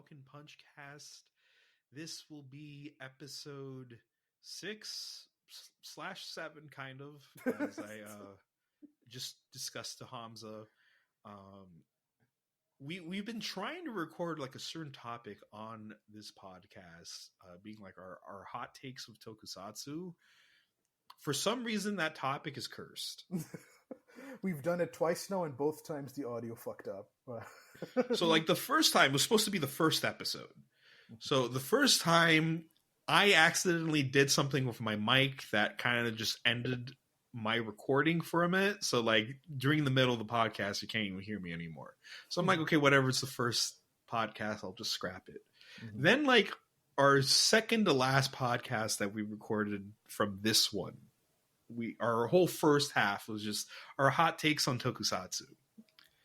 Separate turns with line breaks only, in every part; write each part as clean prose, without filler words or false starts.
Falcon Punchcast. This will be episode 6/7, kind of, as I just discussed to Hamza. We've been trying to record like a certain topic on this podcast, being like our hot takes of tokusatsu. For some reason, that topic is cursed.
We've done it twice now, and both times the audio fucked up.
So, like, the first time was supposed to be the first episode. So, the first time, I accidentally did something with my mic that kind of just ended my recording for a minute. So, like, during the middle of the podcast, you can't even hear me anymore. So, I'm like, okay, whatever. It's the first podcast. I'll just scrap it. Mm-hmm. Then, like, our second to last podcast that we recorded from this one, our whole first half was just our hot takes on tokusatsu.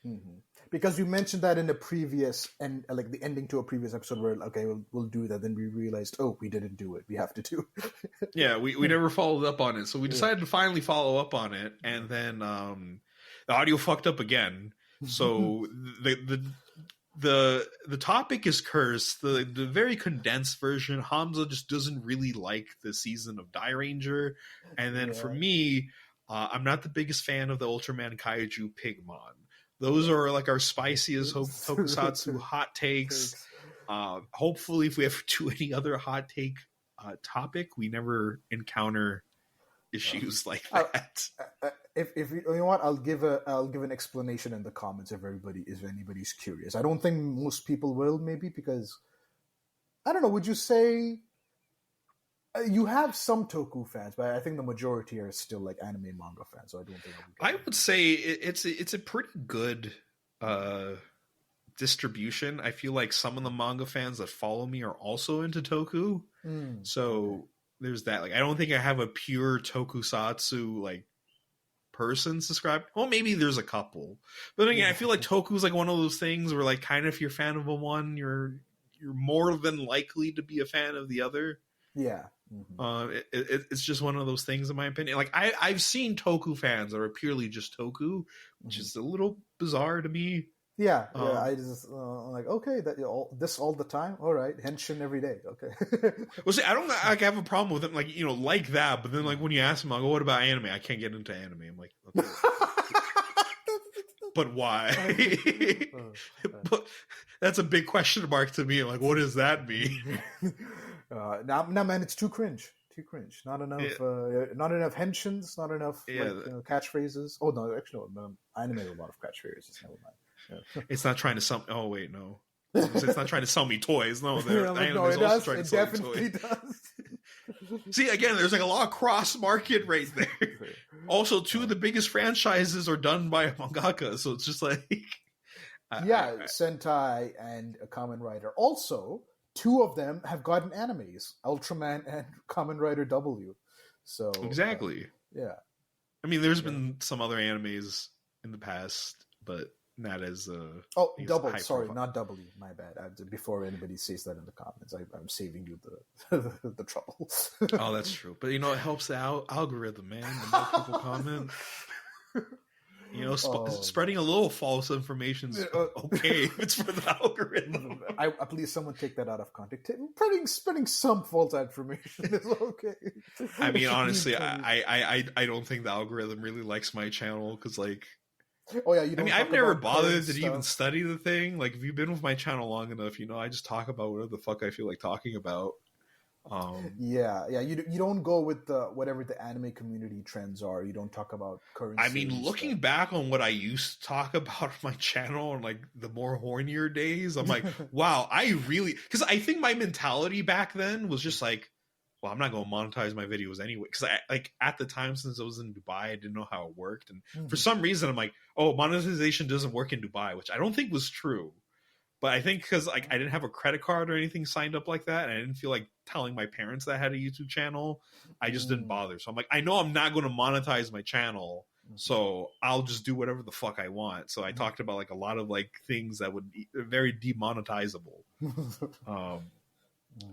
Mm-hmm. Because you mentioned that in the previous, and like the ending to a previous episode where, okay, we'll do that. Then we realized, oh, we didn't do it. We have to do it.
Yeah, we never followed up on it. So we decided to finally follow up on it. And then the audio fucked up again. So the topic is cursed. The very condensed version, Hamza just doesn't really like the season of Die Ranger. And then for me, I'm not the biggest fan of the Ultraman Kaiju Pigmon. Those are like our spiciest tokusatsu hot takes. Hopefully, if we ever do any other hot take topic, we never encounter issues like that.
If you know what, I'll give an explanation in the comments if anybody's curious. I don't think most people will, maybe because I don't know. Would you say you have some Toku fans, but I think the majority are still like anime and manga fans. So I don't think
I would say it's a pretty good distribution. I feel like some of the manga fans that follow me are also into Toku, so there's that. Like, I don't think I have a pure tokusatsu like person subscribed. Well, maybe there's a couple, but again, I feel like Toku is like one of those things where, like, kind of if you're a fan of a one, you're more than likely to be a fan of the other.
Yeah.
Mm-hmm. It's just one of those things, in my opinion. Like, I've seen Toku fans that are purely just Toku, which is a little bizarre to me.
Yeah, I just like, okay, this all the time. All right, henshin every day. Okay.
Well, see, I don't like have a problem with it, like, you know, like that. But then, like, when you ask them, I go, "What about anime?" I can't get into anime. I'm like, okay. But why? But that's a big question mark to me. Like, what does that mean?
Now, man, it's too cringe. Not enough. Not enough henshins. Not enough catchphrases. Oh no, actually, no. Anime has a lot of catchphrases. Never mind. Yeah.
It's not trying to sell. Oh wait, no. It's not trying to sell me toys. No,
it does. It definitely does.
See, again, there's like a lot of cross market right there. Also, two of the biggest franchises are done by a mangaka, so it's just like
Sentai and a Kamen Rider. Also, two of them have gotten animes: Ultraman and Kamen Rider W. So
exactly,
yeah.
I mean, there's been some other animes in the past, but not as
double. Sorry, not W. My bad. Before anybody says that in the comments, I'm saving you the trouble.
Oh, that's true. But you know, it helps the algorithm, man. The more people comment, you know, spreading a little false information is okay if it's for the algorithm.
Please, someone take that out of context. Spreading some false information is okay.
I mean, honestly, I don't think the algorithm really likes my channel because, like.
Oh yeah,
I've never bothered to even study the thing. Like, if you've been with my channel long enough, you know, I just talk about whatever the fuck I feel like talking about.
You don't go with whatever the anime community trends are. You don't talk about current.
I mean, looking back on what I used to talk about on my channel and like the more hornier days, I'm like, wow, because I think my mentality back then was just like, well, I'm not going to monetize my videos anyway. Because at the time, since I was in Dubai, I didn't know how it worked. And for some reason, I'm like, oh, monetization doesn't work in Dubai, which I don't think was true. But I think because like I didn't have a credit card or anything signed up like that, and I didn't feel like telling my parents that I had a YouTube channel, I just didn't bother. So I'm like, I know I'm not going to monetize my channel, so I'll just do whatever the fuck I want. So I talked about like a lot of like things that would be very demonetizable.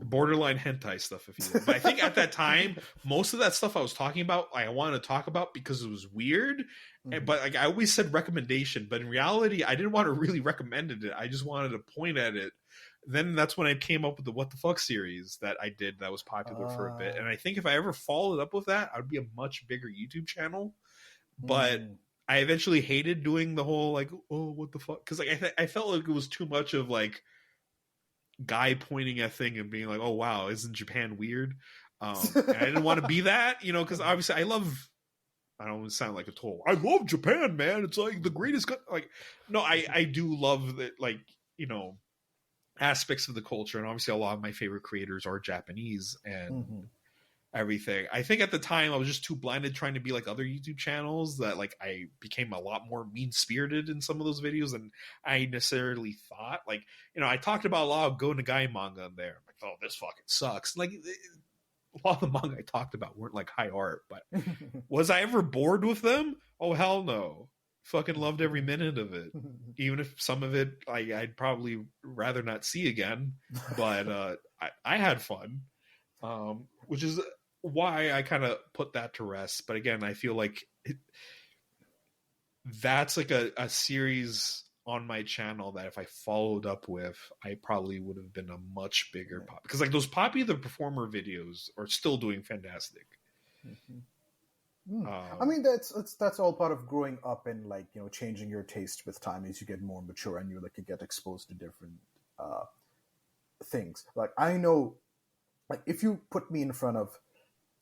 Borderline hentai stuff, if you will. But I think at that time, most of that stuff I was talking about, I wanted to talk about because it was weird. But like I always said recommendation, but in reality, I didn't want to really recommend it. I just wanted to point at it then that's when I came up with the What the Fuck series that I did that was popular for a bit. And I think if I ever followed up with that, I'd be a much bigger YouTube channel. But I eventually hated doing the whole like, oh, what the fuck? Because like I felt like it was too much of like guy pointing at thing and being like, oh wow, isn't Japan weird? And I didn't want to be that, because obviously I don't sound like a total, I love Japan, man, it's like the greatest like, no, I do love that, like, aspects of the culture, and obviously a lot of my favorite creators are Japanese and everything. I think at the time I was just too blinded trying to be like other YouTube channels that like I became a lot more mean-spirited in some of those videos than I necessarily thought. Like, I talked about a lot of Go Nagai manga in there. I'm like, oh, this fucking sucks. Like, a lot of the manga I talked about weren't like high art, but was I ever bored with them? Oh, hell no. Fucking loved every minute of it. Even if some of it I'd probably rather not see again, but I had fun, which is why I kind of put that to rest. But again, I feel like that's like a series on my channel that if I followed up with, I probably would have been a much bigger pop, because like those Poppy the Performer videos are still doing fantastic.
I mean, that's all part of growing up and like, changing your taste with time as you get more mature and you get exposed to different things. Like, I know, like, if you put me in front of,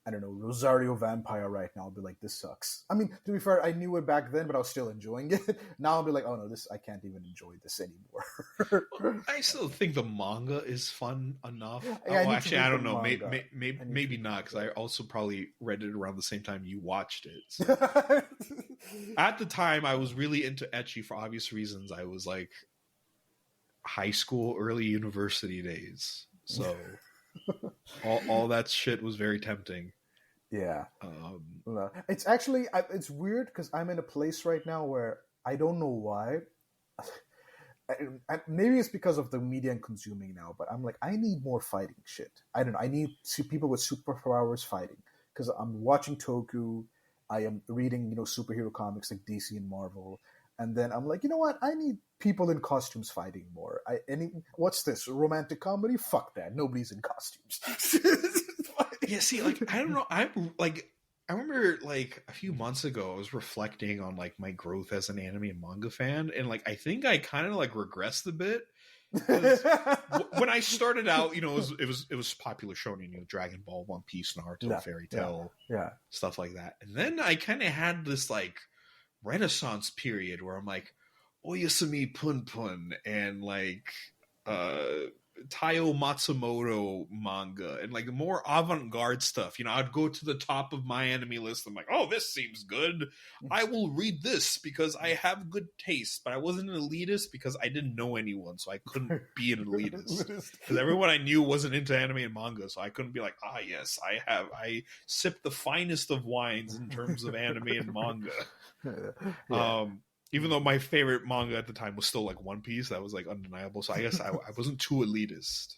I don't know, Rosario Vampire right now, I'll be like, this sucks. I mean, to be fair, I knew it back then, but I was still enjoying it. Now I'll be like, oh no, I can't even enjoy this anymore.
I still think the manga is fun enough.
Yeah,
actually, I don't know. Maybe not, because I also probably read it around the same time you watched it. So. At the time, I was really into ecchi for obvious reasons. I was like high school, early university days. So... all that shit was very tempting.
Yeah. It's actually, it's weird because I'm in a place right now where I don't know why. Maybe it's because of the media I'm consuming now, but I'm like, I need more fighting shit. I don't know. I need people with superpowers fighting, because I'm watching Toku. I am reading, superhero comics like DC and Marvel. And then I'm like, you know what? I need people in costumes fighting more. What's this? Romantic comedy? Fuck that. Nobody's in costumes.
Yeah, see, like, I don't know. I remember like a few months ago, I was reflecting on like my growth as an anime and manga fan, and like I think I kind of like regressed a bit. When I started out, it was popular shonen, Dragon Ball, One Piece, Naruto, Fairy Tail, stuff like that. And then I kind of had this like Renaissance period where I'm like Oyasumi Pun Pun and like Taiyo Matsumoto manga and like more avant-garde stuff. I'd go to the top of my anime list. I'm like, oh, this seems good. I will read this because I have good taste. But I wasn't an elitist because I didn't know anyone, so I couldn't be an elitist. Because everyone I knew wasn't into anime and manga, so I couldn't be like, yes, I sip the finest of wines in terms of anime and manga. Even though my favorite manga at the time was still like One Piece, that was like undeniable. So I guess I wasn't too elitist.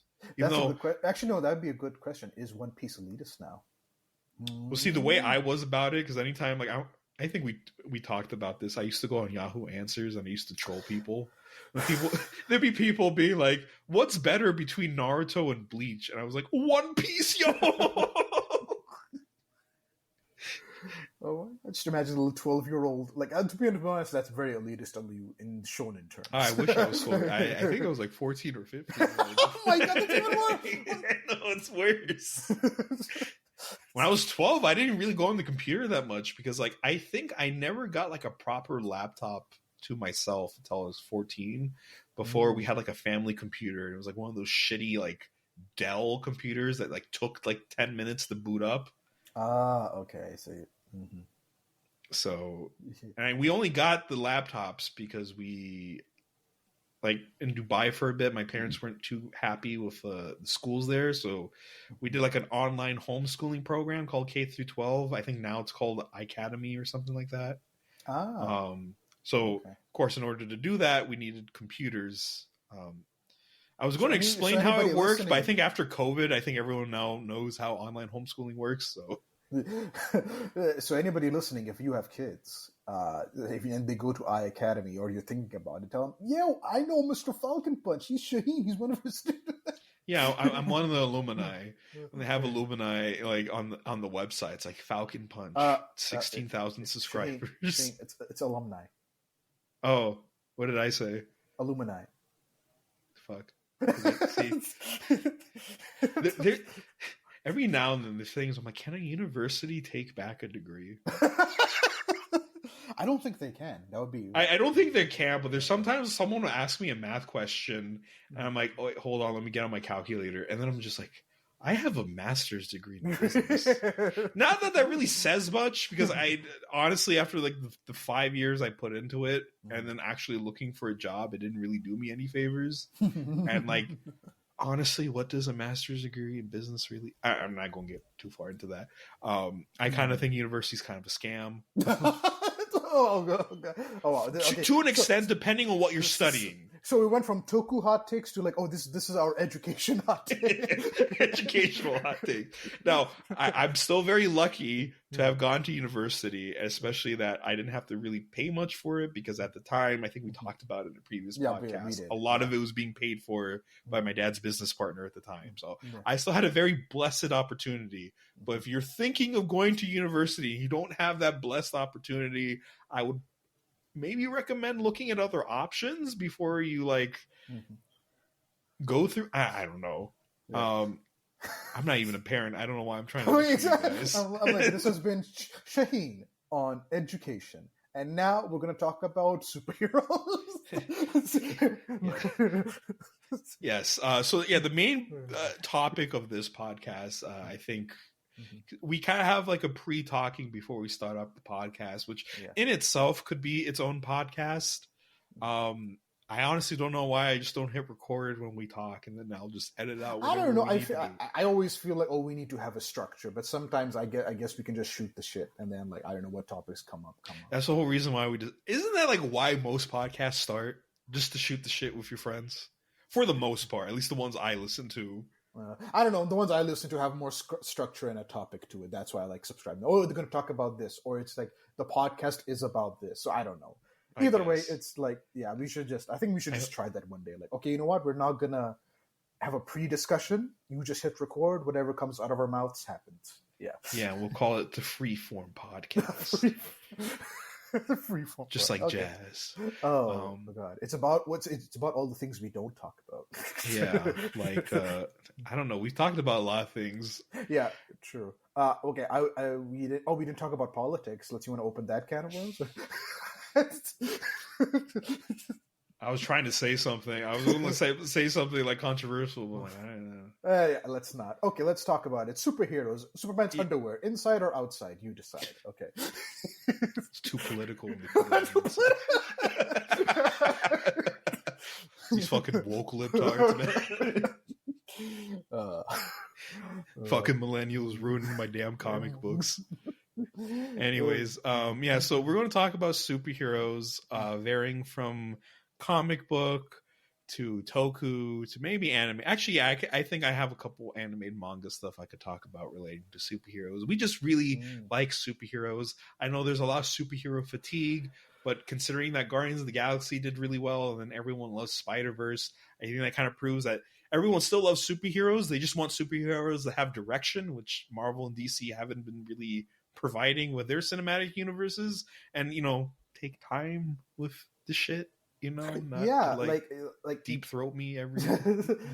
Actually, no, that'd be a good question. Is One Piece elitist now?
Well, see, the way I was about it, because anytime like I think we talked about this. I used to go on Yahoo Answers and I used to troll people. There'd be people being like, "What's better between Naruto and Bleach?" And I was like, "One Piece, yo."
Oh, I just imagine a little 12-year-old. Like, to be honest, that's very elitist in shonen terms.
I wish I was so. I think I was like 14 or 15.
Oh my god, that's even worse.
No, it's worse. When I was 12, I didn't really go on the computer that much because, like, I think I never got like a proper laptop to myself until I was 14. Before we had like a family computer, it was like one of those shitty like Dell computers that like took like 10 minutes to boot up.
Okay, so. Mm-hmm.
So, and we only got the laptops because we, like, in Dubai for a bit, my parents weren't too happy with the schools there, so we did like an online homeschooling program called K through 12. I think now it's called iCademy or something like that. Of course, in order to do that, we needed computers. I was going to explain how it worked, but I think after COVID, I think everyone now knows how online homeschooling works. So
anybody listening, if you have kids, and they go to I Academy, or you're thinking about it, tell them, yo, I know Mr.FalconPunch. He's Shaheen. He's one of his students.
Yeah, I'm one of the alumni. And they have alumni like on the website. It's like Falcon Punch, 16,000 subscribers.
Shaheen, it's alumni.
Oh, what did I say?
Alumni.
Fuck. See, every now and then there's things I'm like, can a university take back a degree?
I don't think they can. That would be.
I don't think they can, but there's sometimes someone will ask me a math question, and I'm like, oh, wait, hold on, let me get on my calculator, and then I'm just like, I have a master's degree in business. Not that really says much, because I honestly, after like the 5 years I put into it, and then actually looking for a job, it didn't really do me any favors. And like, honestly, what does a master's degree in business really? I'm not going to get too far into that. I kind of think university is kind of a scam.
Wow. Okay.
To an extent, depending on what you're studying.
So we went from Toku hot takes to like, oh, this is our education hot take.
Educational hot take. Now, I'm still very lucky to have gone to university, especially that I didn't have to really pay much for it, because at the time, I think we talked about it in a previous podcast, a lot of it was being paid for by my dad's business partner at the time. So I still had a very blessed opportunity. But if you're thinking of going to university, you don't have that blessed opportunity, I would maybe recommend looking at other options before you like go through. I don't know. Yeah. I'm not even a parent. I don't know why I'm trying to.
Exactly. I'm like, this has been Shaheen on education, and now we're going to talk about superheroes.
Yes. So yeah, the main topic of this podcast, I think. We kind of have like a pre-talking before we start up the podcast, which in itself could be its own podcast. I honestly don't know why I just don't hit record when we talk, and then I'll just edit out.
I don't know. I always feel like, oh, we need to have a structure, but sometimes I guess we can just shoot the shit, and then like I don't know what topics come up.
That's the whole reason why we just. Isn't that like why most podcasts start? Just to shoot the shit with your friends, for the most part. At least the ones I listen to.
I don't know. The ones I listen to have more structure and a topic to it. That's why I like subscribing. Oh, they're going to talk about this, or it's like the podcast is about this. So I don't know. Either way, it's like, yeah, we should just. I think we should just try that one day. Like, okay, you know what? We're not gonna have a pre-discussion. You just hit record. Whatever comes out of our mouths happens. Yeah.
Yeah, we'll call it the Freeform Podcast.
Freeform,
just like jazz.
Oh my god, it's about all the things we don't talk about.
Yeah, like I don't know. We've talked about a lot of things.
Yeah, true. Okay, we didn't talk about politics. You want to open that can of worms?
I was trying to say something. I was going to say something like controversial, but like, I don't know.
Yeah, let's not. Okay, let's talk about it. Superheroes. Superman's underwear, inside or outside? You decide. Okay.
It's too political. These fucking woke libtards, man. Fucking millennials ruining my damn comic books. Anyways, yeah, so we're going to talk about superheroes, varying from comic book to toku to maybe anime. Actually, yeah, I think I have a couple animated manga stuff I could talk about relating to superheroes. We just really like superheroes. I know there's a lot of superhero fatigue, but considering that Guardians of the Galaxy did really well, and then everyone loves Spider-Verse, I think that kind of proves that everyone still loves superheroes. They just want superheroes that have direction, which Marvel and DC haven't been really providing with their cinematic universes. And, you know, take time with the shit. You know, not like deep throat me every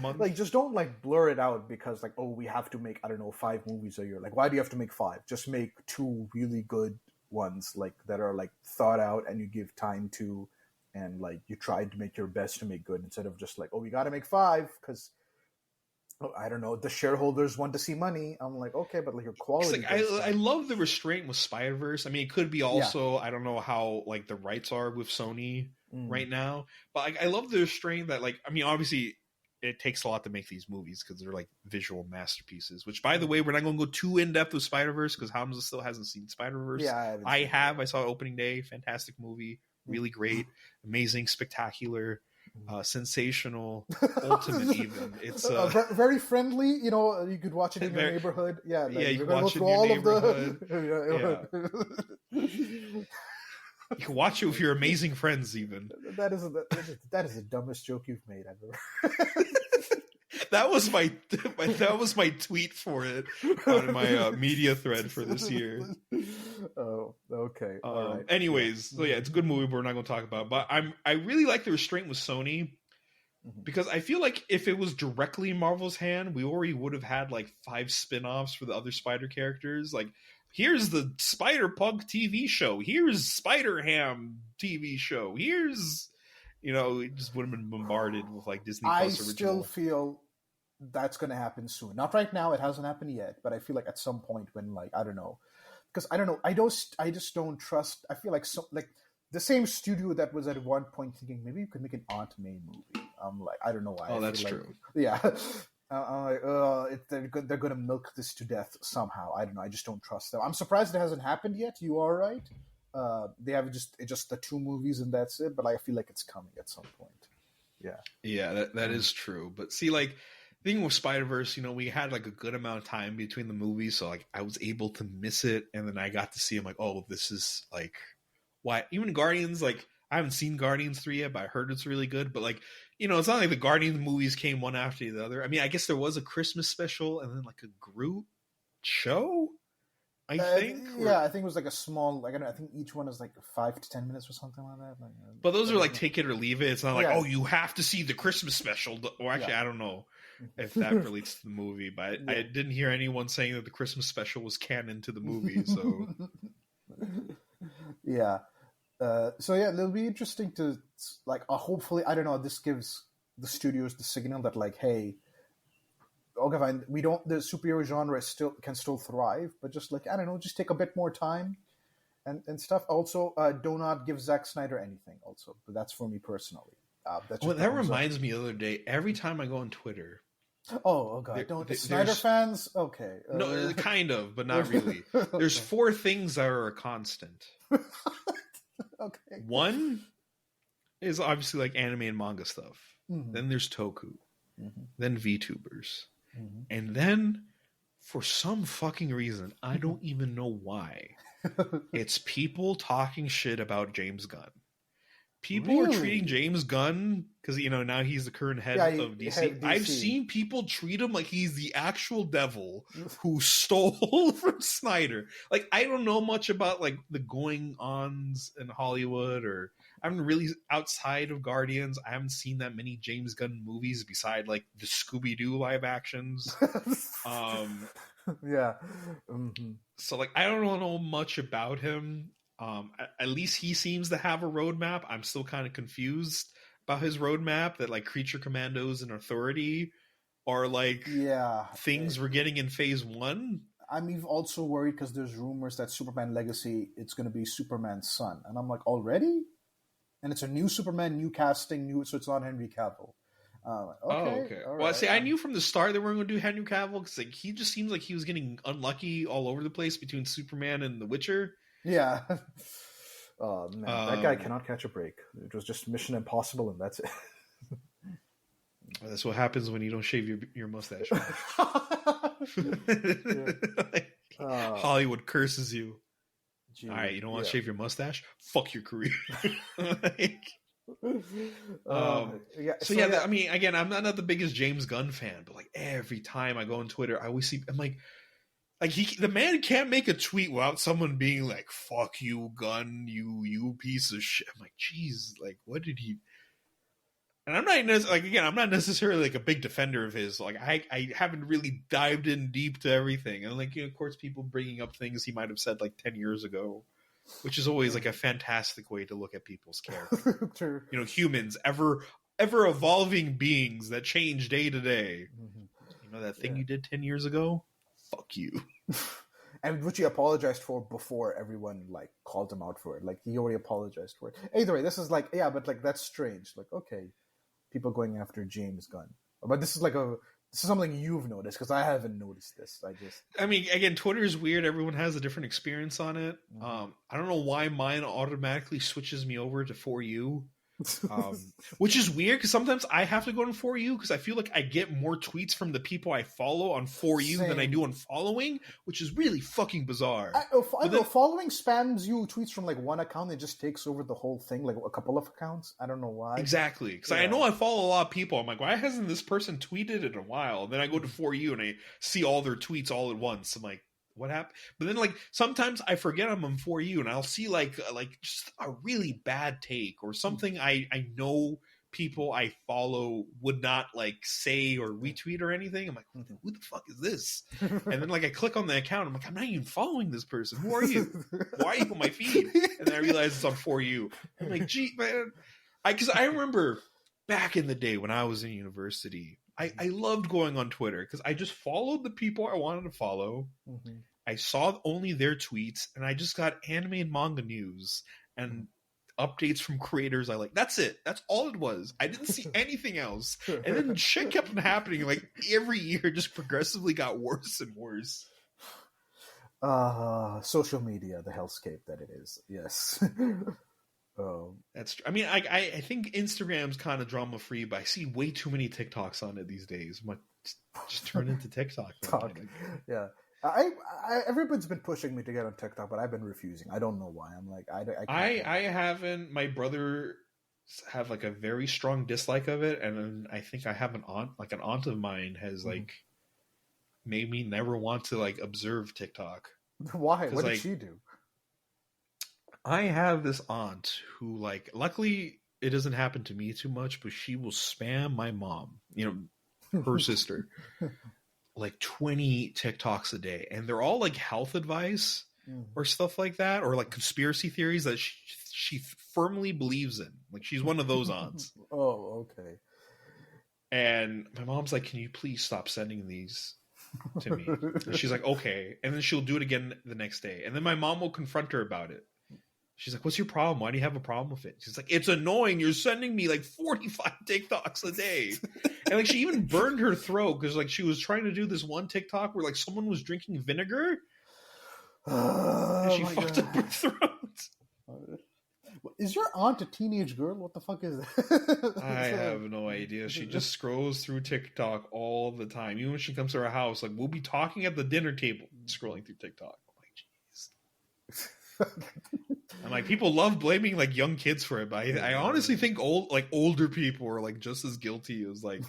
month.
Like, just don't like blur it out because like, oh, we have to make, I don't know, 5 movies a year. Like, why do you have to make 5? Just make 2 really good ones, like that are like thought out and you give time to, and like you try to make your best to make good, instead of just like, oh, we got to make 5 because I don't know, the shareholders want to see money. I'm like, okay, but like your quality.
Like, I love the restraint with Spider-Verse. I mean, it could be also, I don't know how like the rights are with Sony right now, but like, I love the restraint that, like, I mean, obviously it takes a lot to make these movies because they're like visual masterpieces, which, by the way, we're not going to go too in depth with Spider-Verse because Hamza still hasn't seen Spider-Verse.
Yeah,
I saw opening day. Fantastic movie. Really great. Amazing. Spectacular. Sensational, ultimate. Even it's
very friendly. You know, you could watch it in your neighborhood. Yeah, like,
you can watch it in your neighborhood. You can watch it with your amazing friends, even.
That is the dumbest joke you've made ever.
That was my tweet for it on my media thread for this year.
Oh, okay. All right.
Anyways, so yeah, it's a good movie, but we're not going to talk about it. But I really like the restraint with Sony, because I feel like if it was directly in Marvel's hand, we already would have had like 5 spin-offs for the other Spider characters. Like, here's the Spider-Punk TV show. Here's Spider-Ham TV show. Here's, it just would have been bombarded with like Disney Plus original. I
still feel that's going to happen soon. Not right now. It hasn't happened yet, but I feel like at some point when, like, I don't know, because I don't know. I just don't trust. I feel like the same studio that was at one point thinking maybe you could make an Aunt May movie. I'm like, I don't know why.
Oh, that's true.
Yeah. I'm like, they're going to milk this to death somehow. I don't know. I just don't trust them. I'm surprised it hasn't happened yet. You are right. They have just the 2 movies and that's it. But I feel like it's coming at some point. Yeah.
Yeah, that is true. But see, like, the thing with Spider-Verse, we had like a good amount of time between the movies, so like I was able to miss it, and then I got to see. I'm like, oh, this is like why. Even Guardians, like I haven't seen Guardians 3 yet, but I heard it's really good. But like, it's not like the Guardians movies came one after the other. I mean, I guess there was a Christmas special and then like a Groot show. I think.
Yeah, I think it was like a small. Like, I think each one is like 5 to 10 minutes or something like that. Like,
but those are like take it or leave it. It's not like, oh, you have to see the Christmas special. Or actually, I don't know if that relates to the movie, but I didn't hear anyone saying that the Christmas special was canon to the movie. So
yeah. So yeah, it'll be interesting to like. Hopefully, I don't know. This gives the studios the signal that like, hey, okay, fine. The superhero genre can still thrive, but just like, I don't know, just take a bit more time and stuff. Also, do not give Zack Snyder anything. Also, but that's for me personally.
That reminds me the other day. Every time I go on Twitter.
Oh god! Snyder fans? Okay.
No, kind of, but not really. There's 4 things that are a constant.
Okay.
One is obviously like anime and manga stuff.
Mm-hmm.
Then there's Toku.
Mm-hmm.
Then VTubers.
Mm-hmm.
And then, for some fucking reason, I don't even know why, it's people talking shit about James Gunn. People are treating James Gunn, because now he's the current head of DC. I've seen people treat him like he's the actual devil who stole from Snyder. Like, I don't know much about like the going-ons in Hollywood, or I haven't really, outside of Guardians, I haven't seen that many James Gunn movies beside like the Scooby-Doo live actions.
Yeah. Mm-hmm.
So like, I don't know much about him. At least he seems to have a roadmap. I'm still kind of confused about his roadmap, that like Creature Commandos and Authority are like things we're getting in phase 1.
I'm also worried because there's rumors that Superman Legacy, it's going to be Superman's son. And I'm like, already? And it's a new Superman, new casting, so it's not Henry Cavill.
Okay. Well,
right.
See, I knew from the start they weren't going to do Henry Cavill, because like, he just seems like he was getting unlucky all over the place between Superman and The Witcher.
Yeah. Oh man, that guy cannot catch a break. It was just Mission Impossible, and that's it.
That's what happens when you don't shave your mustache. Hollywood curses you. Gee, all right, you don't want to shave your mustache? Fuck your career. I mean, again, I'm not the biggest James Gunn fan, but like every time I go on Twitter, I always see, I'm like the man can't make a tweet without someone being like, fuck you, Gunn, you piece of shit. I'm like, geez, like, what did he... And I'm not necessarily like a big defender of his. Like, I haven't really dived in deep to everything. And like, of course, people bringing up things he might have said like 10 years ago, which is always like a fantastic way to look at people's character.
True.
Humans, ever evolving beings that change day to day.
Mm-hmm.
That thing you did 10 years ago? Fuck you.
And which he apologized for before everyone like called him out for it. Like, he already apologized for it. Either way, this is like, yeah, but like, that's strange. Like, okay, people going after James Gunn. But this is something you've noticed, because I haven't noticed this. I
mean, again, Twitter is weird. Everyone has a different experience on it.
Mm-hmm.
I don't know why mine automatically switches me over to For You. Which is weird because sometimes I have to go on For You because I feel like I get more tweets from the people I follow on For You than I do on following, which is really fucking bizarre.
I know following spams you tweets from like one account and just takes over the whole thing, like a couple of accounts. I don't know why.
Exactly. Because I know I follow a lot of people. I'm like, why hasn't this person tweeted in a while? And then I go to For You and I see all their tweets all at once. I'm like, what happened? But then like sometimes I forget I'm on For You and I'll see like just a really bad take or something I know people I follow would not like say or retweet or anything. I'm like, who the fuck is this? And then like I click on the account. I'm like, I'm not even following this person. Who are you? Why are you on my feed? And then I realize it's on For You. I'm like, gee, man. Because I remember back in the day when I was in university, I loved going on Twitter because I just followed the people I wanted to follow. Mm-hmm. I saw only their tweets, and I just got anime and manga news and updates from creators I like. That's it. That's all it was. I didn't see anything else. And then shit kept happening. Like every year just progressively got worse and worse.
Social media, the hellscape that it is. Yes.
That's true. I mean, I think Instagram's kind of drama free, but I see way too many TikToks on it these days. I'm like, just turn into TikTok.
Yeah. Everybody's been pushing me to get on TikTok, but I've been refusing. I don't know why. I'm like,
I haven't. My brother have like a very strong dislike of it, and I think I have an aunt of mine has like made me never want to like observe TikTok.
Why? What did she do?
I have this aunt who like, luckily it doesn't happen to me too much, but she will spam my mom, her sister, like 20 TikToks a day. And they're all like health advice or stuff like that, or like conspiracy theories that she firmly believes in. Like she's one of those aunts.
Oh, okay.
And my mom's like, can you please stop sending these to me? And she's like, okay. And then she'll do it again the next day. And then my mom will confront her about it. She's like, what's your problem? Why do you have a problem with it? She's like, it's annoying. You're sending me like 45 TikToks a day. And like she even burned her throat because like she was trying to do this one TikTok where like someone was drinking vinegar. And she fucked up her throat.
Is your aunt a teenage girl? What the fuck is that?
I have no idea. She just scrolls through TikTok all the time. Even when she comes to our house, like we'll be talking at the dinner table, scrolling through TikTok. I'm like, jeez. And like people love blaming like young kids for it, but I honestly think older people are like just as guilty as like.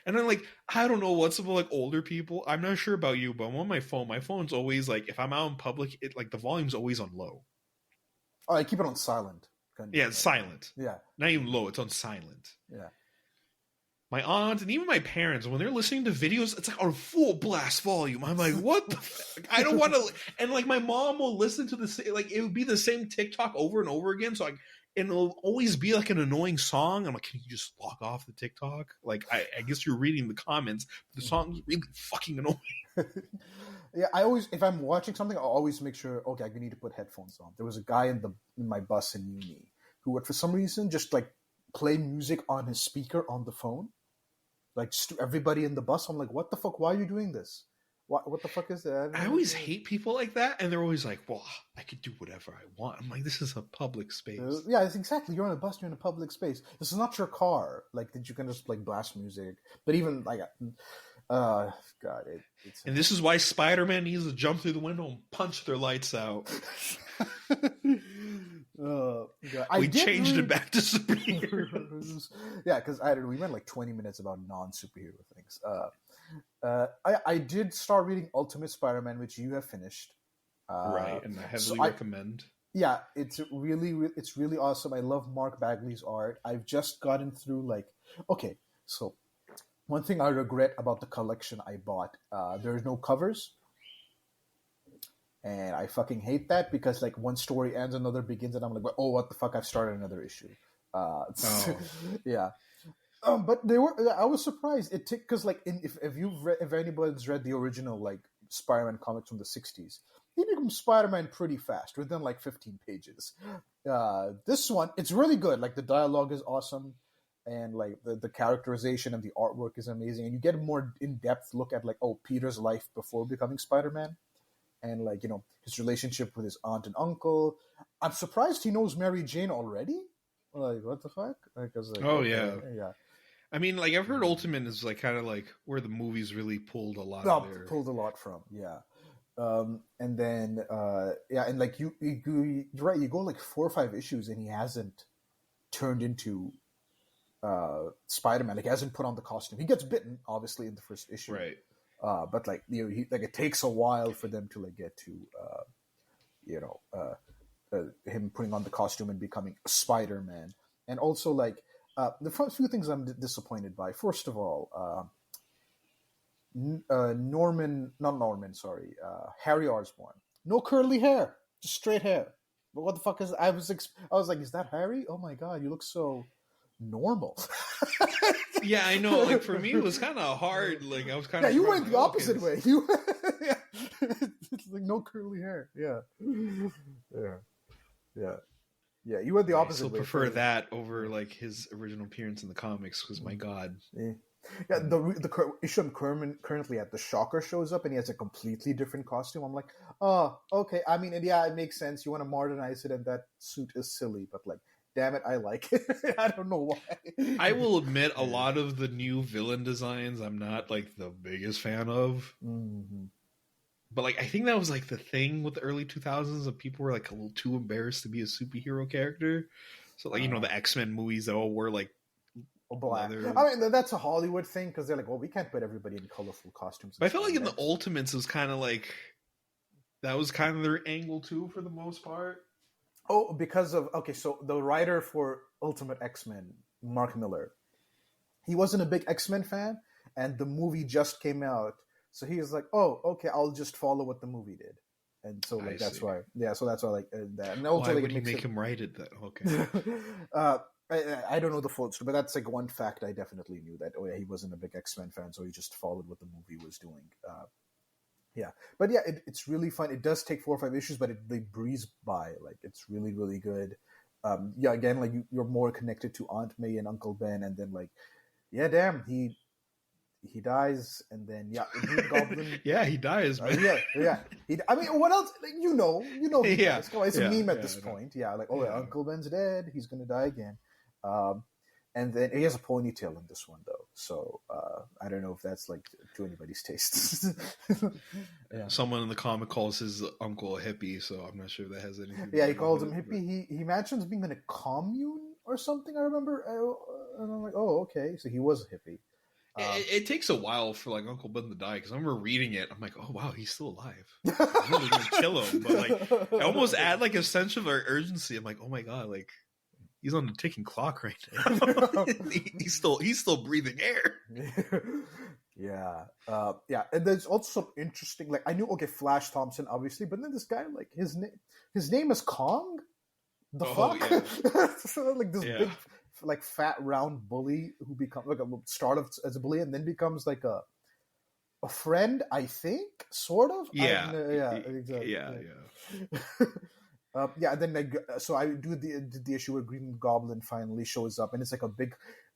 And then like I don't know what's about like older people. I'm not sure about you, but I'm on my phone. My phone's always like if I'm out in public, it like the volume's always on low.
Oh, I keep it on silent.
Yeah, it's silent.
Yeah,
not even low. It's on silent.
Yeah.
My aunt and even my parents, when they're listening to videos, it's like on full blast volume. I'm like, what the fuck? I don't want to. And like my mom will listen to this, like it would be the same TikTok over and over again. So like, and it'll always be like an annoying song. I'm like, can you just log off the TikTok? Like, I guess you're reading the comments. But the song's really fucking annoying.
Yeah, I always, if I'm watching something, I'll always make sure, okay, I need to put headphones on. There was a guy in my bus in uni who would, for some reason, just like play music on his speaker on the phone. Like everybody in the bus, I'm like, what the fuck? Why are you doing this? What the fuck is that?
I always hate people like that, and they're always like, well, I could do whatever I want. I'm like, this is a public space.
Yeah, it's exactly. You're on a bus, you're in a public space. This is not your car. Like, that you can just like blast music. But even like, God, it's.
And this is why Spider-Man needs to jump through the window and punch their lights out. We changed it back to superheroes.
Yeah, because we went like 20 minutes about non-superhero things. I did start reading Ultimate Spider-Man, which you have finished.
Right, and I heavily recommend.
Yeah, it's really awesome. I love Mark Bagley's art. I've just gotten through okay, so one thing I regret about the collection I bought, there's no covers. And I fucking hate that because like one story ends, another begins, and I'm like, oh, what the fuck? I've started another issue. Yeah. But I was surprised. It took because like if anybody's read the original like Spider-Man comics from the 60s, he becomes Spider-Man pretty fast within like 15 pages. This one, it's really good. Like the dialogue is awesome, and like the characterization and the artwork is amazing, and you get a more in-depth look at like Peter's life before becoming Spider-Man. and like his relationship with his aunt and uncle. I'm surprised he knows Mary Jane already. Like, what the fuck? Like, I was like,
Oh
okay,
yeah. I mean, like I've heard Ultimate is like kind of like where the movies really pulled a lot of their...
pulled a lot from, yeah. And then and like you're right, you go like 4 or 5 issues and he hasn't turned into Spider-Man. Like he hasn't put on the costume. He gets bitten, obviously, in the first issue,
right?
But like it takes a while for them to like get to him putting on the costume and becoming Spider-Man. And also like the first few things I'm disappointed by. First of all, Harry Osborn. No curly hair, just straight hair. But what the fuck is? I was like, is that Harry? Oh my god, you look so normal.
Yeah, I know. Like for me, it was kind of hard. Like I was kind of
you went the opposite way. You it's like no curly hair. Yeah. You went the opposite way.
I still prefer that over like his original appearance in the comics because my god.
Yeah, the issue I'm currently at, the Shocker shows up and he has a completely different costume. I'm like, oh, okay. I mean, yeah, it makes sense. You want to modernize it, and that suit is silly, but like, damn it, I like it. I don't know why.
I will admit, a lot of the new villain designs I'm not like the biggest fan of.
Mm-hmm.
But like, I think that was like the thing with the early 2000s that people were like a little too embarrassed to be a superhero character. So like, the X-Men movies, they all were like
black. I mean, that's a Hollywood thing because they're like, well, we can't put everybody in colorful costumes.
But I felt like in the Ultimates, it was kind of like that was kind of their angle too, for the most part.
Oh, because of so the writer for Ultimate X-Men, Mark Miller, he wasn't a big X-Men fan, and the movie just came out, so he was like, oh, okay, I'll just follow what the movie did, and so like that's why, so that's why like that. And also,
why would he make him write it then? Okay.
I don't know the full story, but that's like one fact I definitely knew, that he wasn't a big X-Men fan, so he just followed what the movie was doing. But yeah, it's really fun. It does take 4 or 5 issues, but they breeze by. Like it's really, really good. Again, like you're more connected to Aunt May and Uncle Ben, and then like, damn, he dies, and then Green Goblin.
He dies, man.
I mean, what else? Like, you know,
Yeah,
it's a meme at this point. Yeah, like Uncle Ben's dead. He's gonna die again. And then he has a ponytail in this one, though. So I don't know if that's like to anybody's taste.
Someone in the comic calls his uncle a hippie, so I'm not sure that has anything.
Yeah, he calls him hippie. He mentions being in a commune or something. I remember, and I'm like, oh, okay. So he was a hippie.
It takes a while for like Uncle Ben to die because I remember reading it. I'm like, oh wow, he's still alive. I'm really gonna kill him, but like, I almost add like a sense of urgency. I'm like, oh my god, like. He's on the ticking clock right now. he's still breathing air. And there's also some interesting, like I knew Flash Thompson obviously, but then this guy, like his name is Kong. The fuck? Yeah. So, like this big, like fat round bully who becomes like start off as a bully and then becomes like a friend. I think sort of. Exactly. Then so I do the issue where Green Goblin finally shows up, and it's like a big.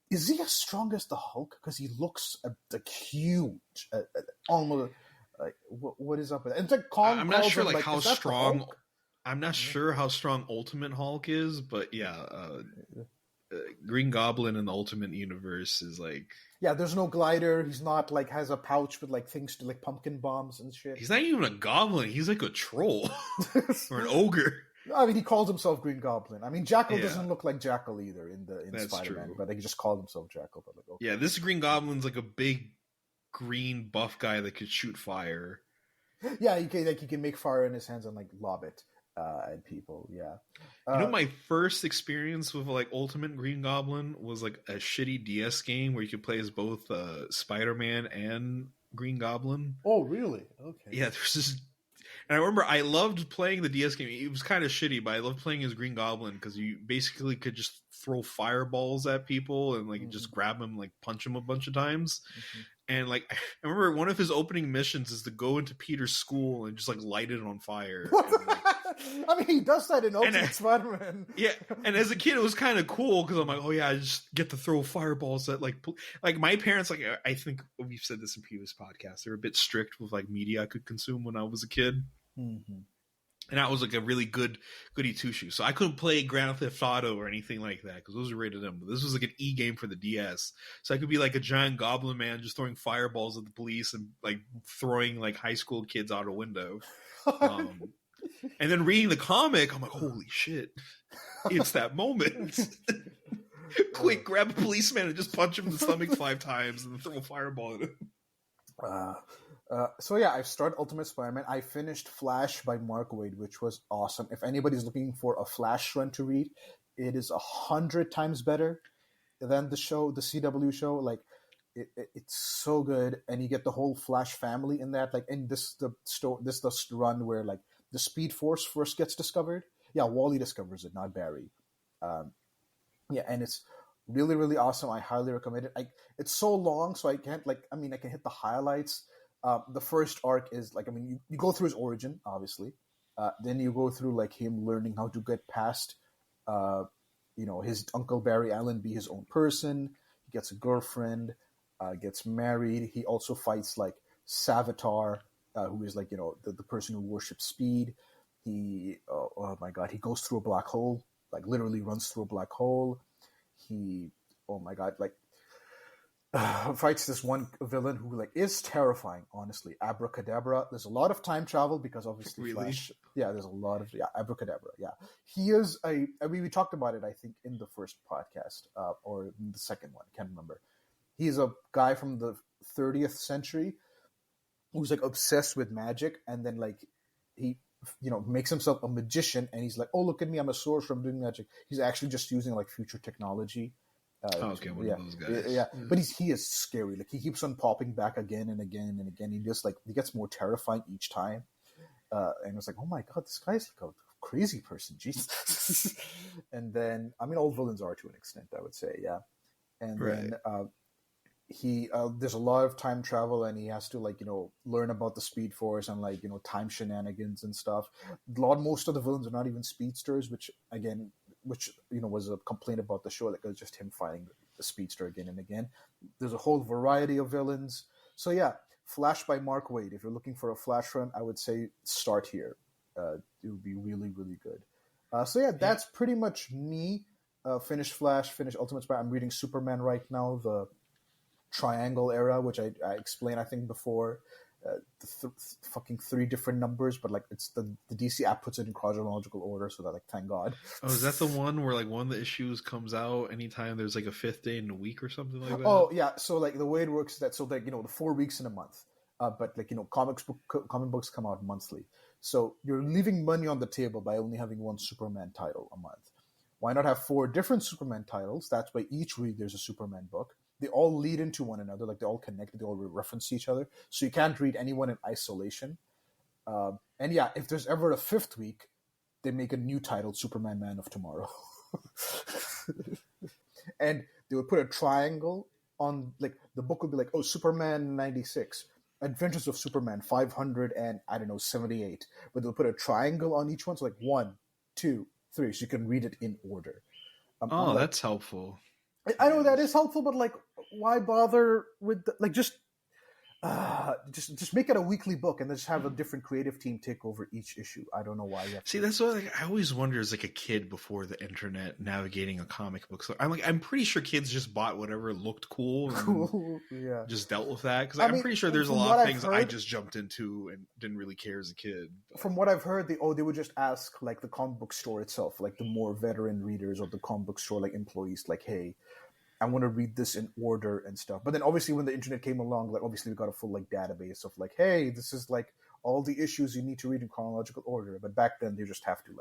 Is he as strong as the Hulk? Because he looks like huge, almost like what is up with it? It's like Kong. I'm not sure like how strong. I'm not sure how strong Ultimate Hulk is, but Green Goblin in the Ultimate Universe is like.
Yeah, there's no glider. He's not like has a pouch with like things to like pumpkin bombs and shit.
He's not even a goblin. He's like a troll or an ogre.
I mean, he calls himself Green Goblin. I mean, Jackal doesn't look like Jackal either in Spider-Man, but he just called himself Jackal. But like, okay.
Yeah, this Green Goblin's like a big green buff guy that could shoot fire.
Yeah, he can make fire in his hands and like lob it at people. Yeah.
My first experience with like Ultimate Green Goblin was like a shitty DS game where you could play as both Spider-Man and Green Goblin.
Oh, really? Okay.
Yeah, there's this. And I remember I loved playing the DS game. It was kind of shitty, but I loved playing as Green Goblin because you basically could just throw fireballs at people and like just grab them, like punch them a bunch of times. Mm-hmm. And like I remember one of his opening missions is to go into Peter's school and just like light it on fire. And, like,
I mean, he does that in Ultimate Spider-Man.
Yeah, and as a kid, it was kind of cool because I'm like, oh yeah, I just get to throw fireballs at like my parents. Like I think we've said this in previous podcasts, they were a bit strict with like media I could consume when I was a kid.
Mm-hmm.
And that was like a really goody two shoes. So I couldn't play Grand Theft Auto or anything like that because those were rated M. This was like an E game for the DS. So I could be like a giant goblin man just throwing fireballs at the police and like throwing like high school kids out a window. And then reading the comic, I'm like, holy shit, it's that moment. Quick, grab a policeman and just punch him in the stomach 5 times and then throw a fireball at him.
So yeah, I've started Ultimate Spider-Man. I finished Flash by Mark Waid, which was awesome. If anybody's looking for a Flash run to read, it is 100 times better than the show, the CW show. Like, it's so good, and you get the whole Flash family in that. Like, in this the run where like the Speed Force first gets discovered. Yeah, Wally discovers it, not Barry. Yeah, and it's really, really awesome. I highly recommend it. It's so long, so I can't I can hit the highlights. The first arc is you go through his origin, obviously. Then you go through like him learning how to get past, his Uncle Barry Allen be his own person. He gets a girlfriend, gets married. He also fights like Savitar, who is the person who worships speed. He oh my god, he goes through a black hole, like literally runs through a black hole. He fights this one villain who is terrifying, honestly. Abracadabra. There's a lot of time travel because obviously
really?
Flash. Yeah, there's a lot of Abracadabra. Yeah, he is we talked about it, I think, in the first podcast or in the second one. I can't remember. He's a guy from the 30th century who's obsessed with magic, and then he makes himself a magician, and he's like, oh, look at me, I'm a sorcerer, I'm doing magic. He's actually just using future technology.
Okay, one of those guys.
Yeah. But he is scary. Like, he keeps on popping back again and again and again. He just he gets more terrifying each time. And it's like, oh my god, this guy's like a crazy person. Jesus. And then, all villains are to an extent, I would say, yeah. And then he there's a lot of time travel, and he has to learn about the Speed Force and time shenanigans and stuff. Most of the villains are not even speedsters, which was a complaint about the show. It was just him fighting the speedster again and again. There's a whole variety of villains. So yeah, Flash by Mark Waid. If you're looking for a Flash run, I would say start here. It would be really, really good. That's pretty much me. Finished Flash, finished Ultimate Spider. I'm reading Superman right now, the Triangle era, which I explained, I think, before. Fucking 3 different numbers, but it's the DC app puts it in chronological order, so that thank God.
Oh, is that the one where one of the issues comes out anytime there's a 5th day in a week or something like that?
Oh yeah, so the way it works is that the 4 weeks in a month, but comic books come out monthly, so you're leaving money on the table by only having one Superman title a month. Why not have 4 different Superman titles? That's why each week there's a Superman book. They all lead into one another, they're all connected, they all reference each other. So you can't read anyone in isolation. And yeah, if there's ever a 5th week, they make a new title, Superman Man of Tomorrow. And they would put a triangle on, the book would be Superman 96, Adventures of Superman 500 and, 78. But they'll put a triangle on each one, so 1, 2, 3, so you can read it in order.
That's helpful.
I know that is helpful, but why bother with just make it a weekly book and then just have a different creative team take over each issue. I don't know why you have to.
See, that's what I always wonder as a kid before the internet navigating a comic book. So I'm pretty sure kids just bought whatever looked cool and
yeah,
just dealt with that, because I'm pretty sure there's a lot of things I just jumped into and didn't really care as a kid. But
from what I've heard, they would just ask the comic book store itself, the more veteran readers of the comic book store employees, hey, I want to read this in order and stuff. But then obviously when the internet came along, obviously we got a full database of hey, this is all the issues you need to read in chronological order. But back then they just have to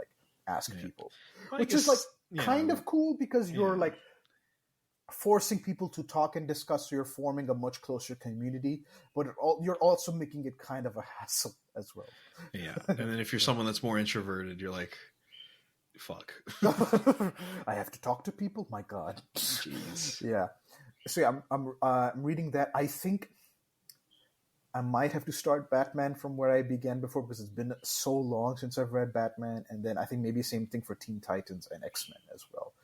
ask people, which is kind of cool, because you're forcing people to talk and discuss. So you're forming a much closer community, but you're also making it kind of a hassle as well.
Yeah. And then if you're someone that's more introverted, you're fuck.
I have to talk to people. My God.
Jeez.
Yeah. So yeah, I'm reading that. I think I might have to start Batman from where I began before, because it's been so long since I've read Batman, and then I think maybe same thing for Teen Titans and X-Men as well.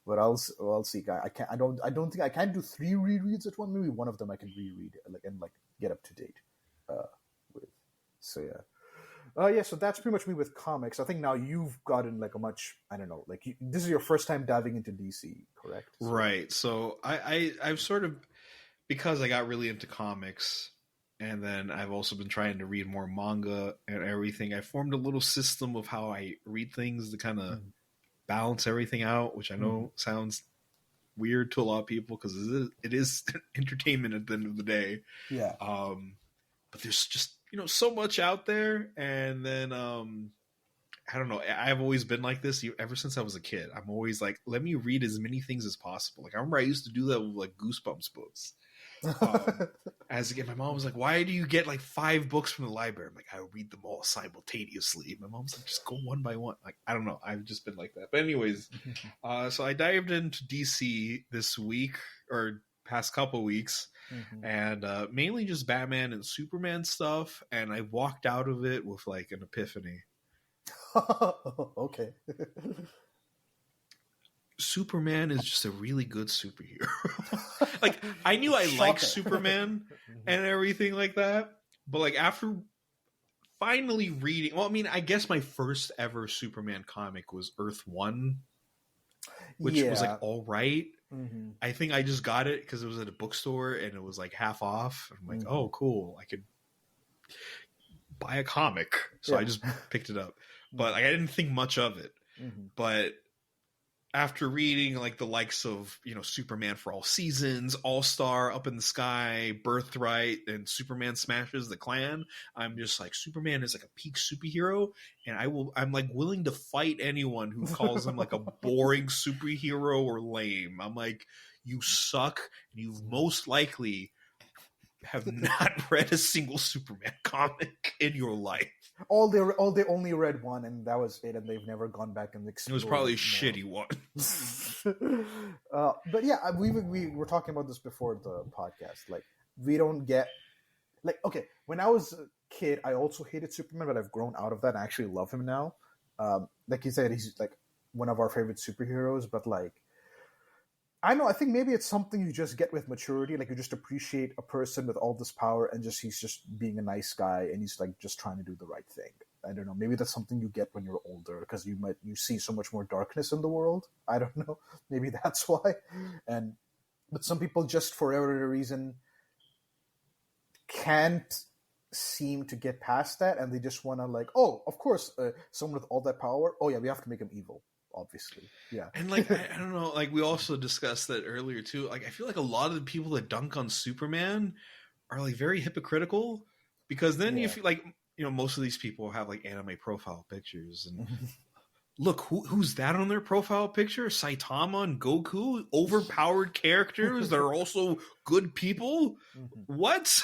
But I'll see. I don't think I can do 3 rereads at one. Maybe one of them I can reread and get up to date with. So yeah. Yeah, so that's pretty much me with comics. I think now you've gotten like a much, I don't know, like this is your first time diving into DC, correct? So,
Right. So I've sort of, because I got really into comics, and then I've also been trying to read more manga and everything. I formed a little system of how I read things to kind of balance everything out, which I know sounds weird to a lot of people because it is entertainment at the end of the day.
yeah.
But there's just so much out there, and then I don't know. I've always been like this ever since I was a kid. I'm always like, let me read as many things as possible. Like I remember I used to do that with like Goosebumps books. As a kid, my mom was like, "Why do you get like 5 books from the library?" I'm like, "I read them all simultaneously." My mom's like, "Just go one by one." Like I don't know. I've just been like that. But anyways, so I dived into DC this week or past couple weeks, and mainly just Batman and Superman stuff. And I walked out of it with like an epiphany.
Okay.
Superman is just a really good superhero. Like I knew I liked Superman and everything like that, but like after finally reading, well, I mean, I guess my first ever Superman comic was Earth 1, which was like all right. I think I just got it because it was at a bookstore and it was like half off. I'm like, oh, cool. I could buy a comic. So I just picked it up. But like, I didn't think much of it. But after reading like the likes of, Superman for All Seasons, All-Star, Up in the Sky, Birthright, and Superman Smashes the Klan, I'm just like, Superman is like a peak superhero, and I'm like willing to fight anyone who calls him like a boring superhero or lame. I'm like, you suck, and you've most likely have not read a single Superman comic in your life.
They only read one, and that was it, and they've never gone back and explored.
It was probably a shitty one.
But yeah, we were talking about this before the podcast. Like, we don't get okay. When I was a kid, I also hated Superman, but I've grown out of that. And I actually love him now. Like you said, he's like one of our favorite superheroes. But like, I know. I think maybe it's something you just get with maturity. Like you just appreciate a person with all this power, and he's just being a nice guy, and he's like just trying to do the right thing. I don't know. Maybe that's something you get when you're older because you see so much more darkness in the world. I don't know. Maybe that's why. But some people just for whatever reason can't seem to get past that, and they just want to like, oh, of course, someone with all that power. Oh yeah, we have to make him evil. Obviously, yeah.
And like I don't know, like we also discussed that earlier too. Like I feel like a lot of the people that dunk on Superman are like very hypocritical because then you feel like most of these people have like anime profile pictures and look who's that on their profile picture? Saitama and Goku, overpowered characters that are also good people. What?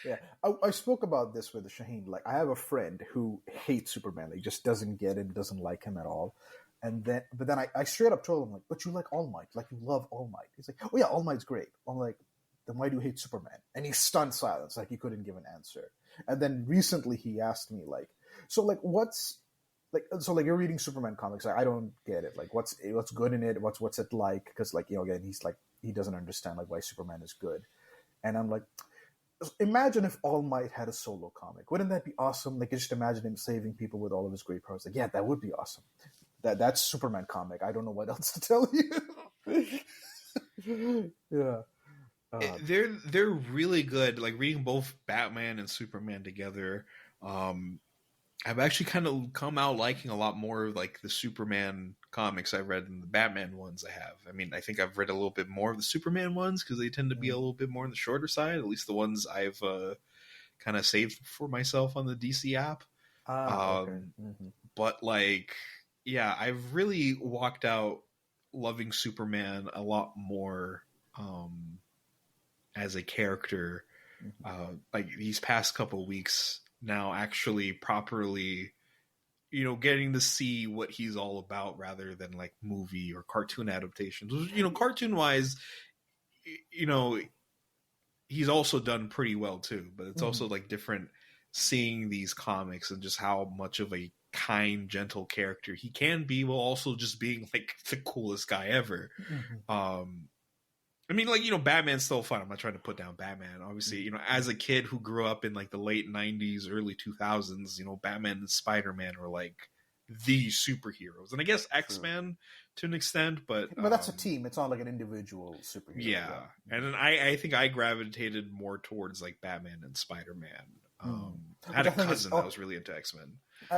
Yeah, I spoke about this with Shaheen. Like I have a friend who hates Superman. He just doesn't get it, doesn't like him at all. But then I straight up told him, like, but you like All Might, like you love All Might. He's like, oh yeah, All Might's great. I'm like, then why do you hate Superman? And he's stunned silence, like he couldn't give an answer. And then recently he asked me, like, so like what's like, so like you're reading Superman comics, like, I don't get it. Like what's good in it? What's it like? Because like again, he's like he doesn't understand like why Superman is good. And I'm like, imagine if All Might had a solo comic. Wouldn't that be awesome? Like just imagine him saving people with all of his great powers. Like yeah, that would be awesome. That's Superman comic. I don't know what else to tell you. Yeah.
They're really good. Like reading both Batman and Superman together. I've actually kind of come out liking a lot more of like the Superman comics I've read than the Batman ones I have. I mean, I think I've read a little bit more of the Superman ones because they tend to be a little bit more on the shorter side. At least the ones I've kind of saved for myself on the DC app.
Okay.
But like, yeah, I've really walked out loving Superman a lot more as a character. Like these past couple weeks now, actually properly, getting to see what he's all about rather than like movie or cartoon adaptations. Cartoon wise, he's also done pretty well too. But it's also like different seeing these comics and just how much of a kind, gentle character he can be while also just being like the coolest guy ever. I mean, like, Batman's still fun. I'm not trying to put down Batman. Obviously, as a kid who grew up in like the late 90s, early 2000s, Batman and Spider-Man were like the superheroes. And I guess X-Men to an extent, but
that's a team. It's not like an individual superhero.
Yeah. And then I think I gravitated more towards like Batman and Spider-Man. I had a cousin that was really into X-Men.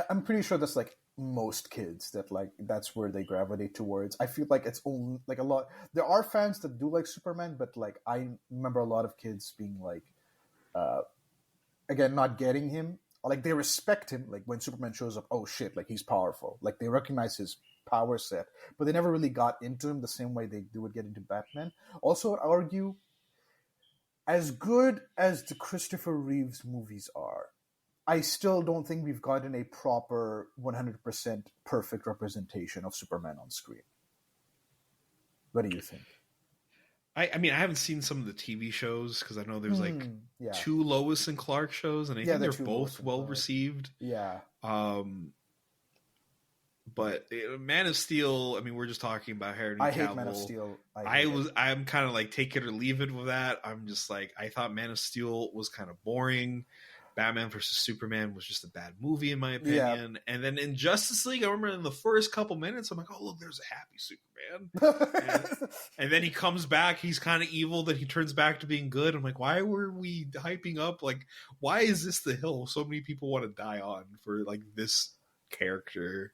I'm pretty sure that's like most kids that like that's where they gravitate towards. I feel like it's only like a lot. There are fans that do like Superman, but like I remember a lot of kids being like, again, not getting him. Like they respect him. Like when Superman shows up, oh shit, like he's powerful. Like they recognize his power set, but they never really got into him the same way they would get into Batman. Also, I'd argue, as good as the Christopher Reeves movies are, I still don't think we've gotten a proper 100% perfect representation of Superman on screen. What do you think?
I mean, I haven't seen some of the TV shows because I know there's like 2 Lois and Clark shows, and I think they're both well received.
Yeah.
But Man of Steel, I mean, we're just talking about Henry Cavill.
I hate Man of Steel.
I'm kind of like take it or leave it with that. I'm just like, I thought Man of Steel was kind of boring. Batman versus Superman was just a bad movie in my opinion. Yeah. And then in Justice League, I remember in the first couple minutes, I'm like, oh, look, there's a happy Superman. and then he comes back, he's kind of evil, then he turns back to being good. I'm like, why were we hyping up? Like, why is this the hill so many people want to die on for like this character?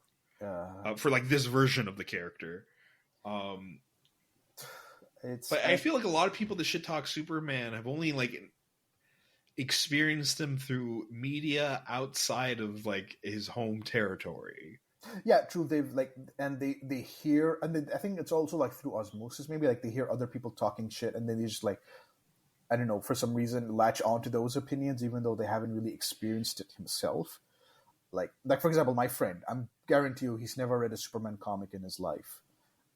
For like this version of the character. But I feel like a lot of people that shit talk Superman have only like experienced him through media outside of like his home territory.
Yeah, true. They've like, and they hear, and I think it's also like through osmosis, maybe like they hear other people talking shit, and then they just like, I don't know, for some reason latch onto those opinions, even though they haven't really experienced it himself. Like for example, my friend, I'm guarantee you, he's never read a Superman comic in his life.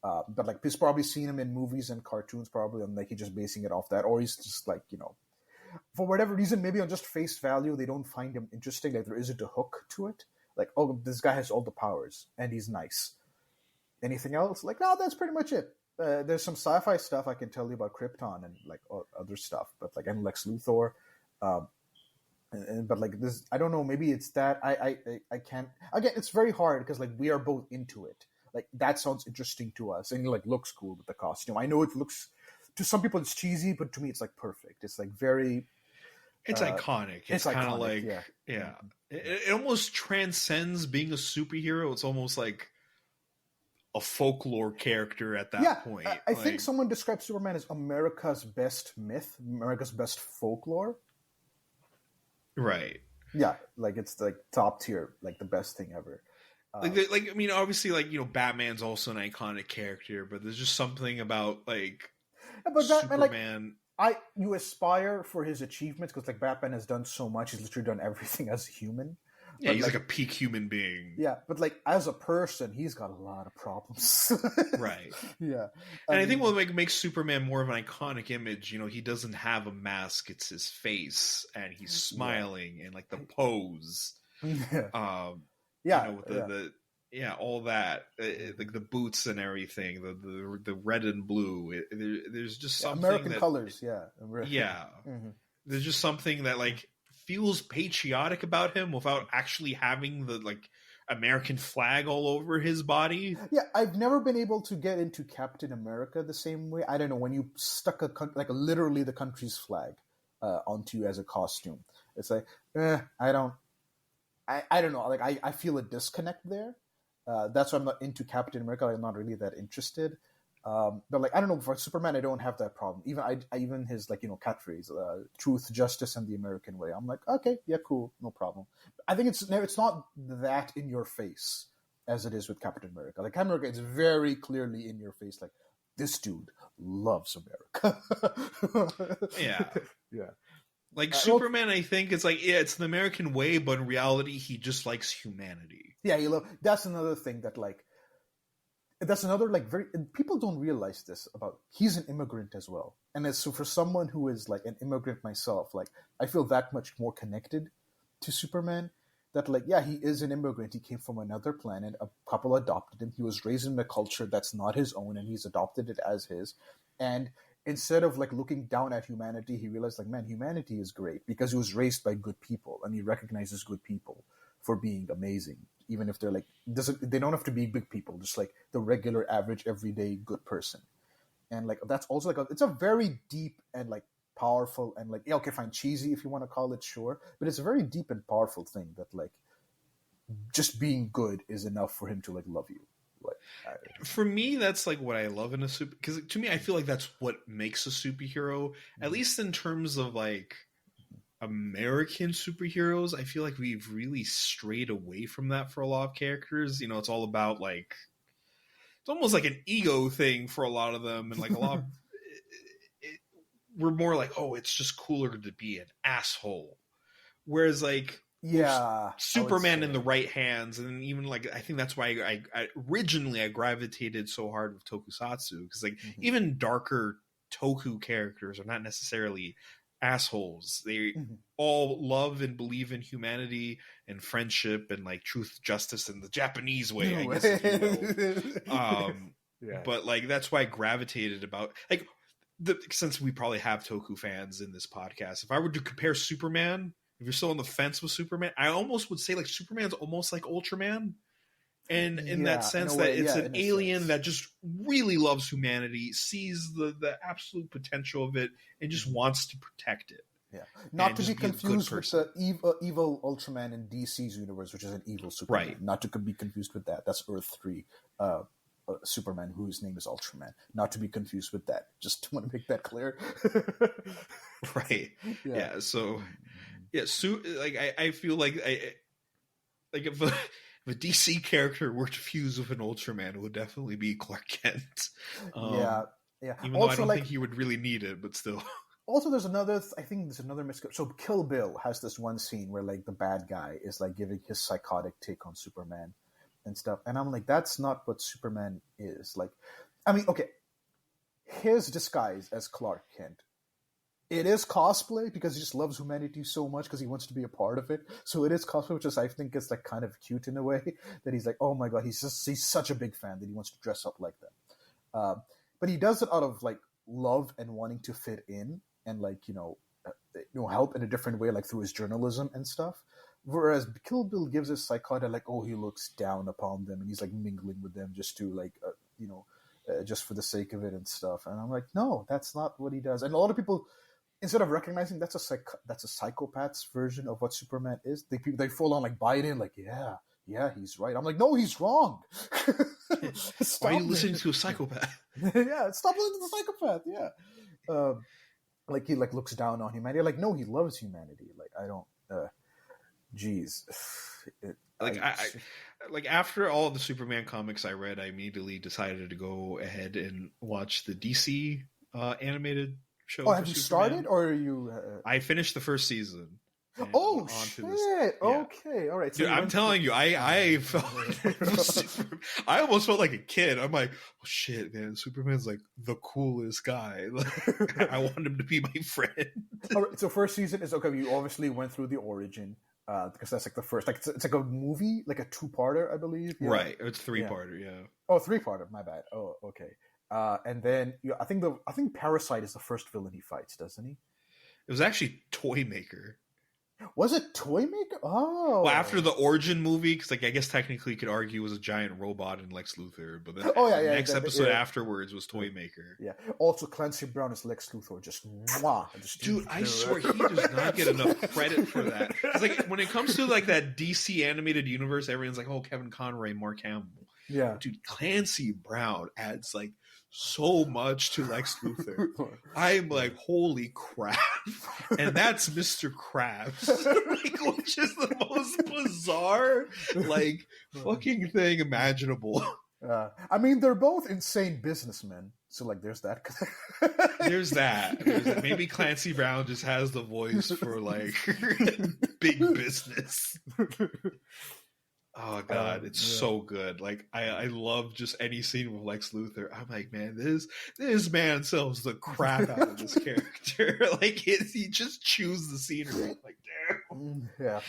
But like he's probably seen him in movies and cartoons, probably, and like he's just basing it off that, or he's just like, for whatever reason, maybe on just face value, they don't find him interesting. Like there isn't a hook to it. Like, oh, this guy has all the powers and he's nice. Anything else? Like, no, that's pretty much it. There's some sci-fi stuff I can tell you about Krypton and like other stuff, but like and Lex Luthor. But like this, I don't know. Maybe it's that I can't. Again, it's very hard because like we are both into it. Like that sounds interesting to us, and like looks cool with the costume. I know it looks to some people it's cheesy, but to me it's like perfect. It's like very.
It's iconic. It's kind of like yeah. It almost transcends being a superhero. It's almost like a folklore character at that point.
I think someone described Superman as America's best myth, America's best folklore.
Right.
Yeah, like it's like top tier, like the best thing ever.
I mean, obviously, like Batman's also an iconic character, but there's just something about like Superman.
You aspire for his achievements because like Batman has done so much; he's literally done everything as a human.
Yeah, he's like a peak human being.
Yeah, but like as a person, he's got a lot of problems.
Right.
Yeah.
And I think what makes Superman more of an iconic image, he doesn't have a mask, it's his face, and he's smiling, and like the pose. All that, like the boots and everything, the red and blue. There's just something
American colors,
yeah.
Mm-hmm.
There's just something that like feels patriotic about him without actually having the like American flag all over his body.
Yeah, I've never been able to get into Captain America the same way. I don't know, when you stuck literally the country's flag onto you as a costume, it's like I don't know. Like I feel a disconnect there. That's why I'm not into Captain America. I'm not really that interested. But like I don't know, for Superman I don't have that problem. Even his catchphrase, truth, justice, and the American way. I'm like, okay, yeah, cool, no problem. I think it's not that in your face as it is with Captain America. Like Captain America is very clearly in your face. Like this dude loves America.
Yeah. Like Superman, I think it's like it's the American way, but in reality, he just likes humanity.
Yeah, that's another thing that like. That's another and people don't realize this about he's an immigrant as well, and so for someone who is like an immigrant myself, like I feel that much more connected to Superman. That he is an immigrant. He came from another planet. A couple adopted him. He was raised in a culture that's not his own, and he's adopted it as his. And instead of like looking down at humanity, he realized like, man, humanity is great because he was raised by good people and he recognizes good people for being amazing, even if they're like they don't have to be big people, just like the regular, average, everyday good person. And like that's also like it's a very deep and like powerful and like, yeah, okay, fine, cheesy if you want to call it, sure, but it's a very deep and powerful thing that like just being good is enough for him to like love you.
For me, that's like what I love in a super, because to me I feel like that's what makes a superhero, at least in terms of like American superheroes. I feel like we've really strayed away from that for a lot of characters. It's all about like, it's almost like an ego thing for a lot of them, and like a lot of we're more like, oh, it's just cooler to be an asshole, whereas like,
yeah,
Superman in the right hands, and even like I think that's why I originally I gravitated so hard with tokusatsu, because like even darker toku characters are not necessarily assholes. They all love and believe in humanity and friendship and like truth, justice in the Japanese way, I guess, if you will.
Yeah.
But like that's why I gravitated about like since we probably have toku fans in this podcast. If I were to compare Superman, if you're still on the fence with Superman, I almost would say like Superman's almost like Ultraman. And in that sense that it's an alien that just really loves humanity, sees the absolute potential of it, and just wants to protect it.
Yeah, not to be confused with the evil Ultraman in DC's universe, which is an evil Superman.
Right.
Not to be confused with that. That's Earth 3 Superman, whose name is Ultraman. Not to be confused with that. Just want to make that clear.
Right. Yeah. So, yeah. Like I feel like if a DC character were to fuse with an Ultraman, it would definitely be Clark Kent.
Yeah.
Even though I don't think he would really need it, but still.
Also, there's another misconception. So Kill Bill has this one scene where like the bad guy is like giving his psychotic take on Superman and stuff, and I'm like, that's not what Superman is. Like, I mean, okay, his disguise as Clark Kent, it is cosplay because he just loves humanity so much because he wants to be a part of it. So it is cosplay, which is, I think, is like kind of cute in a way that he's like, oh my god, he's such a big fan that he wants to dress up like them. But he does it out of like love and wanting to fit in and like help in a different way, like through his journalism and stuff. Whereas Kill Bill gives his psychotic like, oh, he looks down upon them and he's like mingling with them just to like just for the sake of it and stuff. And I'm like, no, that's not what he does. And a lot of people, instead of recognizing that's a psychopath's version of what Superman is, they full on like buy it in, like, yeah, he's right. I'm like, no, he's wrong.
Why are you listening to a psychopath?
Yeah, stop listening to the psychopath. Yeah, like he like looks down on humanity. Like, no, he loves humanity. Like, I don't. Jeez.
Like after all the Superman comics I read, I immediately decided to go ahead and watch the DC animated show.
Oh, have you started, or are you?
I finished the first season.
Oh shit! Yeah. Okay, all right.
So dude, I'm telling you, I felt I almost felt like a kid. I'm like, oh shit, man, Superman's like the coolest guy. Like, I want him to be my friend.
All right, so first season is okay. You obviously went through the origin because that's like the first. Like it's like a movie, like a two-parter, I believe. Yeah.
Right, it's three-parter. Yeah.
Oh, three-parter. My bad. Oh, okay. And then I think Parasite is the first villain he fights, doesn't he?
It was actually Toymaker.
Was it Toymaker? Oh,
well, after the origin movie, because like I guess technically you could argue it was a giant robot in Lex Luthor, but then the next episode afterwards was Toymaker.
Yeah. Also, Clancy Brown as Lex Luthor, just
dude, I swear he does not get enough credit for that. It's like when it comes to like that DC animated universe, everyone's like, oh, Kevin Conroy, Mark Hamill.
Yeah,
dude, Clancy Brown adds like so much to Lex Luthor. I'm like, holy crap. And that's Mr. Krabs. Like, which is the most bizarre like fucking thing imaginable.
I mean, they're both insane businessmen. So like there's that.
There's that. Maybe Clancy Brown just has the voice for like big business. Oh god, it's so good. Like I love just any scene with Lex Luthor. I'm like, man, this man sells the crap out of this character. Like he just chews the scenery. I'm like, damn.
Yeah.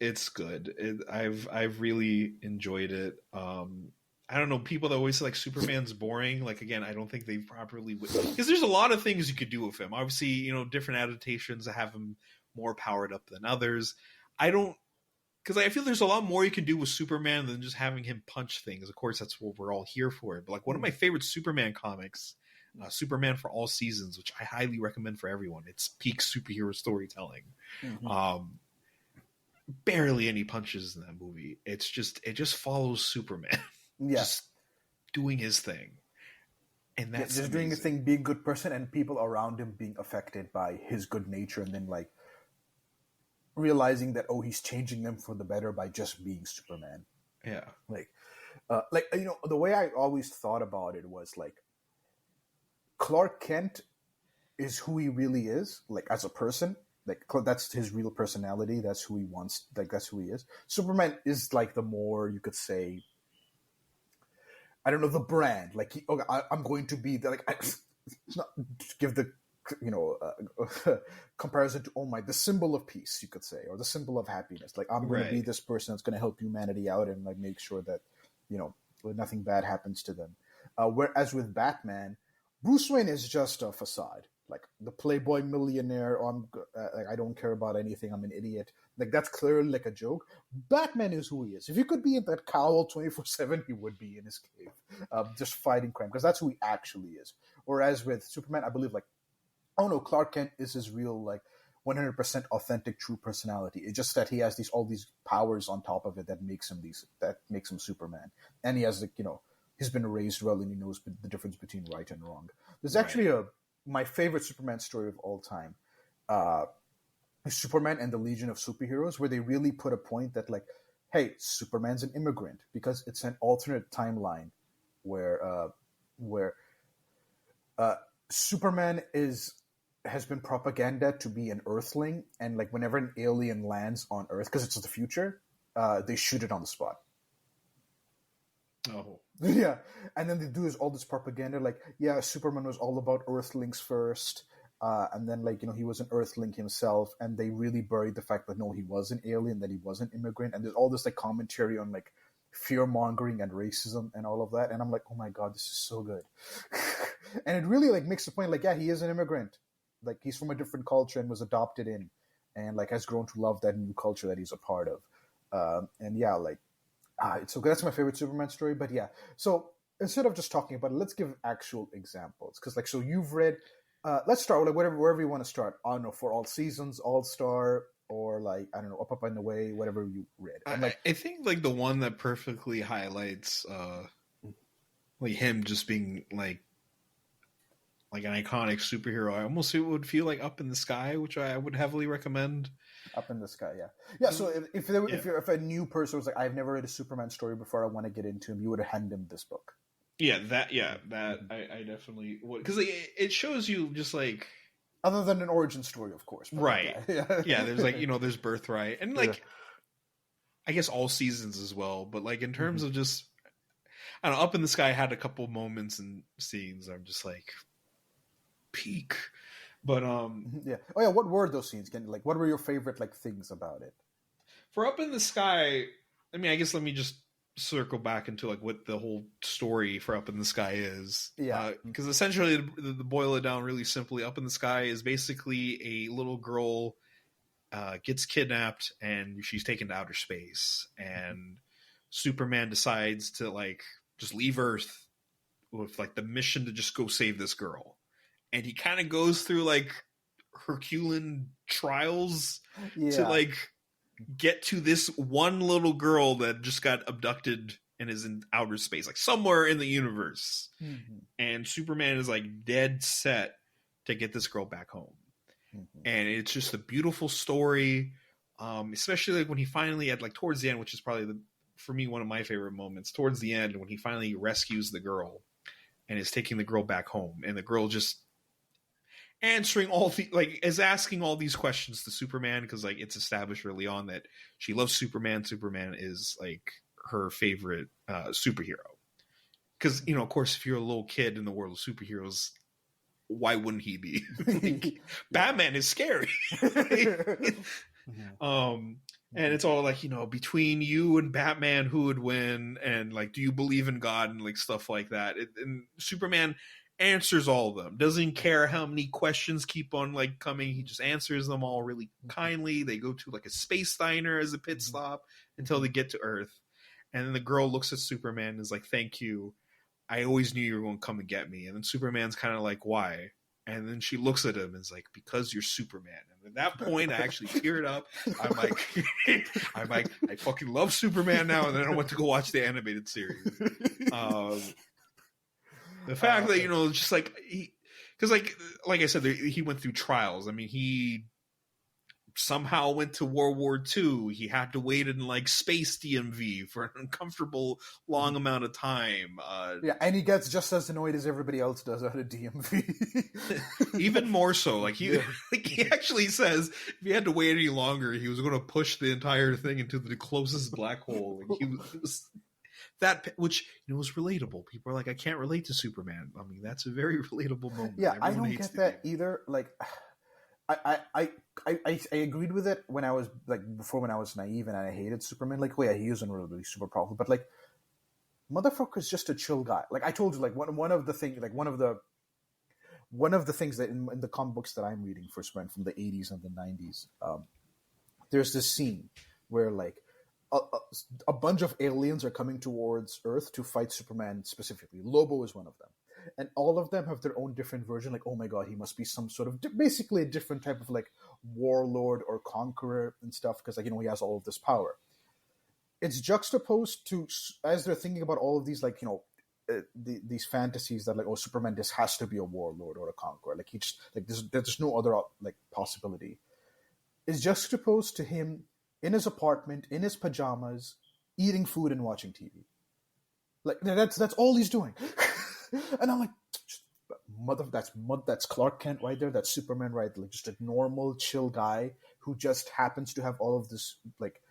It's good. I've really enjoyed it. I don't know, people that always say like Superman's boring. Like, again, I don't think they've properly, because there's a lot of things you could do with him. Obviously, you know, different adaptations that have him more powered up than others. I don't, because I feel there's a lot more you can do with Superman than just having him punch things. Of course, that's what we're all here for. But like one of my favorite Superman comics, Superman for All Seasons, which I highly recommend for everyone. It's peak superhero storytelling. Barely any punches in that movie. It just follows Superman. Just doing his thing. And that's
just doing his thing, being a good person, and people around him being affected by his good nature, and then like realizing that he's changing them for the better by just being Superman.
Yeah.
Like you know, the way I always thought about it was like Clark Kent is who he really is, like as a person. Like that's his real personality. That's who he wants. Like that's who he is. Superman is like the more, you could say, I don't know, the brand. Like I'm going to be like not to give the comparison to the symbol of peace, you could say, or the symbol of happiness. Like I'm going to be this person that's going to help humanity out and like make sure that nothing bad happens to them. Whereas with Batman, Bruce Wayne is just a facade. Like the playboy millionaire, I don't care about anything, I'm an idiot. Like that's clearly like a joke. Batman is who he is. If he could be in that cowl 24/7, he would be in his cave, just fighting crime, because that's who he actually is. Whereas with Superman, I believe Clark Kent is his real 100% authentic, true personality. It's just that he has all these powers on top of it that makes him Superman, and he has he's been raised well and he knows the difference between right and wrong. There's actually my favorite Superman story of all time, Superman and the Legion of Superheroes, where they really put a point that hey, Superman's an immigrant, because it's an alternate timeline where Superman has been propaganda to be an Earthling, and whenever an alien lands on Earth, because it's the future, they shoot it on the spot.
Oh.
Yeah, and then they do all this propaganda, Superman was all about Earthlings first, and then he was an Earthling himself, and they really buried the fact that no, he was an alien, that he was an immigrant, and there's all this commentary on fear mongering and racism and all of that, and I'm like, oh my god, this is so good. And it really makes the point he is an immigrant, he's from a different culture and was adopted in, and has grown to love that new culture that he's a part of, and yeah, it's so good. That's my favorite Superman story. But yeah, so instead of just talking about it, let's give actual examples, because so you've read, let's start with wherever you want to start. I don't know, for All Seasons, All Star, or I don't know, Up and Away, whatever you read. And,
I think the one that perfectly highlights him just being like an iconic superhero, I almost would feel Up in the Sky, which I would heavily recommend.
Up in the Sky, yeah. So if a new person was I've never read a Superman story before, I want to get into him, you would hand him this book.
Yeah, that I definitely would, because it shows you just
other than an origin story, of course,
right? Yeah, there's there's Birthright, and I guess All Seasons as well. But in terms of just, I don't know, Up in the Sky had a couple moments and scenes I'm just peak. But
yeah. Oh yeah, what were those scenes? What were your favorite things about it?
For Up in the Sky, I mean, I guess let me just circle back into what the whole story for Up in the Sky is.
Yeah.
Because essentially, to boil it down really simply, Up in the Sky is basically a little girl gets kidnapped and she's taken to outer space, and Superman decides to just leave Earth with the mission to just go save this girl. And he kind of goes through Herculean trials to get to this one little girl that just got abducted and is in outer space, somewhere in the universe. Mm-hmm. And Superman is dead set to get this girl back home. Mm-hmm. And it's just a beautiful story, especially when he finally at towards the end, which is probably for me one of my favorite moments, towards the end when he finally rescues the girl and is taking the girl back home, and the girl just answering all the is asking all these questions to Superman, because it's established early on that she loves Superman. Superman is her favorite superhero, because of course, if you're a little kid in the world of superheroes, why wouldn't he be? Batman is scary. And it's all like, between you and Batman, who would win? And like, do you believe in God and like stuff like that? And Superman answers all of them. Doesn't care how many questions keep on like coming. He just answers them all really kindly. They go to like a space diner as a pit stop until they get to Earth. And then the girl looks at Superman and is like, "Thank you. I always knew you were going to come and get me." And then Superman's kind of like, "Why?" And then she looks at him and is like, "Because you're Superman." And at that point, I actually teared up. I'm like, I fucking love Superman now. And then I went to go watch the animated series. The fact that, just like, because like I said, he went through trials. I mean, he somehow went to World War II. He had to wait in like space DMV for an uncomfortable long amount of time.
And he gets just as annoyed as everybody else does out of DMV.
Even more so. Like he actually says if he had to wait any longer, he was going to push the entire thing into the closest black hole. And he was that, which was relatable. People are like, I can't relate to Superman. I mean, that's a very relatable moment.
Yeah, I don't get that either. Like, I agreed with it when I was like before, when I was naive and I hated Superman. Like, oh yeah, he isn't really super powerful, but like, motherfucker's just a chill guy. Like I told you, like one of the things that in the comic books that I'm reading for Superman from the 80s and the 90s, there's this scene where like a bunch of aliens are coming towards Earth to fight Superman specifically. Lobo is one of them. And all of them have their own different version. Like, oh my god, he must be some sort of basically a different type of like warlord or conqueror and stuff because like he has all of this power. It's juxtaposed to, as they're thinking about all of these like these fantasies that like, oh, Superman just has to be a warlord or a conqueror. Like he just like there's no other like possibility. It's juxtaposed to him in his apartment in his pajamas, eating food and watching TV. Like that's all he's doing. And I'm like, that's Clark Kent right there. That's Superman right there. Like just a normal, chill guy who just happens to have all of this like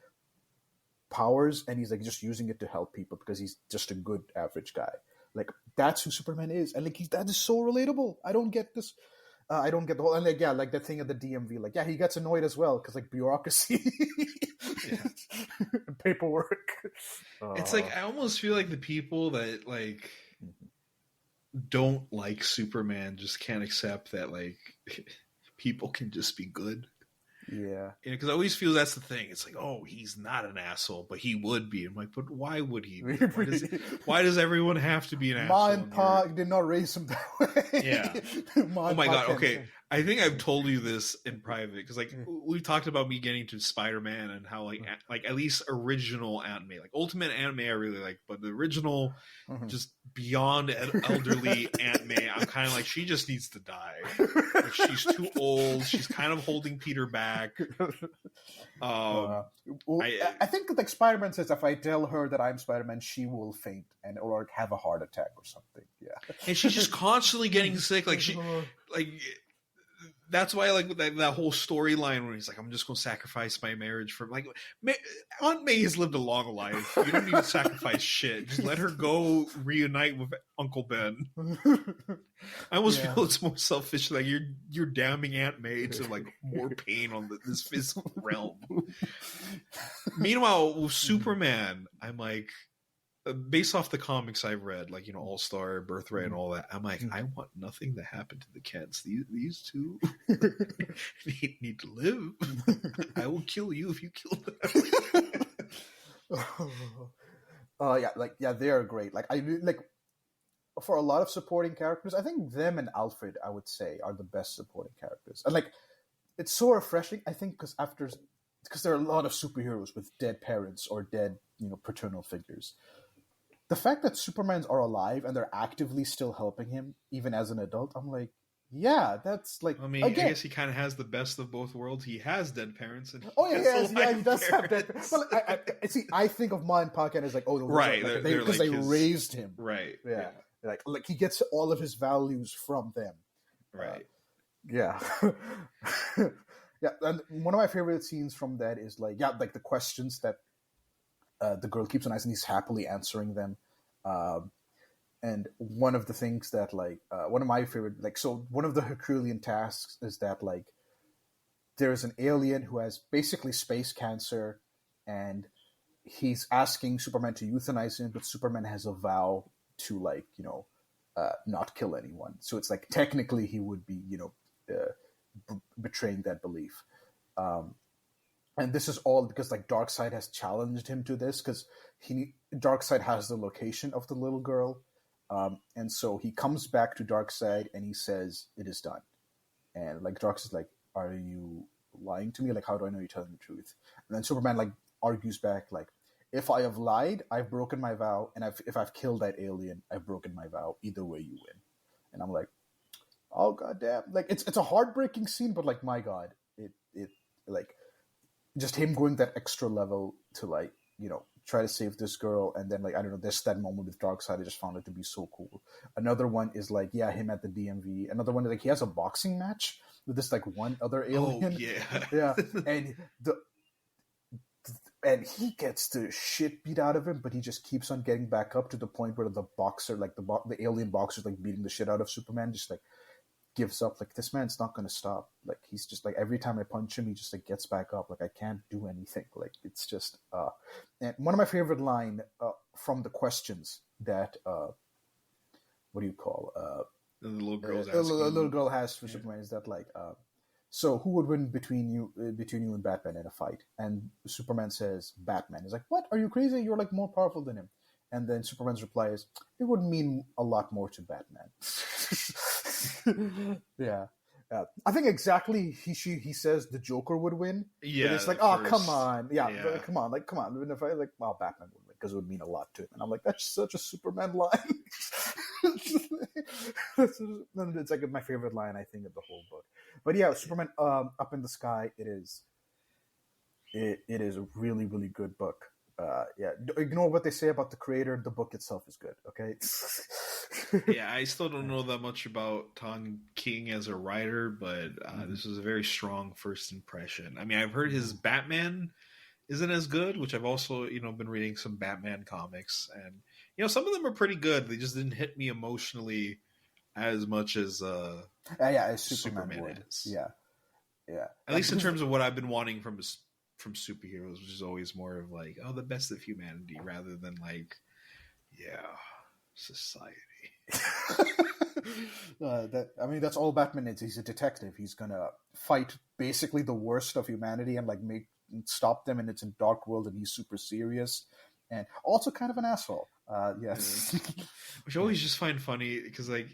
powers, and he's like just using it to help people because he's just a good average guy. Like that's who Superman is, and like that is so relatable. I don't get this. I don't get the whole, and like like that thing at the DMV. Like he gets annoyed as well because like bureaucracy, and paperwork.
It's like I almost feel like the people that like don't like Superman just can't accept that like people can just be good.
Yeah,
because I always feel that's the thing. It's like, oh, he's not an asshole, but he would be. I'm like, but why would he be? Why does everyone have to be an asshole?
Ma and Pa did not raise him that way.
Yeah. Oh my god. Okay, I think I've told you this in private because like we've talked about me getting to Spider-Man and how like at least original anime, like Ultimate anime, I really like, but the original, just beyond elderly anime, I'm kind of like, she just needs to die. Like, she's too old. She's kind of holding Peter back.
I think like Spider-Man says, if I tell her that I'm Spider-Man, she will faint or have a heart attack or something. Yeah,
and she's just constantly getting sick. Like she, like that's why like that whole storyline where he's like, I'm just going to sacrifice my marriage for like Aunt May has lived a long life. You don't need to sacrifice shit. Just let her go reunite with Uncle Ben. I almost feel it's more selfish. Like you're damning Aunt May to like more pain on this physical realm. Meanwhile, with Superman, I'm like, based off the comics I've read, like All Star, Birthright, and all that, I'm like, I want nothing to happen to the Kents. These two need to live. I will kill you if you kill
them. They are great. Like I like for a lot of supporting characters, I think them and Alfred, I would say, are the best supporting characters. And like, it's so refreshing. I think because there are a lot of superheroes with dead parents or dead paternal figures. The fact that Supermans are alive and they're actively still helping him, even as an adult, I'm like, yeah, that's like.
I mean, again, I guess he kind of has the best of both worlds. He has dead parents, and
he does have dead. Well, I think of Ma and Pa as like, oh,
right,
because they raised him,
right?
Yeah, like he gets all of his values from them,
right?
Yeah. Yeah, and one of my favorite scenes from that is like the questions that the girl keeps on asking, he's happily answering them. And one of the things that one of my favorite, one of the Herculean tasks is that there's an alien who has basically space cancer and he's asking Superman to euthanize him, but Superman has a vow to not kill anyone. So it's like technically he would be betraying that belief. And this is all because like Darkseid has challenged him to this, because Darkseid has the location of the little girl, and so he comes back to Darkseid and he says it is done. And like Darkseid's like, "Are you lying to me? Like, how do I know you're telling the truth?" And then Superman like argues back, like, "If I have lied, I've broken my vow, and if I've killed that alien, I've broken my vow. Either way, you win." And I'm like, "Oh goddamn!" Like it's a heartbreaking scene, but like my god, it like just him going that extra level to like try to save this girl, and then like I don't know, there's that moment with Darkseid. I just found it to be so cool. Another one is like him at the DMV. Another one is like he has a boxing match with this like one other alien.
Oh yeah,
yeah, and he gets the shit beat out of him, but he just keeps on getting back up to the point where the boxer, like the alien boxer's like beating the shit out of Superman, just like gives up. Like, this man's not going to stop. Like, he's just like, every time I punch him, he just like gets back up. Like, I can't do anything. Like, it's just and one of my favorite line from the questions that what do you call
the little girl's
a little girl has for Superman is that like so who would win between you and Batman in a fight? And Superman says Batman. He's like, what, are you crazy? You're like more powerful than him. And then Superman's reply is, it would mean a lot more to Batman. Yeah. I think exactly he says the Joker would win.
Yeah.
But it's like, oh, come on. Yeah. Come on. Like, come on. If I like, well, Batman would win because it would mean a lot to him. And I'm like, that's such a Superman line. It's like my favorite line, I think, of the whole book. But yeah, Superman Up in the Sky, it is a really, really good book. Ignore what they say about the creator. The book itself is good. Okay.
Yeah, I still don't know that much about Tom King as a writer, but this was a very strong first impression. I mean, I've heard his Batman isn't as good, which I've also been reading some Batman comics, and some of them are pretty good. They just didn't hit me emotionally as much as
as Superman
is.
Yeah.
At least in terms of what I've been wanting from superheroes, which is always more of like, the best of humanity, rather than like, society.
That's all Batman is. He's a detective. He's gonna fight basically the worst of humanity and like stop them, and it's a dark world, and he's super serious and also kind of an asshole. Yes.
Which I always just find funny, because like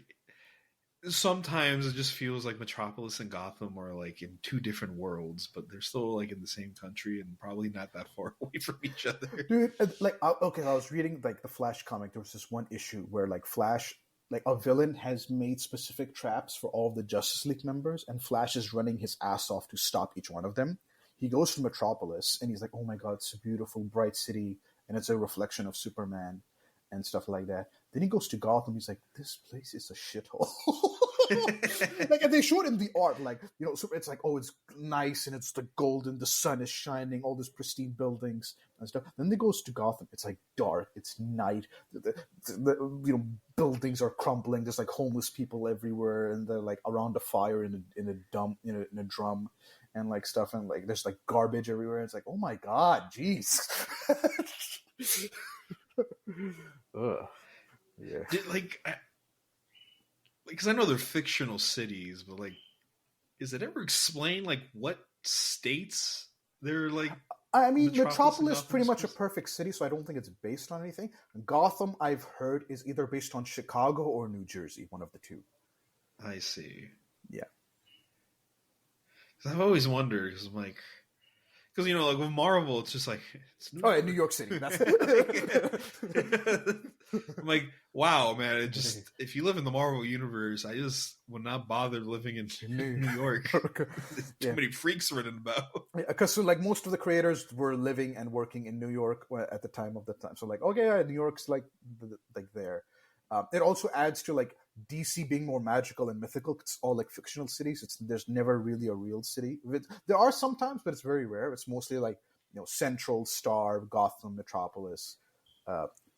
sometimes it just feels like Metropolis and Gotham are like in two different worlds, but they're still like in the same country and probably not that far away from each other.
Dude, like, okay, I was reading like the Flash comic. There was this one issue where like Flash, like a villain has made specific traps for all of the Justice League members, and Flash is running his ass off to stop each one of them. He goes to Metropolis and he's like, oh my god, it's a beautiful, bright city, and it's a reflection of Superman and stuff like that. Then he goes to Gotham. He's like, this place is a shithole. Like, and they show it in the art, like, so it's like, oh, it's nice and it's the golden, the sun is shining, all these pristine buildings and stuff. Then they goes to Gotham. It's like dark. It's night. The buildings are crumbling. There's like homeless people everywhere, and they're like around a fire in a drum, and like stuff, and like there's like garbage everywhere. It's like, oh my god, jeez. Ugh. Yeah.
Because I know they're fictional cities, but like, is it ever explained like what states they're like?
I mean, Metropolis is pretty much a perfect city, so I don't think it's based on anything. Gotham, I've heard, is either based on Chicago or New Jersey, one of the two.
I see.
Yeah.
Because I've always wondered, because I'm like, like with Marvel, it's just like, it's
New York. New York City. That's it.
I'm like, wow, man! It just, if you live in the Marvel universe, I just would not bother living in New York. There's too many freaks running about.
Because so like most of the creators were living and working in New York at the time of the time. So like, okay, New York's like there. It also adds to like DC being more magical and mythical. It's all like fictional cities. There's never really a real city. There are sometimes, but it's very rare. It's mostly like Central, Star, Gotham, Metropolis,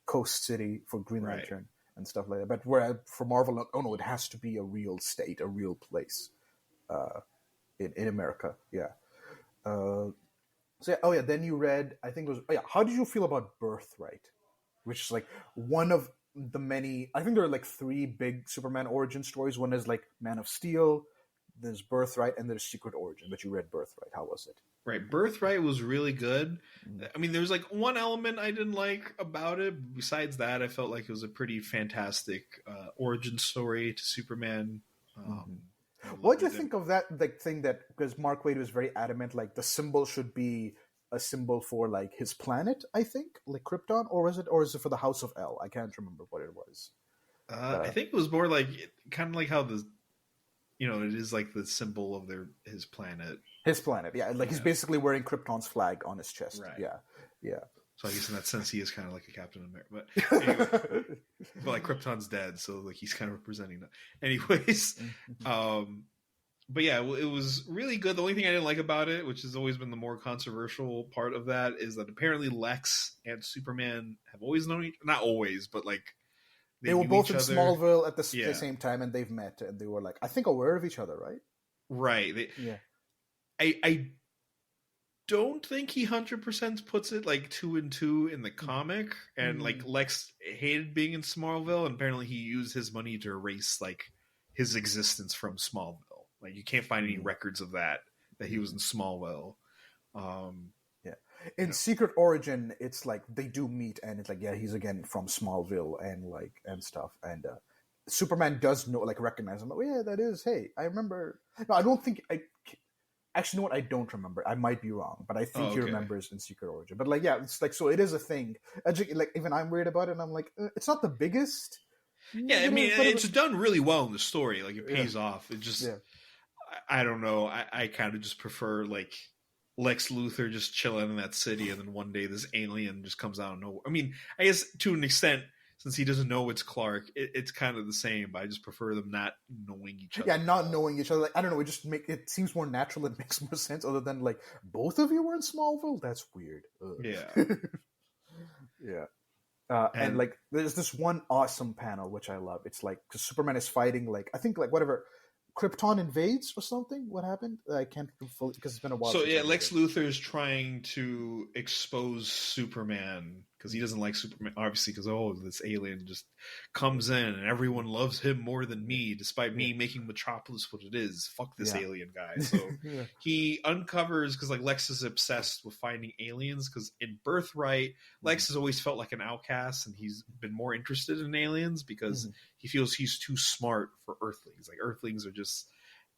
Coast City for Green Lantern and stuff like that. But where for Marvel, oh no, it has to be a real state, a real place in America. Yeah. So yeah, then you read, I think it was, how did you feel about Birthright? Which is like one of the many, I think there are like three big Superman origin stories. One is like Man of Steel, there's Birthright, and there's Secret Origin. But you read Birthright. How was it?
Right, Birthright was really good.
Mm.
I mean, there's like one element I didn't like about it. Besides that, I felt like it was a pretty fantastic origin story to Superman.
What do you think of that like thing that, because Mark Waid was very adamant, like the symbol should be a symbol for like his planet, I think, like Krypton, or is it for the House of L? I can't remember what it was.
I think it was more like kind of like how it is like the symbol of his planet.
His planet, yeah. Like he's basically wearing Krypton's flag on his chest.
Right.
Yeah.
So I guess in that sense, he is kind of like a Captain America. But anyway, but like Krypton's dead, so like he's kind of representing that. Anyways, but yeah, it was really good. The only thing I didn't like about it, which has always been the more controversial part of that, is that apparently Lex and Superman have always known not always, but like
they were both in Smallville at the same time, and they've met, and they were like, I think, aware of each other, right?
Right. I don't think he 100% puts it like 2 and 2 in the comic, and like Lex hated being in Smallville, and apparently he used his money to erase like his existence from Smallville. Like you can't find any records of that he was in Smallville.
In Secret Origin, it's like they do meet, and it's like, yeah, he's again from Smallville and stuff, and Superman does recognize him. Oh yeah, that is. Hey, I remember. No, I don't think I. Actually, you know what? I don't remember. I might be wrong, but I think he remembers in Secret Origin. But like, yeah, it's like, so it is a thing. Like even I'm worried about it, and I'm like, it's not the biggest.
Yeah, I mean, it's done really well in the story. Like it pays off. It just, I don't know. I kind of just prefer like Lex Luthor just chilling in that city, and then one day this alien just comes out of nowhere. I mean, I guess to an extent, since he doesn't know it's Clark, it's kind of the same. But I just prefer them not knowing each other.
Yeah, not knowing each other. Like I don't know, it seems more natural. It makes more sense. Other than like both of you were in Smallville. That's weird. Ugh.
Yeah,
yeah. And like, there's this one awesome panel which I love. It's like because Superman is fighting like I think like whatever. Krypton invades or something? What happened? I can't fully because it's been a while.
So yeah, Lex Luthor is trying to expose Superman because he doesn't like Superman, obviously, because this alien just comes in and everyone loves him more than me, despite me making Metropolis what it is. Fuck this alien guy. So he uncovers, because like Lex is obsessed with finding aliens, because in Birthright, Lex has always felt like an outcast, and he's been more interested in aliens because he feels he's too smart for Earthlings. Like Earthlings are just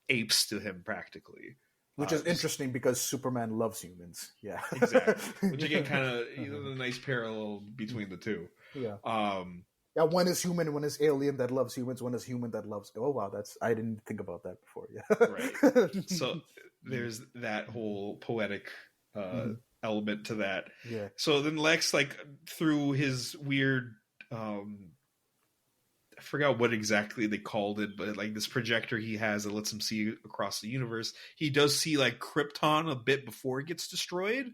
apes to him practically.
Which is interesting because Superman loves humans. Yeah,
exactly. Which again, kind of a nice parallel between the two.
Yeah. Yeah, one is human, one is alien that loves humans, one is human that loves. Oh wow, I didn't think about that before. Yeah.
Right. So there's that whole poetic element to that.
Yeah.
So then Lex, like through his weird. I forgot what exactly they called it, but like this projector he has that lets him see across the universe. He does see like Krypton a bit before it gets destroyed.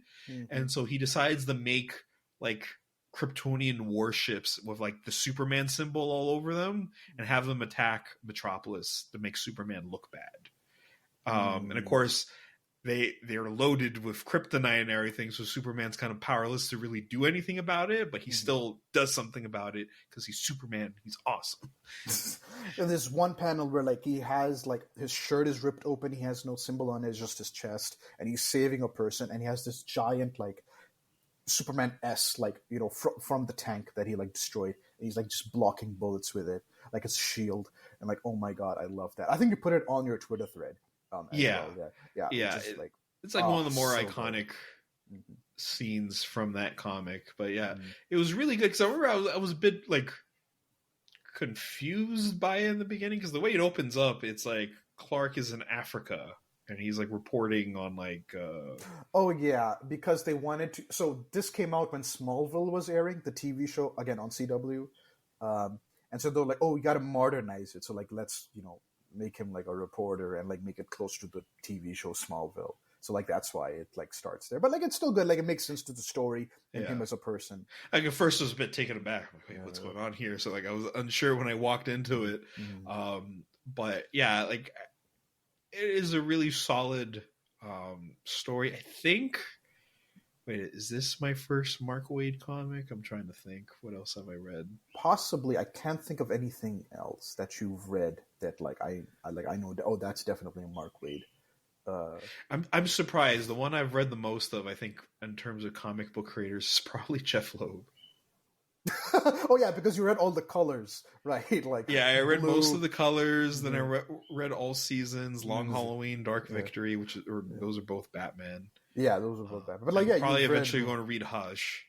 And so he decides to make like Kryptonian warships with like the Superman symbol all over them and have them attack Metropolis to make Superman look bad. And of course, they're loaded with kryptonite and everything, so Superman's kind of powerless to really do anything about it, but he still does something about it because he's Superman. He's awesome.
And there's one panel where like he has like his shirt is ripped open, he has no symbol on it, it's just his chest, and he's saving a person, and he has this giant like Superman S like from the tank that he like destroyed, and he's like just blocking bullets with it like it's a shield, and like, oh my god, I love that. I think you put it on your Twitter thread.
Yeah.
It's
like one of the more iconic scenes from that comic. But yeah, it was really good because I remember I was a bit like confused by it in the beginning because the way it opens up, it's like Clark is in Africa and he's like reporting on like.
Oh yeah, because they wanted to. So this came out when Smallville was airing, the TV show again on CW, and so they're like, oh, we got to modernize it. So like, let's make him like a reporter and like make it close to the TV show Smallville. So like that's why it like starts there. But like it's still good. Like it makes sense to the story and him as a person.
Like at first I was a bit taken aback. Like, wait, what's going on here? So like I was unsure when I walked into it. But yeah, like it is a really solid story. I think Wait, is this my first Mark Waid comic? I'm trying to think. What else have I read?
Possibly, I can't think of anything else that you've read that I know. Oh, that's definitely a Mark Waid.
I'm surprised. The one I've read the most of, I think, in terms of comic book creators, is probably Jeff Loeb.
Oh yeah, because you read all the colors, right? Like
yeah, I read
blue.
most of the colors. Then I read all seasons, Long Halloween, Dark Victory, those are both Batman.
Yeah, those are both Batman. But like, yeah,
probably eventually going to read Hush.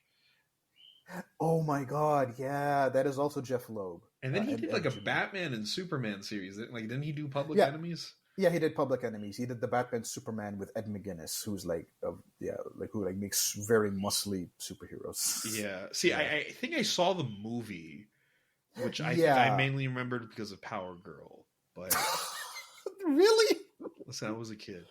Oh my god, yeah, that is also Jeff Loeb.
And then he did like a Batman and Superman series. Like, didn't he do Public Enemies?
Yeah, he did Public Enemies. He did the Batman Superman with Ed McGuinness, who's who makes very muscly superheroes.
Yeah. See, I think I saw the movie, which I think I mainly remembered because of Power Girl. But
really?
Listen, I was a kid.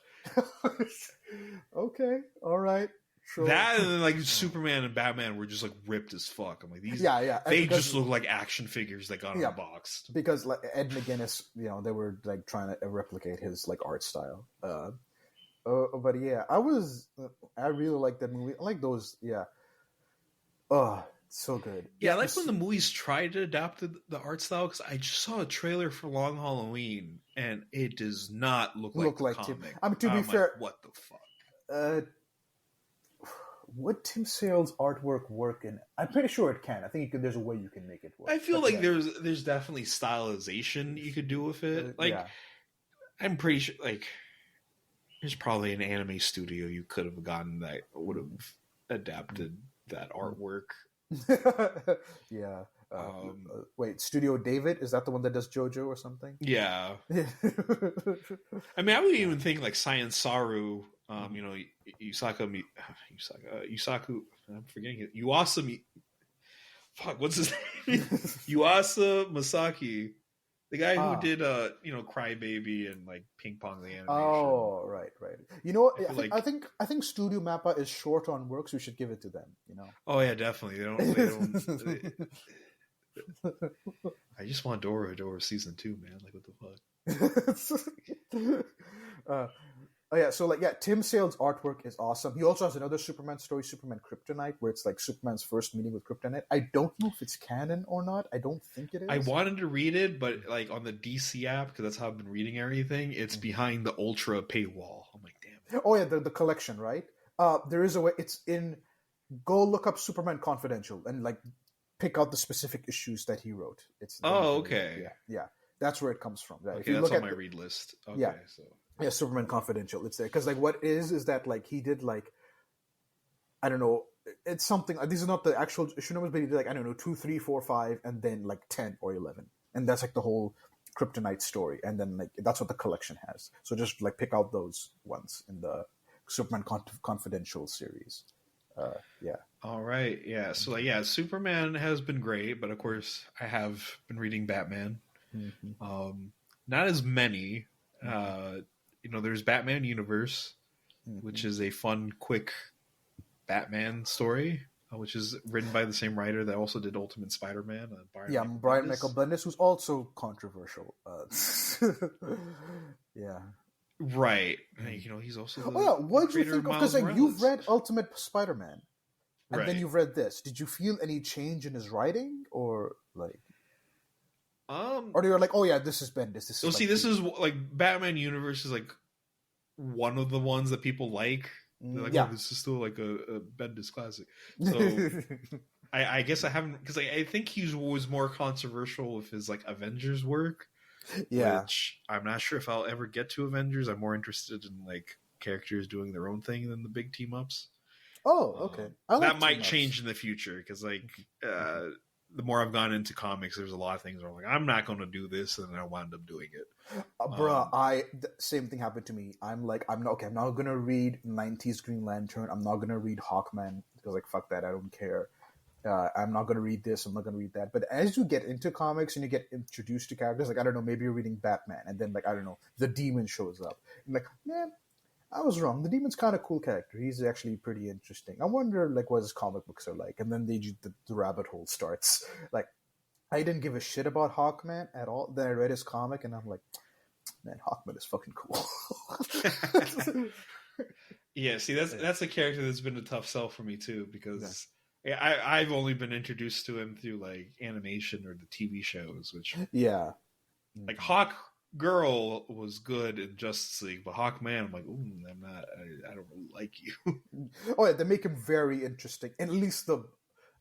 Okay, all right. Sure.
That and then, like, Superman and Batman were just like ripped as fuck. I'm like, these they just look like action figures that got unboxed.
Because like Ed McGuinness, they were like trying to replicate his like art style. But yeah, I really like that movie. I like those, oh, so good.
Yeah, I like when the movies try to adapt the art style, because I just saw a trailer for Long Halloween and it does not look like the comic.
I mean, to be fair,
what the fuck?
Would Tim Sale's artwork work in? I'm pretty sure it can. I think there's a way you can make it work.
I feel like there's definitely stylization you could do with it. I'm pretty sure there's probably an anime studio you could have gotten that would have adapted that artwork.
Yeah. Wait, Studio David, is that the one that does JoJo or something?
Yeah. I mean, I would even think like Science Saru. Yusaku. I'm forgetting it. What's his name? Yuasa Masaki, the guy who did Crybaby and like Ping Pong the animation.
Oh, right. You know what? I think Studio Mappa is short on work, so we should give it to them.
Oh yeah, definitely. They don't. I just want Dora season 2, man. Like, what the fuck?
Oh yeah, so Tim Sale's artwork is awesome. He also has another Superman story, Superman Kryptonite, where it's like Superman's first meeting with Kryptonite. I don't know if it's canon or not. I don't think it is.
I wanted to read it, but like on the DC app, because that's how I've been reading everything, it's behind the Ultra paywall. I'm like, damn it.
Oh yeah, the collection, right? There is a way. It's in. Go look up Superman Confidential and like pick out the specific issues that he wrote.
Okay.
Yeah. That's where it comes from. Right?
Okay, that's on my read list. Okay,
yeah. Yeah, Superman Confidential. It's there because like what is that like he did like I don't know. It's something. These are not the actual issue numbers, but he did like I don't know 2, 3, 4, 5, and then like 10 or 11, and that's like the whole Kryptonite story, and then like that's what the collection has. So just like pick out those ones in the Superman Confidential series. Yeah.
All right. Yeah. So Superman has been great, but of course I have been reading Batman.
Mm-hmm.
Not as many. There's Batman Universe, which is a fun, quick Batman story, which is written by the same writer that also did Ultimate Spider-Man.
Brian Michael Bendis, who's also controversial. Yeah.
Right. He's also
what did you think of, because you've read Ultimate Spider-Man, and
right.
then you've read this. Did you feel any change in his writing, or like... or you're like, oh yeah, this is Bendis.
This is like Batman Universe is like one of the ones that people like. They're like, this is still like a Bendis classic. So I guess I haven't, because I think he was more controversial with his like Avengers work.
Yeah,
which I'm not sure if I'll ever get to Avengers. I'm more interested in like characters doing their own thing than the big team ups.
Oh, okay.
That might change in the future, because like the more I've gone into comics, there's a lot of things where I'm like, I'm not going to do this, and then I wound up doing it.
Same thing happened to me. I'm not going to read 90s Green Lantern. I'm not going to read Hawkman, because like, fuck that, I don't care. I'm not going to read this, I'm not going to read that. But as you get into comics and you get introduced to characters, like, I don't know, maybe you're reading Batman, and then like, I don't know, the Demon shows up. I'm like, man, I was wrong. The Demon's kind of cool character. He's actually pretty interesting. I wonder, like, what his comic books are like. And then the rabbit hole starts. Like, I didn't give a shit about Hawkman at all. Then I read his comic, and I'm like, man, Hawkman is fucking cool.
Yeah, see, that's a character that's been a tough sell for me too, because I've only been introduced to him through like animation or the TV shows, which
Yeah.
like Hawk Girl was good in Justice League, but Hawk Man, I'm like, ooh, I don't really like you.
Oh yeah, they make him very interesting. At least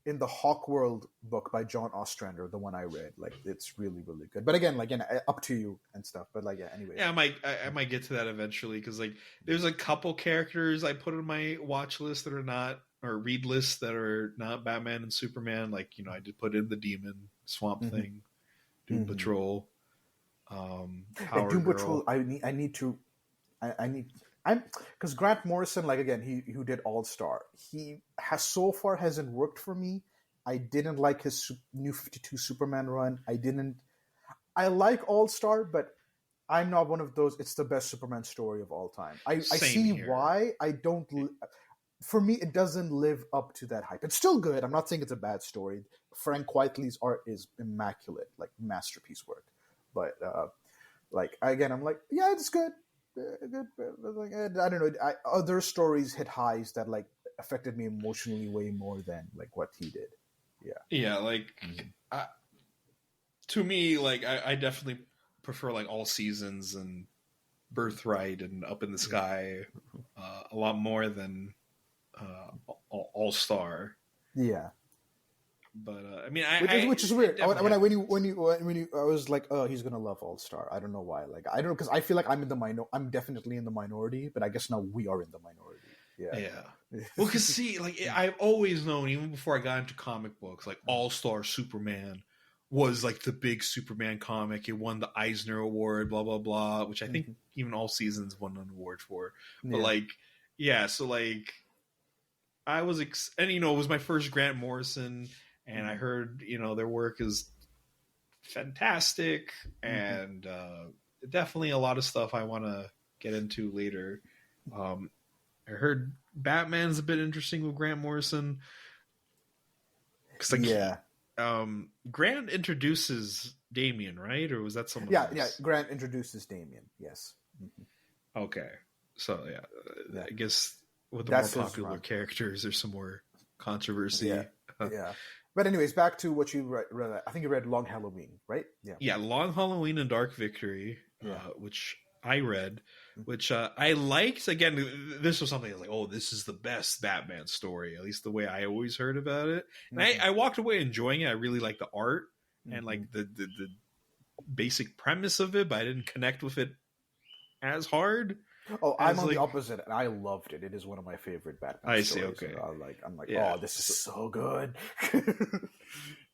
in the Hawk World book by John Ostrander, the one I read, like it's really really good. But again, up to you and stuff. But like anyway.
Yeah, I might get to that eventually, because like there's a couple characters I put on my watch list that are not, or read lists that are not Batman and Superman. Like, I did put in the Demon, Swamp Thing, Doom Patrol, Power
Doom
Girl.
Patrol. I'm because Grant Morrison, like again, he who did All Star. He has so far hasn't worked for me. I didn't like his New 52 Superman run. I like All Star, but I'm not one of those. It's the best Superman story of all time. I see
here.
why. I don't. For me, it doesn't live up to that hype. It's still good. I'm not saying it's a bad story. Frank Whiteley's art is immaculate, like masterpiece work. But like again, I'm like, yeah, it's good. Good. Like, I don't know. Other stories hit highs that like affected me emotionally way more than like what he did.
Yeah, like to me, like I definitely prefer like All Seasons and Birthright and Up in the Sky a lot more than All Star.
Yeah.
But I mean,
which is weird. When you I was like, oh, he's gonna love All Star. I don't know why. Like I don't know, because I feel like I'm definitely in the minority, but I guess now we are in the minority.
Yeah. Well, because see, like I've always known, even before I got into comic books, like All Star Superman was like the big Superman comic. It won the Eisner Award, blah blah blah, which I think even All Seasons won an award for. But like, yeah, so like I was, and it was my first Grant Morrison. And I heard, their work is fantastic, and definitely a lot of stuff I want to get into later. I heard Batman's a bit interesting with Grant Morrison, because Grant introduces Damian, right? Or was that someone else?
Yeah, Grant introduces Damian, yes.
Okay. So, I guess with the more popular characters, there's some more controversy.
Yeah. But anyways, back to what you read. I think you read Long Halloween, right?
Yeah, Long Halloween and Dark Victory, which I read, which I liked. Again, this was something I was like, oh, this is the best Batman story, at least the way I always heard about it. And I walked away enjoying it. I really liked the art and like the basic premise of it, but I didn't connect with it as hard.
Oh, I'm on the opposite, and I loved it. It is one of my favorite Batman stories.
I see, okay.
I'm like, oh, this is so good.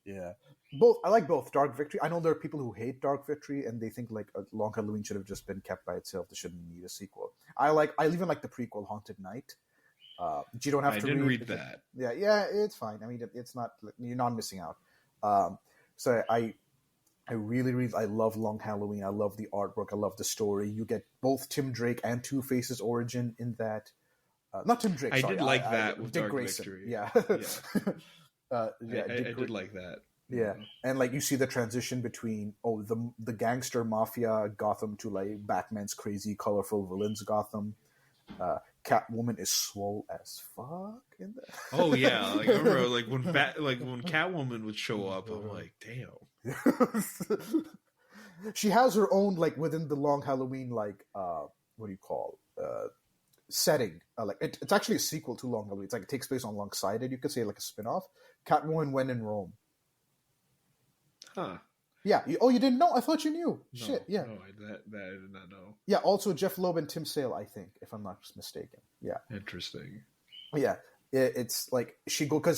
Yeah. I like both. Dark Victory. I know there are people who hate Dark Victory, and they think like Long Halloween should have just been kept by itself. They shouldn't need a sequel. I even like the prequel, Haunted Night. You don't have to
read that.
Yeah, it's fine. I mean, it's not, you're not missing out. So I really I love Long Halloween. I love the artwork. I love the story. You get both Tim Drake and Two-Face's origin in that. Not Tim Drake. Sorry.
I did like that with
Dick
Dark
Grayson.
Victory.
Yeah.
I did like that.
Yeah, and like you see the transition between the gangster mafia Gotham to like Batman's crazy, colorful villains Gotham. Catwoman is swole as fuck in that.
Oh yeah, like I remember like when Catwoman would show up, I'm like, damn.
She has her own like within the Long Halloween like what do you call setting. Like it's actually a sequel to Long Halloween. It's like it takes place alongside it. You could say like a spin-off. Catwoman when in Rome.
Huh.
Yeah. You didn't know? I thought you knew.
No,
Shit. Yeah.
No, that I did not know.
Yeah. Also, Jeff Loeb and Tim Sale, I think, if I'm not mistaken. Yeah.
Interesting.
Yeah. It's like she goes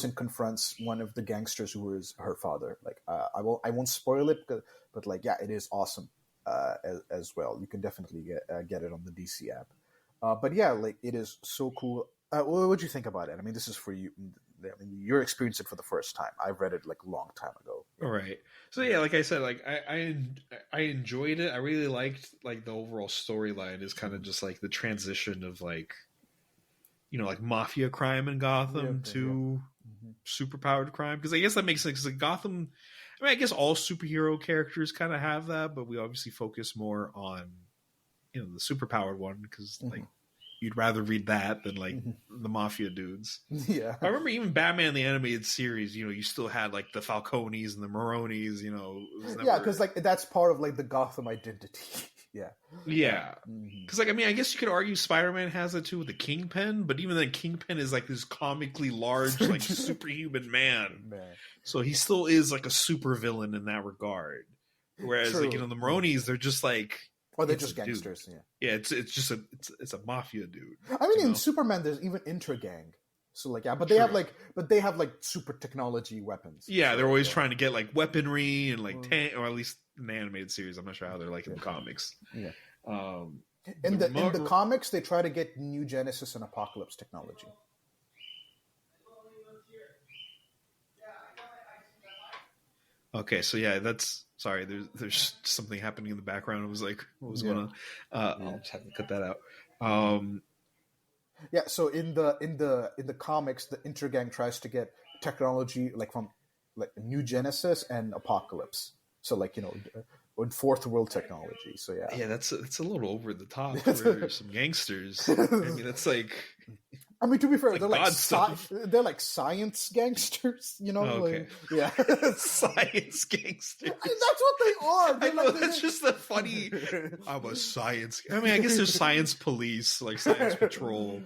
and confronts one of the gangsters who is her father. Like I won't spoil it, but like yeah, it is awesome as well. You can definitely get it on the DC app. But yeah, like it is so cool. What would you think about it? I mean, this is for you. I mean, you're experiencing it for the first time. I read it like a long time ago.
All right. So yeah, like I said, like I enjoyed it. I really liked like the overall storyline is kind of just like the transition of like, like mafia crime in Gotham to superpowered crime. Because I guess that makes sense. Because like Gotham, I mean, I guess all superhero characters kind of have that, but we obviously focus more on the superpowered one because like you'd rather read that than like the mafia dudes.
Yeah,
I remember even Batman the animated series. You still had like the Falcones and the Maronis.
Yeah, because like that's part of like the Gotham identity.
Yeah. Because like I guess you could argue Spider-Man has it too with the Kingpin, but even then Kingpin is like this comically large, like superhuman man. So he still is like a super villain in that regard. Whereas like the Maronis, they're just like.
Or they're just gangsters.
Dude. Yeah, it's just a mafia dude.
I mean, in Superman, there's even intra-gang. So like, but they have like super technology weapons.
Yeah, they're always trying to get like weaponry and like tank, or at least in the animated series. I'm not sure how they're like in the comics.
Yeah. In the comics, they try to get New Genesis and Apocalypse technology.
Okay, so yeah, that's sorry. There's something happening in the background. It was like, what was going on? I'll just have to cut that out.
Yeah, so in the comics, the Intergang tries to get technology like from like New Genesis and Apocalypse. So like with fourth world technology. So yeah,
that's a little over the top for some gangsters. I mean, that's like.
I mean, to be fair, they're like science gangsters,
okay.
Yeah,
science gangsters.
That's what they are.
I know, that's just the funny. I'm a science. I mean, I guess there's science police, like science patrol.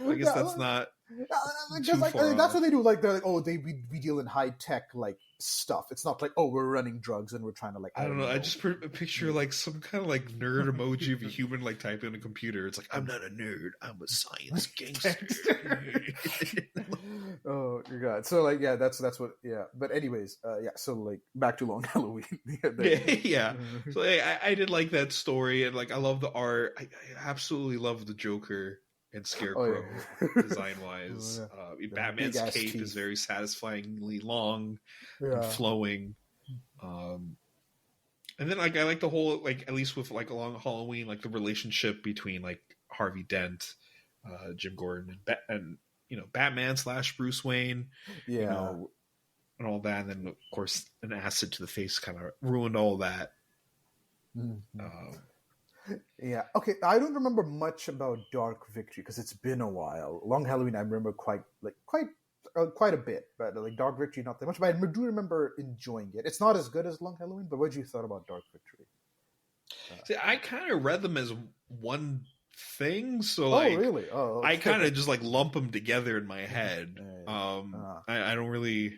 I guess that's not.
That's what they do. Like they're like, we deal in high tech like stuff. It's not like we're running drugs and we're trying to like.
I don't know. I just picture like some kind of like nerd emoji of a human like typing on a computer. It's like, I'm not a nerd. I'm a science gangster.
Oh your god. So like that's what But anyways, So like back to Long Halloween.
Yeah. So I did like that story and like I love the art. I absolutely love the Joker and Scarecrow design wise. Batman's cape is very satisfyingly long and flowing. And then like I like the whole like at least with like along Halloween, like the relationship between like Harvey Dent, Jim Gordon and Batman / Bruce Wayne. And all that, and then of course an acid to the face kind of ruined all that.
Yeah. Okay. I don't remember much about Dark Victory because it's been a while. Long Halloween, I remember quite a bit, but like Dark Victory, not that much. But I do remember enjoying it. It's not as good as Long Halloween, but what did you thought about Dark Victory?
See, I kind of read them as one thing, so like,
really? Okay.
I kind of just like lump them together in my head. I don't really.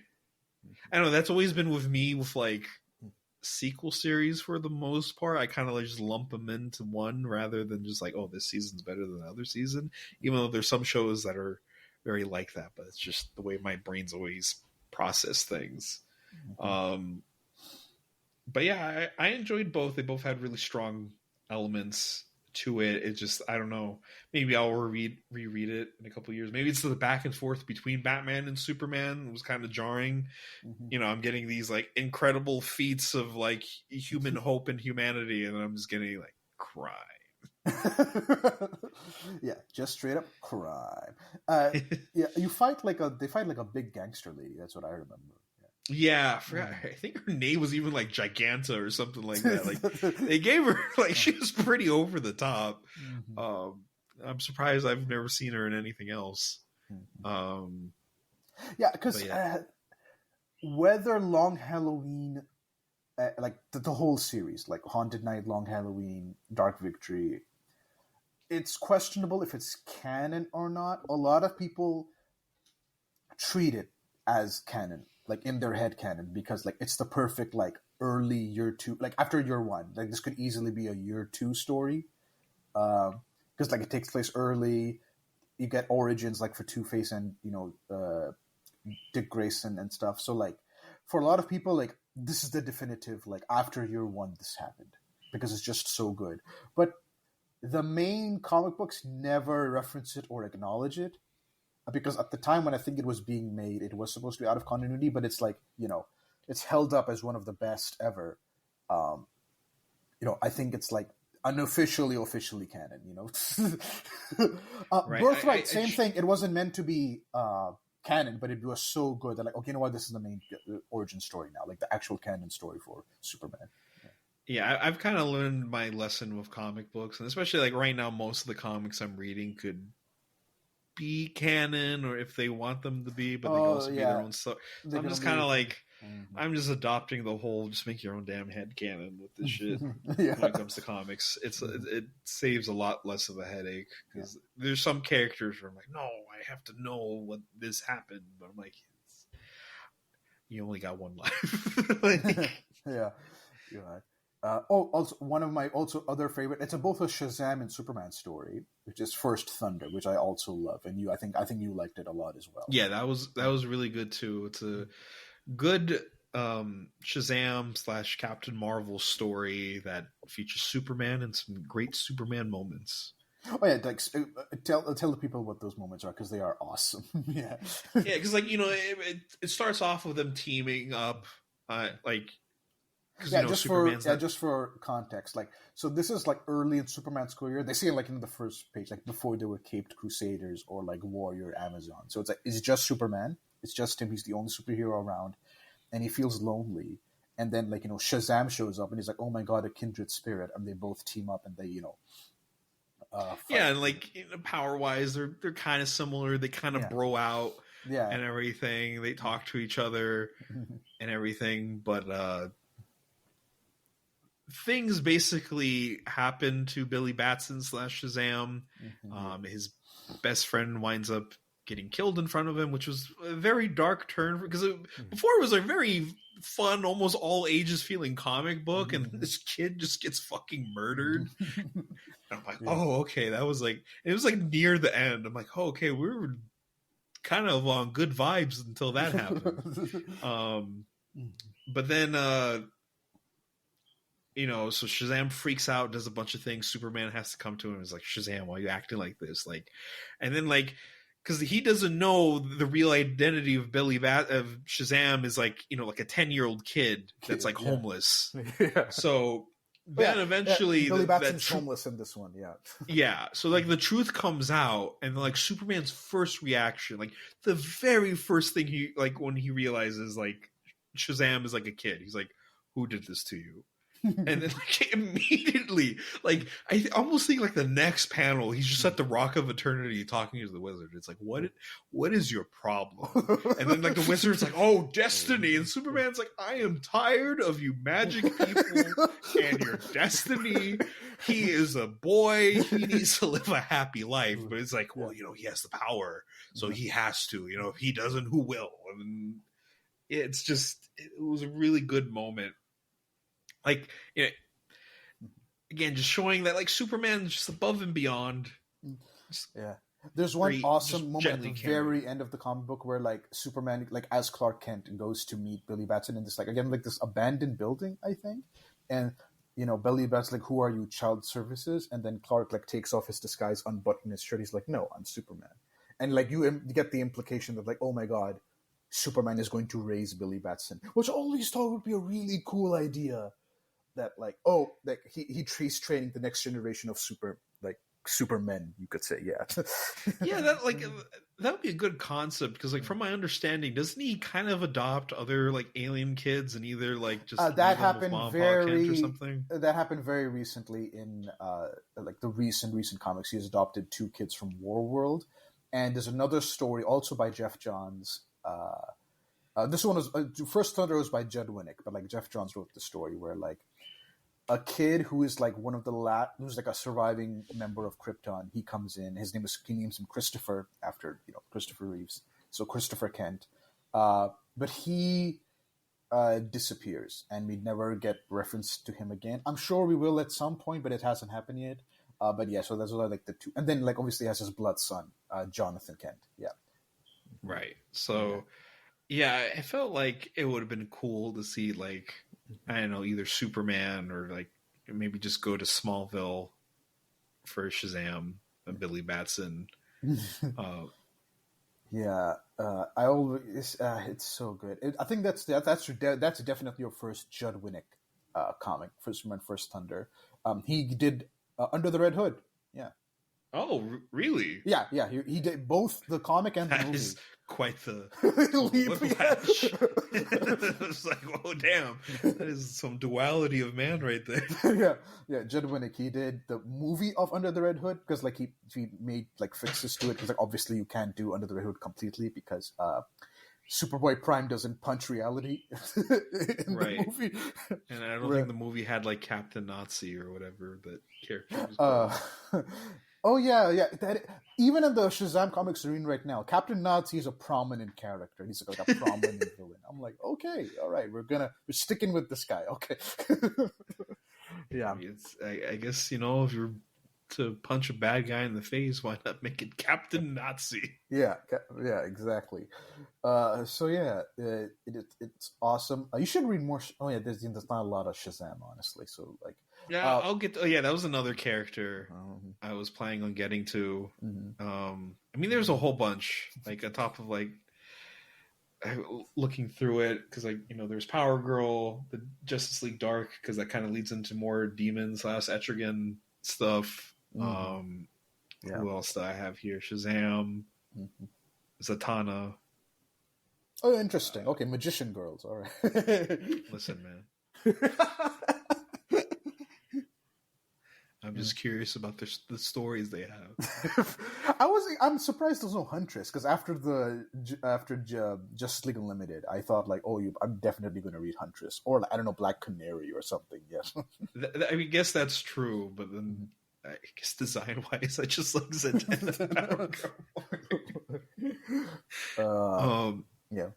I don't know. That's always been with me with like sequel series for the most part. I kind of like just lump them into one rather than just like, this season's better than the other season, even though there's some shows that are very like that, but it's just the way my brain's always process things. But yeah, I enjoyed both. They both had really strong elements to it. It just, I don't know, maybe I'll reread it in a couple of years. Maybe it's the back and forth between Batman and Superman. It was kind of jarring. I'm getting these like incredible feats of like human hope and humanity, and I'm just getting like crime.
Yeah, just straight up crime. They fight like a big gangster lady. That's what I remember.
Yeah, I forgot. I think her name was even like Giganta or something like that. Like they gave her like she was pretty over the top. I'm surprised I've never seen her in anything else.
Because whether Long Halloween, like the whole series, like Haunted Night, Long Halloween, Dark Victory, it's questionable if it's canon or not. A lot of people treat it as canon, like in their head canon, because like it's the perfect like early year 2, like after year 1, like this could easily be a year 2 story, because like it takes place early. You get origins like for Two-Face and Dick Grayson and stuff. So like for a lot of people, like this is the definitive like after year 1 this happened because it's just so good. But the main comic books never reference it or acknowledge it. Because at the time when I think it was being made, it was supposed to be out of continuity, but it's like, it's held up as one of the best ever. I think it's like unofficially, officially canon, Right. Birthright, same thing. It wasn't meant to be canon, but it was so good that like, okay, you know what? This is the main origin story now, like the actual canon story for Superman.
Yeah, I've kind of learned my lesson with comic books, and especially like right now, most of the comics I'm reading could be canon, or if they want them to be, but they could
Oh
also be their
yeah,
own stuff. So
they're
I'm
gonna
just kind of
make.
like,
Mhm.
I'm just adopting the whole just make your own damn head canon with this shit.
Yeah.
When it comes to comics,
Mhm.
it saves a lot less of a headache
Yeah.
because there's some characters where I'm like, no, I have to know what this happened, but I'm like, you only got one life. Like,
Yeah. You're right. Also one of my also other favorite. It's both a Shazam and Superman story, which is First Thunder, which I also love, and I think you liked it a lot as well.
yeah, that
Yeah.
was really good too. It's a good Shazam slash Captain Marvel story that features Superman and some great Superman moments.
Oh yeah, like tell the people what those moments are because they are awesome. Yeah.
Yeah, because like it starts off with them teaming up, like because
Yeah,
Superman's that.
just for context, like so this is like early in Superman's career. They say like in the first page, like before they were Caped Crusaders or like Warrior Amazon. So it's like it's just Superman. It's just him. He's the only superhero around, and he feels lonely. And then like Shazam shows up and he's like, oh my god, a kindred spirit, and they both team up and they
Yeah,
fight.
and like power wise, they're kind of similar. They kind of
Yeah,
bro out
yeah,
and everything. They talk to each other and everything, but things basically happen to Billy Batson slash Shazam. His best friend winds up getting killed in front of him, which was a very dark turn because before it was a very fun, almost all ages feeling comic book, and this kid just gets fucking murdered. And I'm like,
yeah.
oh, okay, that was like it was like near the end. I'm like, oh, okay, we were kind of on good vibes until that happened. But then so Shazam freaks out, does a bunch of things. Superman has to come to him. He's like, Shazam, why are you acting like this? Like, and then like, because he doesn't know the real identity of of Shazam is like, like a 10-year-old kid that's like
Yeah.
homeless.
Yeah.
So then eventually
Billy Batson's homeless in this one. Yeah.
yeah. So like the truth comes out, and like Superman's first reaction, like the very first thing he like when he realizes like Shazam is like a kid, he's like, who did this to you? And then like, immediately, like I almost think like the next panel, he's just at the Rock of Eternity talking to the wizard. It's like, what is your problem? And then like the wizard's like, oh, destiny, and Superman's like, I am tired of you magic people and your destiny. He is a boy. He needs to live a happy life. But it's like, well, he has the power, so he has to. If he doesn't, who will? And it's just, it was a really good moment. Like, again, just showing that like Superman's just above and beyond.
Yeah. There's one awesome moment at the very end of the comic book where like Superman, like as Clark Kent, goes to meet Billy Batson in this like again like this abandoned building, I think, and Billy Batson's like, "Who are you, Child Services?" And then Clark like takes off his disguise, unbutton his shirt. He's like, "No, I'm Superman," and like you get the implication that like, oh my god, Superman is going to raise Billy Batson, which I always thought would be a really cool idea. That like he's training the next generation of supermen, you could say.
Yeah, that would be a good concept because like from my understanding, doesn't he kind of adopt other like alien kids and either like just
that happened
or something?
That happened very recently in like the recent comics. He's adopted 2 kids from Warworld, and there's another story also by Jeff Johns. This one was First Thunder was by Judd Winnick, but like Jeff Johns wrote the story where like a kid who is like one of the who's like a surviving member of Krypton. He comes in. He names him Christopher after Christopher Reeves. So Christopher Kent, but he disappears, and we never get reference to him again. I'm sure we will at some point, but it hasn't happened yet. But yeah, so those are like the 2, and then like obviously has his blood son, Jonathan Kent. Yeah,
right. So. Yeah, I felt like it would have been cool to see, like, I don't know, either Superman or, like, maybe just go to Smallville for Shazam and Billy Batson.
Yeah, I always it's so good. I think that's definitely your first Judd Winnick comic, First Thunder. He did Under the Red Hood. Yeah.
Oh, really?
Yeah. He did both the comic and the movie.
Is quite the
Leap,
whiplash. It was like, oh damn, that is some duality of man right there.
yeah. Judd Winnick, he did the movie of Under the Red Hood because like he made like fixes to it because like obviously you can't do Under the Red Hood completely because Superboy Prime doesn't punch reality in
Right.
the movie.
And I don't think the movie had like Captain Nazi or whatever that character was called.
Oh yeah. Even in the Shazam comics arena right now, Captain Nazi is a prominent character. He's like a prominent villain. I'm like, okay, all right, we're sticking with this guy. Okay. Yeah.
I mean, I guess, you know, if you're to punch a bad guy in the face, why not make it Captain Nazi?
Yeah, exactly. So yeah, it's awesome. You should read more. Oh yeah, there's not a lot of Shazam, honestly. So like,
yeah, I'll get. Oh yeah, that was another character I was planning on getting to. I mean, there's a whole bunch. Like on top of like looking through it, because like, you know, there's Power Girl, the Justice League Dark, because that kind of leads into more Demon / Etrigan stuff. Who else do I have here? Shazam, Zatanna.
Oh, interesting. Okay, Magician Girls. All right.
Listen, man. I'm just curious about the stories they have.
I'm surprised there's no Huntress because after Justice League Unlimited, I thought like, oh, I'm definitely going to read Huntress or like, I don't know, Black Canary or something. Yes.
I mean, guess that's true, but then I guess design wise, I just like Zatanna.
Yeah.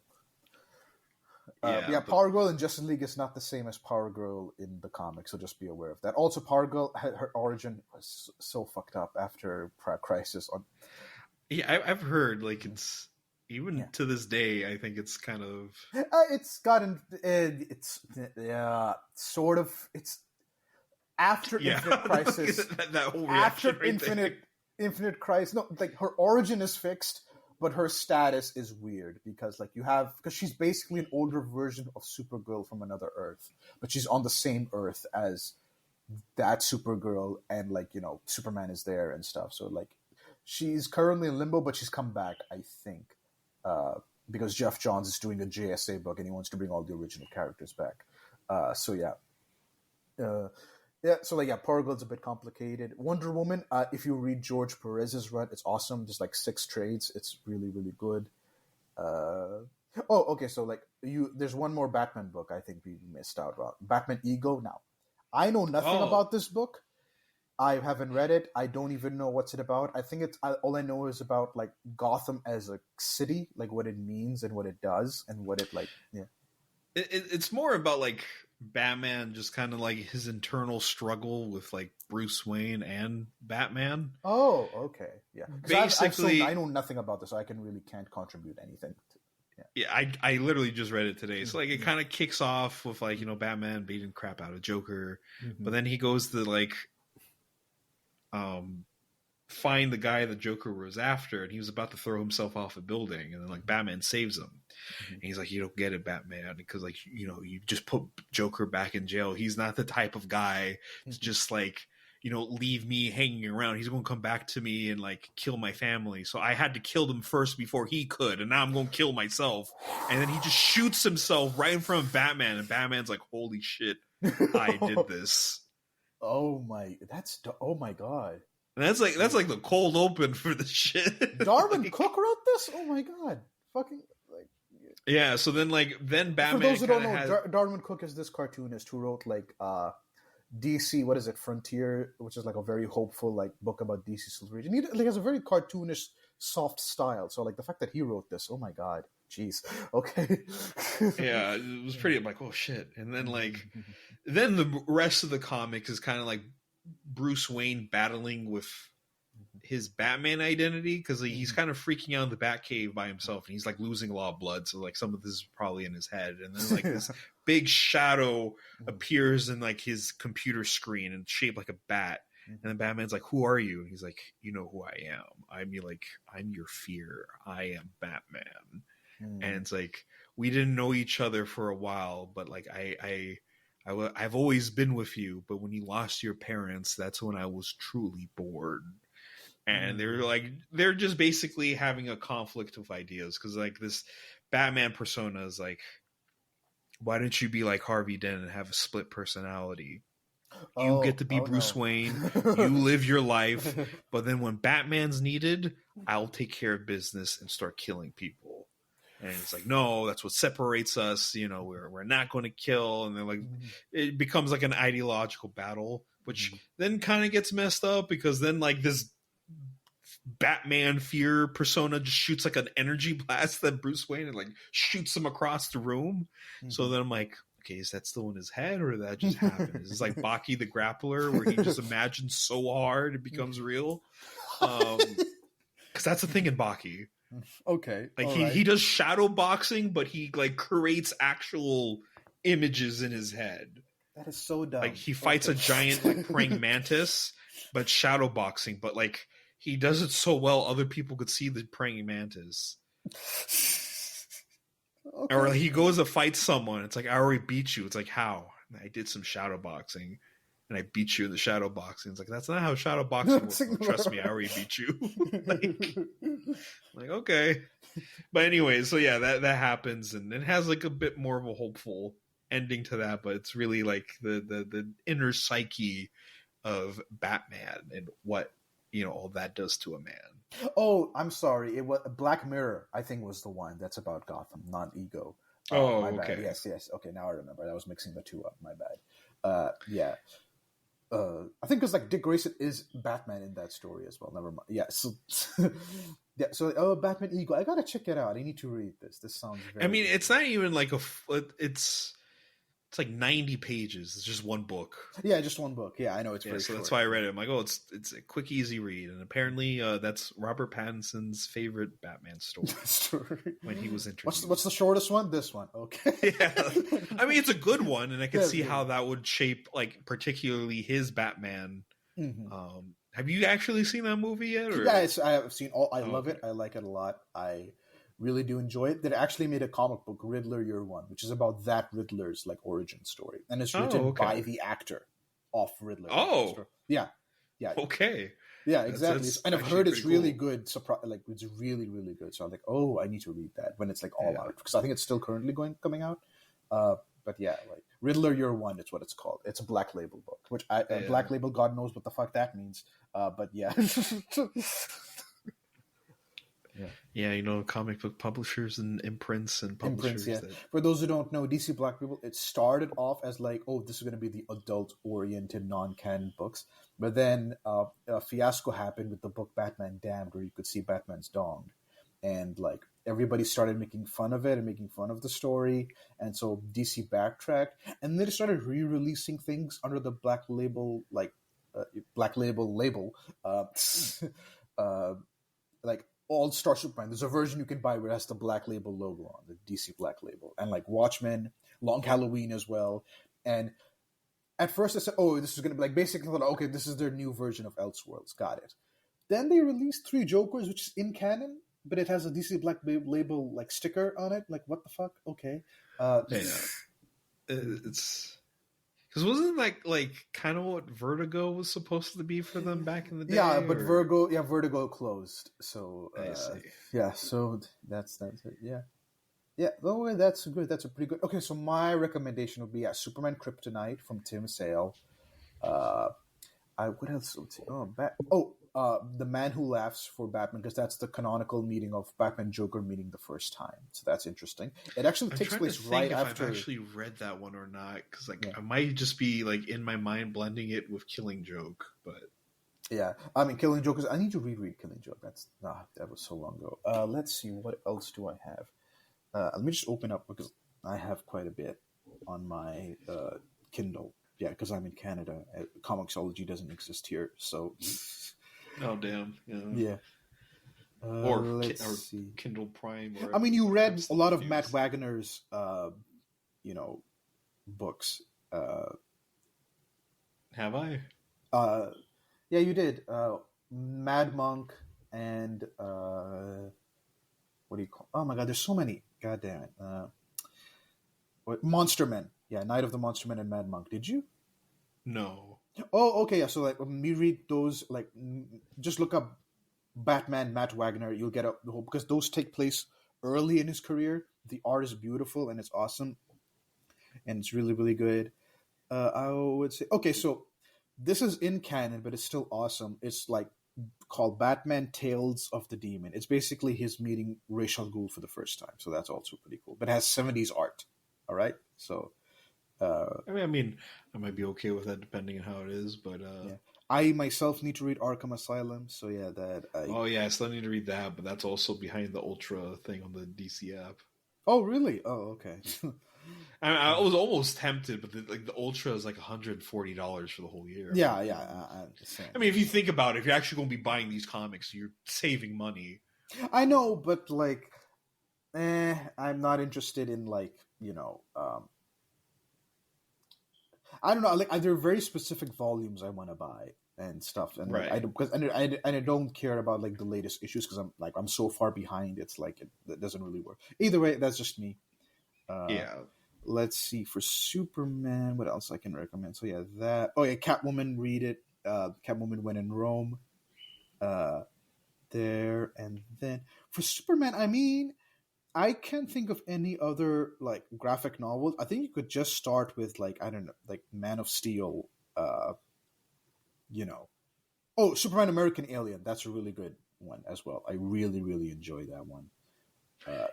Power Girl in Justice League is not the same as Power Girl in the comics, so just be aware of that. Also, Power Girl, her origin was so fucked up after Crisis.
Yeah, I've heard like it's even to this day. I think it's kind of
it's gotten sort of it's after Infinite Crisis.
that whole
after
right
Infinite Crisis, no, like her origin is fixed. But her status is weird because she's basically an older version of Supergirl from another Earth, but she's on the same Earth as that Supergirl, and like, you know, Superman is there and stuff. So like, she's currently in limbo, but she's come back, I think, because Jeff Johns is doing a JSA book and he wants to bring all the original characters back. So like, Power Girl's a bit complicated. Wonder Woman, if you read George Perez's run, it's awesome. There's like 6 trades. It's really, really good. So like there's one more Batman book I think we missed out on. Batman Ego. Now, I know nothing about this book. I haven't read it. I don't even know what's it about. I think all I know is about like Gotham as a city, like what it means and what it does and what it like. Yeah.
It's more about like Batman, just kind of like his internal struggle with like Bruce Wayne and Batman.
Oh, okay, yeah.
Basically,
I know nothing about this, so I can't contribute anything.
I literally just read it today. So like it kind of kicks off with like, you know, Batman beating crap out of Joker, but then he goes to like find the guy the Joker was after, and he was about to throw himself off a building, and then like Batman saves him. And he's like, you don't get it, Batman, because like, you know, you just put Joker back in jail. He's not the type of guy to just like, you know, leave me hanging around. He's going to come back to me and like kill my family. So I had to kill them first before he could, and now I'm going to kill myself. And then he just shoots himself right in front of Batman, and Batman's like, holy shit, I did this.
Oh my god.
And that's like the cold open for the shit.
Darwin Cook wrote this? Oh my god. Fucking like,
yeah, so then Batman.
For those who don't know, Darwin Cook is this cartoonist who wrote like DC, what is it, Frontier, which is like a very hopeful like book about DC Silver Age. And he has a very cartoonish, soft style. So like the fact that he wrote this, oh my god, jeez, okay.
Yeah, it was pretty. I'm like, oh shit. And then then the rest of the comic is kind of like Bruce Wayne battling with his Batman identity, because he's kind of freaking out in the Batcave by himself, and he's like losing a lot of blood, so like some of this is probably in his head. And then like this big shadow appears in like his computer screen and shaped like a bat, and then Batman's like, who are you? And he's like, you know who I am. I'm your fear. I am Batman. And it's like, we didn't know each other for a while, but like I've always been with you, but when you lost your parents, that's when I was truly bored. and they're just basically having a conflict of ideas because like this Batman persona is like, why don't you be like Harvey Dent and have a split personality? You get to be Bruce Wayne, you live your life, but then when Batman's needed, I'll take care of business and start killing people. And it's like, no, that's what separates us. You know, we're not going to kill. And then like, it becomes like an ideological battle, which then kind of gets messed up because then like this Batman fear persona just shoots like an energy blast at Bruce Wayne and like shoots him across the room. So then I'm like, okay, is that still in his head or did that just happen? Is this like Baki the Grappler where he just imagines so hard it becomes real? Because that's the thing in Baki.
Okay.
Like he does shadow boxing, but he like creates actual images in his head.
That is so dumb.
Like he fights a giant like praying mantis, but shadow boxing. But like he does it so well, other people could see the praying mantis. Or like, he goes to fight someone. It's like, I already beat you. It's like, how? And I did some shadow boxing. And I beat you in the shadow boxing. It's like, that's not how shadow boxing works. Trust me, I already beat you. like, okay. But anyway, so yeah, that happens. And it has like a bit more of a hopeful ending to that. But it's really like the inner psyche of Batman and what, you know, all that does to a man.
Oh, I'm sorry. It was Black Mirror, I think, was the one that's about Gotham, not Ego. My
okay.
bad. Yes. Okay, now I remember. I was mixing the two up. My bad. Yeah. I think because like Dick Grayson is Batman in that story as well. Never mind. Yeah. So, yeah. So, Batman Ego. I gotta check it out. I need to read this. This sounds very.
I mean, it's not even like it's like 90 pages. It's just one book.
Yeah, just one book. Yeah, I know it's very
so
short.
that's why I read it. I'm like, oh, it's a quick, easy read. And apparently, that's Robert Pattinson's favorite Batman story when he was introduced.
What's the shortest one? This one. Okay.
Yeah, I mean, it's a good one, and I can see how that would shape, like, particularly his Batman. Have you actually seen that movie yet? Or?
Yeah, I have seen all. I love it. I like it a lot. I really do enjoy it. They actually made a comic book, Riddler Year One, which is about that Riddler's like origin story, and it's written by the actor of Riddler. Yeah.
Okay.
Yeah, exactly. And I've heard it's really
cool.
good. Like it's really, really good. So I'm like, oh, I need to read that when it's like all out because I think it's still currently coming out. But yeah, like Riddler Year One, it's what it's called. It's a Black Label book, which Black Label, God knows what the fuck that means. But yeah.
Yeah, you know, comic book publishers and imprints and publishers.
For those who don't know, DC Black Label, it started off as like, oh, this is going to be the adult-oriented, non-canon books. But then a fiasco happened with the book Batman Damned, where you could see Batman's dong. And like everybody started making fun of it and making fun of the story. And so DC backtracked. And they started re-releasing things under the Black Label, like Black Label label. Like All-Star Superman. There's a version you can buy where it has the Black Label logo on, the DC Black Label. And like Watchmen, Long Halloween as well. And at first I said, oh, this is going to be like basically, okay, this is their new version of Elseworlds. Got it. Then they released 3 Jokers, which is in canon, but it has a DC Black Label like sticker on it. Like, what the fuck? Okay.
It's... Because wasn't like kind of what Vertigo was supposed to be for them back in the day?
Yeah, but Vertigo closed. So
I see.
Yeah, so that's it. Yeah. Oh, that's good. That's a pretty good. Okay, so my recommendation would be Superman Kryptonite from Tim Sale. What else? The Man Who Laughs for Batman, because that's the canonical meeting of Batman Joker meeting the first time. So that's interesting. It actually takes place right after.
I've actually read that one or not, because I might just be like in my mind blending it with Killing Joke, but
yeah, I mean Killing Joke I need to reread Killing Joke. That was so long ago. Let's see, what else do I have? Let me just open up because I have quite a bit on my Kindle. Yeah, because I'm in Canada. Comixology doesn't exist here, so.
Oh damn!
Yeah.
Or Kindle Prime.
I mean, you read a lot of Matt Wagner's, books.
Have I?
Yeah, you did. Mad Monk and what do you call? Oh my God, there's so many. God damn it. Monster Men. Yeah, Night of the Monster Men and Mad Monk. Did you?
No.
Oh, okay. Yeah. So like when we read those, like just look up Batman, Matt Wagner, you'll get the whole, because those take place early in his career. The art is beautiful and it's awesome, and it's really, really good. I would say, okay, so this is in canon, but it's still awesome. It's like called Batman Tales of the Demon. It's basically his meeting Ra's al Ghul for the first time, so that's also pretty cool. But it has 70s art. All right, so
I mean, I might be okay with that depending on how it is, but
yeah. I myself need to read Arkham Asylum, so yeah,
oh yeah, I still need to read that, but that's also behind the Ultra thing on the DC app.
Oh really? Oh okay.
I was almost tempted, but the Ultra is like $140 for the whole year.
Yeah, I understand.
I mean, if you think about it, if you're actually going to be buying these comics, you're saving money.
I know, but like, I'm not interested in like, I don't know. Like, there are very specific volumes I want to buy and stuff, and
right.
I don't care about like the latest issues because I'm so far behind. It's like it doesn't really work. Either way, that's just me.
Yeah.
Let's see, for Superman, what else I can recommend? So yeah, that. Oh yeah, Catwoman. Read it. Catwoman When in Rome. There, and then for Superman, I mean, I can't think of any other like graphic novels. I think you could just start with like, I don't know, like Man of Steel. Oh, Superman American Alien. That's a really good one as well. I really, really enjoy that one.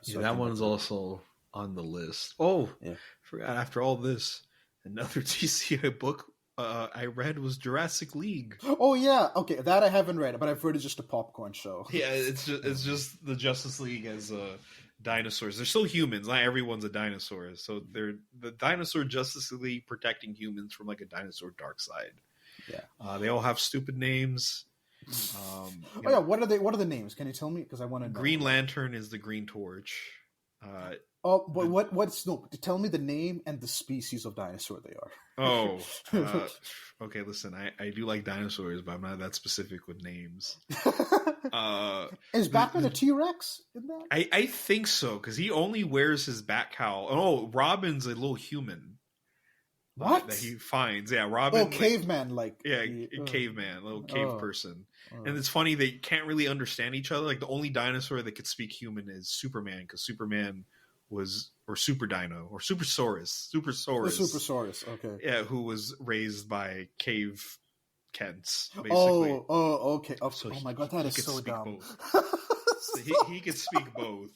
So that one's also on the list. Oh, yeah. Forgot after all this, another DCI book I read was Jurassic League.
Oh yeah, okay, that I haven't read, but I've heard it's just a popcorn show.
Yeah, it's just the Justice League as dinosaurs. They're still humans. Not everyone's a dinosaur. So they're the dinosaur Justice League protecting humans from like a dinosaur dark side.
Yeah,
they all have stupid names.
Yeah, what are they? What are the names? Can you tell me? Because I want to know.
Green Lantern is the Green Torch.
But what's no? Tell me the name and the species of dinosaur they are.
Oh, okay. Listen, I do like dinosaurs, but I'm not that specific with names.
Is Batman a T-Rex in that?
I think so, because he only wears his bat cowl. Oh, Robin's a little human.
What?
That he finds. Yeah, Robin.
Oh, caveman,
caveman, little cave person. And it's funny, they can't really understand each other. Like, the only dinosaur that could speak human is Superman, because Superman was, or Super Dino, or Supersaurus.
Supersaurus, okay.
Yeah, who was raised by cave Kents, basically.
Oh, okay. Oh my god, that is so dumb.
So he could speak both.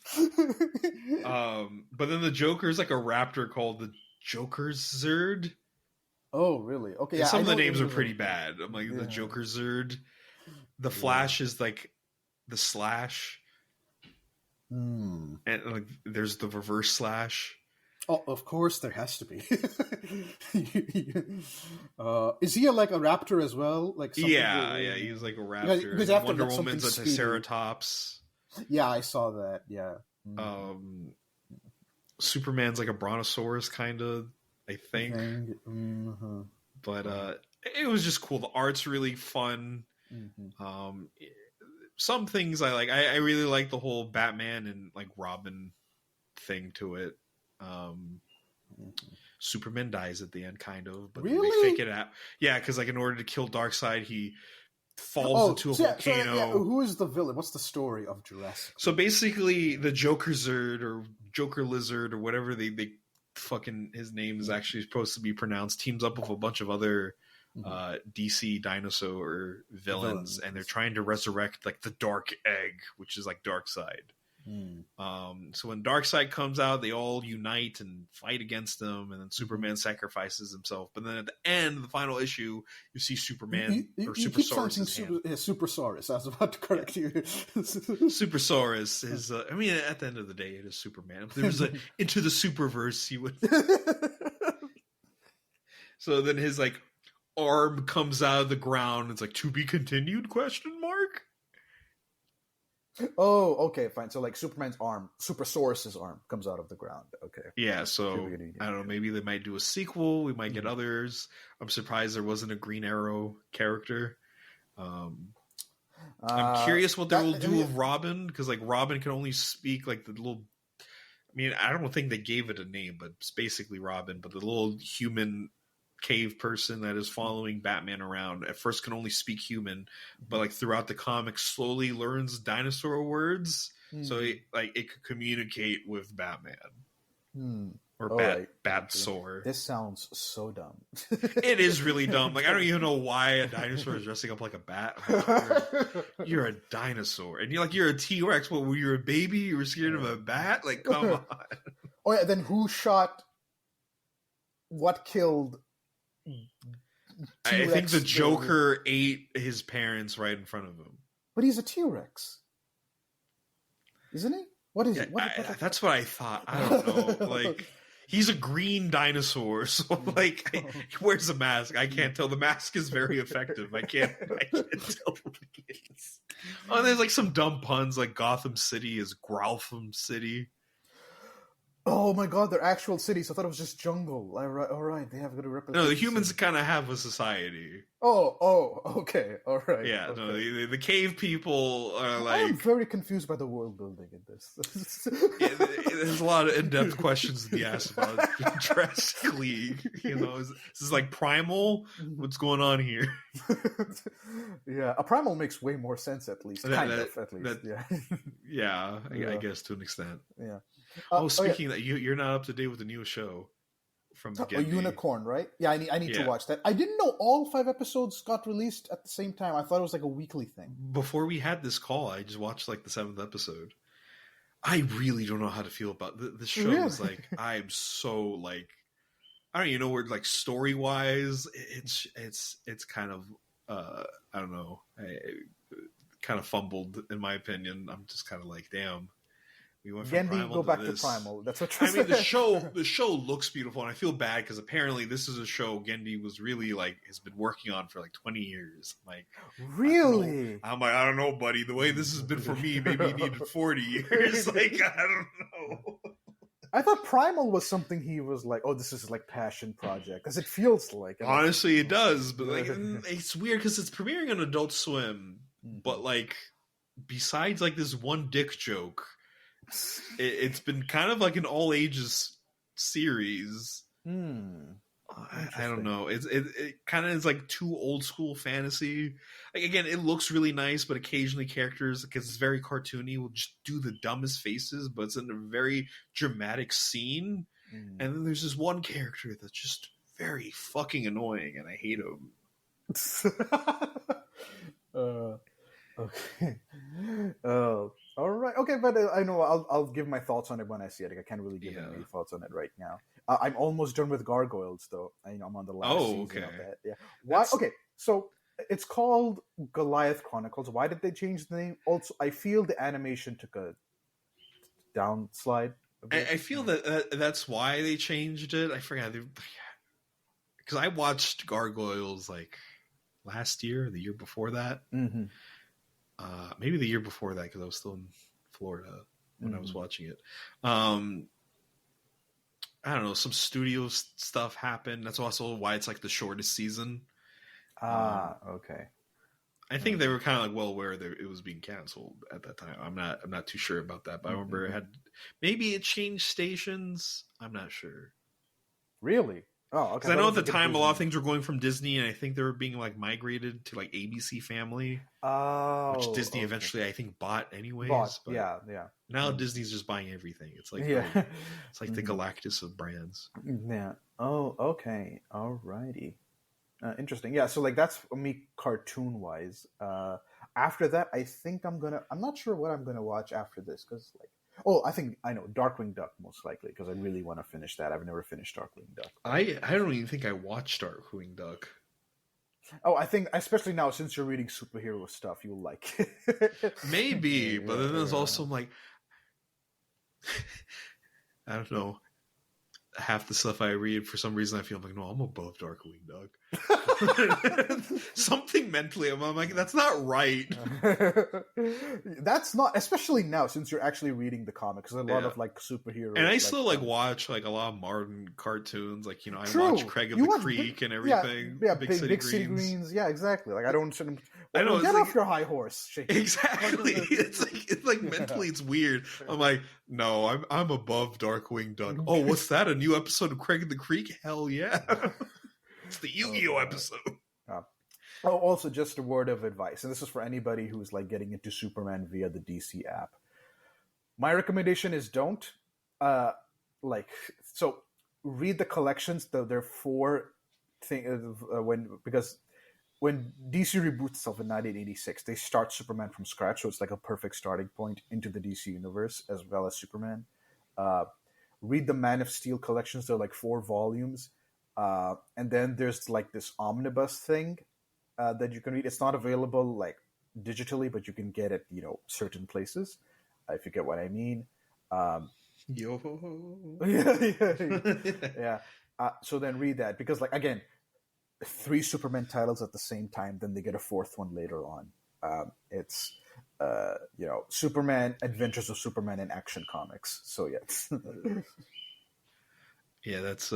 But then the Joker's like a raptor called the Jokerzerd.
Oh, really? Okay. Yeah,
some of the names are pretty bad. I'm like the Jokerzerd. The Flash is like the Slash. And like there's the Reverse Slash.
Oh, of course there has to be. Is he like a raptor as well? Like
yeah, he's like a raptor. Because after Wonder Woman's a Triceratops.
Yeah, I saw that. Yeah.
Superman's like a brontosaurus, kind of, I think.
Mm-hmm.
But it was just cool. The art's really fun. Mm-hmm. Some things I like. I really like the whole Batman and like Robin thing to it. Superman dies at the end, kind of, but
really?
They fake it out. Yeah, because like in order to kill Darkseid, he falls into a volcano.
Yeah, who is the villain? What's the story of Jurassic?
So basically, the Jokerzerd or Joker Lizard or whatever they fucking his name is actually supposed to be pronounced, teams up with a bunch of other DC dinosaur villains, and they're trying to resurrect like the Dark Egg, which is like Darkseid. So when Darkseid comes out, they all unite and fight against him, and then Superman sacrifices himself. But then at the end, the final issue, you see Superman or Supersaurus.
Supersaurus. I was about to correct you.
Supersaurus is. I mean, at the end of the day, it is Superman. If there was a into the Superverse, he would. So then his like arm comes out of the ground. It's like to be continued? Question mark.
Oh, okay, fine. So like Superman's arm, Supersaurus's arm comes out of the ground. Okay.
Yeah, so I don't know, maybe they might do a sequel, we might get others. I'm surprised there wasn't a Green Arrow character. I'm curious what they will do with Robin, because like Robin can only speak like the little, I mean, I don't think they gave it a name, but it's basically Robin, but the little human cave person that is following Batman around. At first can only speak human, but like throughout the comics slowly learns dinosaur words. So it could communicate with Batman. Or Bat-saur.
This sounds so dumb.
It is really dumb. Like, I don't even know why a dinosaur is dressing up like a bat. Like, you're a dinosaur. And you're a T-Rex. What, were you a baby? You were scared of a bat? Like, come on.
Oh, yeah. Then what killed
T-Rex? I think the Joker ate his parents right in front of him.
But he's a T-Rex. Isn't he? What is it?
That's what I thought. I don't know. Like... He's a green dinosaur, so like he wears a mask. I can't tell. The mask is very effective. I can't tell what it is. Oh, and there's like some dumb puns, like Gotham City is Growtham City.
Oh my god, they're actual cities. I thought it was just jungle. All right. They have good representation.
No, the humans kind of have a society.
Oh, okay, all right.
Yeah,
okay.
No, the cave people are like.
I am very confused by the world building in this.
There's a lot of in-depth questions to be asked about Jurassic League. This is like Primal. What's going on here?
Yeah, a Primal makes way more sense at least.
Yeah. I guess to an extent.
Yeah.
Speaking of that, you're not up to date with the newest show from Gendy.
Unicorn, right? Yeah, I need to watch that. I didn't know all 5 episodes got released at the same time. I thought it was like a weekly thing.
Before we had this call, I just watched like the 7th episode. I really don't know how to feel about the show. Really? Is like I'm so like I don't even know where like story wise it's kind of I don't know. Kind of fumbled in my opinion. I'm just kind of like damn. We went from
Gendy,
Primal
go back
to this.
To Primal. That's what you're
saying. The show looks beautiful, and I feel bad because apparently this is a show Gendy was really like has been working on for like 20 years. I'm like,
really?
I'm like, I don't know, buddy. The way this has been for me, maybe it needed 40 years. Like, I don't know.
I thought Primal was something he was like, oh, this is like passion project because it feels like.
Honestly, it does, but like it's weird because it's premiering on Adult Swim, but like besides like this one dick joke. It's been kind of like an all ages series. I don't know. It kind of is like too old school fantasy. Like again, it looks really nice, but occasionally characters, because it's very cartoony, will just do the dumbest faces, but it's in a very dramatic scene. And then there's this one character that's just very fucking annoying, and I hate him.
Okay. All right. Okay, but I know I'll give my thoughts on it when I see it. Like, I can't really give any thoughts on it right now. I'm almost done with Gargoyles, though. I'm on the last season of that. Yeah. Why? Okay, so it's called Goliath Chronicles. Why did they change the name? Also, I feel the animation took a downslide.
I feel that that's why they changed it. I forgot because I watched Gargoyles like last year, or the year before that.
Mm-hmm.
Maybe the year before that because I was still in Florida when I was watching it. I don't know. Some studio stuff happened. That's also why it's like the shortest season.
Okay.
I think they were kind of like well aware that it was being canceled at that time. I'm not too sure about that, but I remember maybe it changed stations. I'm not sure.
Really? Oh, okay.
Because I know at the time a lot of things were going from Disney, and I think they were being like migrated to like ABC Family.
Oh,
which Disney eventually I think bought anyways.
But yeah.
Now Disney's just buying everything. It's like it's like the Galactus of brands.
Yeah. Oh, okay. Alrighty. Interesting. Yeah. So like that's me cartoon wise. After that, I think I'm not sure what I'm gonna watch after this because like. Oh, I think I know Darkwing Duck most likely because I really want to finish that. I've never finished Darkwing Duck.
I don't even think I watched Darkwing Duck.
Oh, I think especially now since you're reading superhero stuff, you'll like it.
Maybe, but then there's also like I don't know. Half the stuff I read, for some reason, I feel like, no, I'm above Darkwing Duck. Something mentally, I'm like, that's not right.
That's not, especially now, since you're actually reading the comics. There's a lot of, like, superheroes.
And I still, like, watch, like, a lot of modern cartoons. Like, I watch Craig of the Creek and everything.
Yeah, Big City Greens. Yeah, exactly. Like, I know. Get off your high horse, Shane.
Exactly. It's like mentally, it's weird. I'm like, no, I'm above Darkwing Duck. Oh, what's that? A new episode of Craig of the Creek? Hell yeah. It's the Yu-Gi-Oh episode.
Also, just a word of advice, and this is for anybody who's like getting into Superman via the DC app. My recommendation is don't. Read the collections. There are 4 things because when DC reboots itself in 1986, they start Superman from scratch, so it's like a perfect starting point into the DC universe as well as Superman. Read the Man of Steel collections. They're like 4 volumes, and then there's like this omnibus thing that you can read. It's not available like digitally, but you can get it, certain places, if you get what I mean.
Yo.
Yeah. So then read that, because like, again, 3 Superman titles at the same time, then they get a 4th one later on. It's Superman, Adventures of Superman in Action Comics. So yeah.
Yeah, that's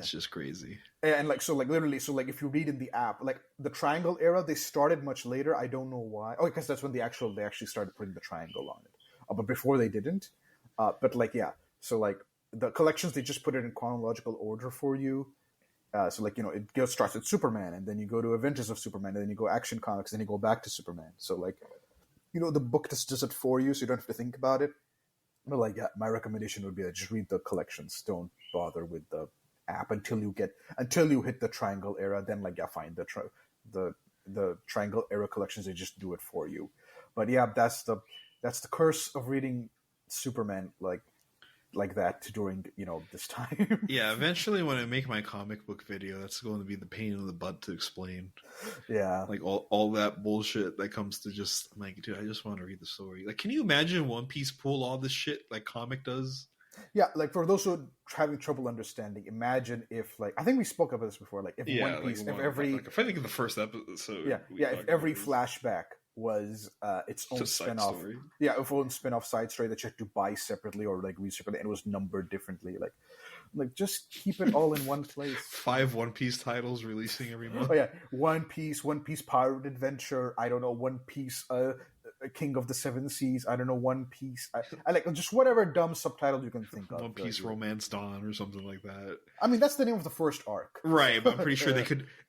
just crazy.
And literally, if you read in the app, like the Triangle era, they started much later. I don't know why. Oh, because that's when they actually started putting the triangle on it. But before they didn't. So like the collections, they just put it in chronological order for you. It starts with Superman, and then you go to Adventures of Superman, and then you go Action Comics, then you go back to Superman. So like, the book just does it for you, so you don't have to think about it. But like, yeah, my recommendation would be just read the collections. Don't bother with the app until you hit the Triangle era. Then like, yeah, fine, the Triangle era collections, they just do it for you. But yeah, that's the curse of reading Superman like that during this time.
Yeah, eventually when I make my comic book video, that's going to be the pain in the butt to explain.
Yeah,
like all that bullshit that comes to just, I'm like, dude, I just want to read the story. Like, can you imagine One Piece pull all this shit like comic does?
Yeah, like for those who are having trouble understanding, imagine if, like, I think we spoke about this before, like if One Piece, if
I think in the first episode,
if every flashback was its own spin-off, its own spin-off side story that you had to buy separately or like read separately, and it was numbered differently, like just keep it all in one place. 5
One Piece titles releasing every month.
Oh yeah, One Piece Pirate Adventure, I don't know, One Piece King of the Seven Seas, I don't know, One Piece, I like just whatever dumb subtitle you can think of.
One Piece Romance Dawn or something like that.
I mean, that's the name of the first arc,
right? But I'm pretty sure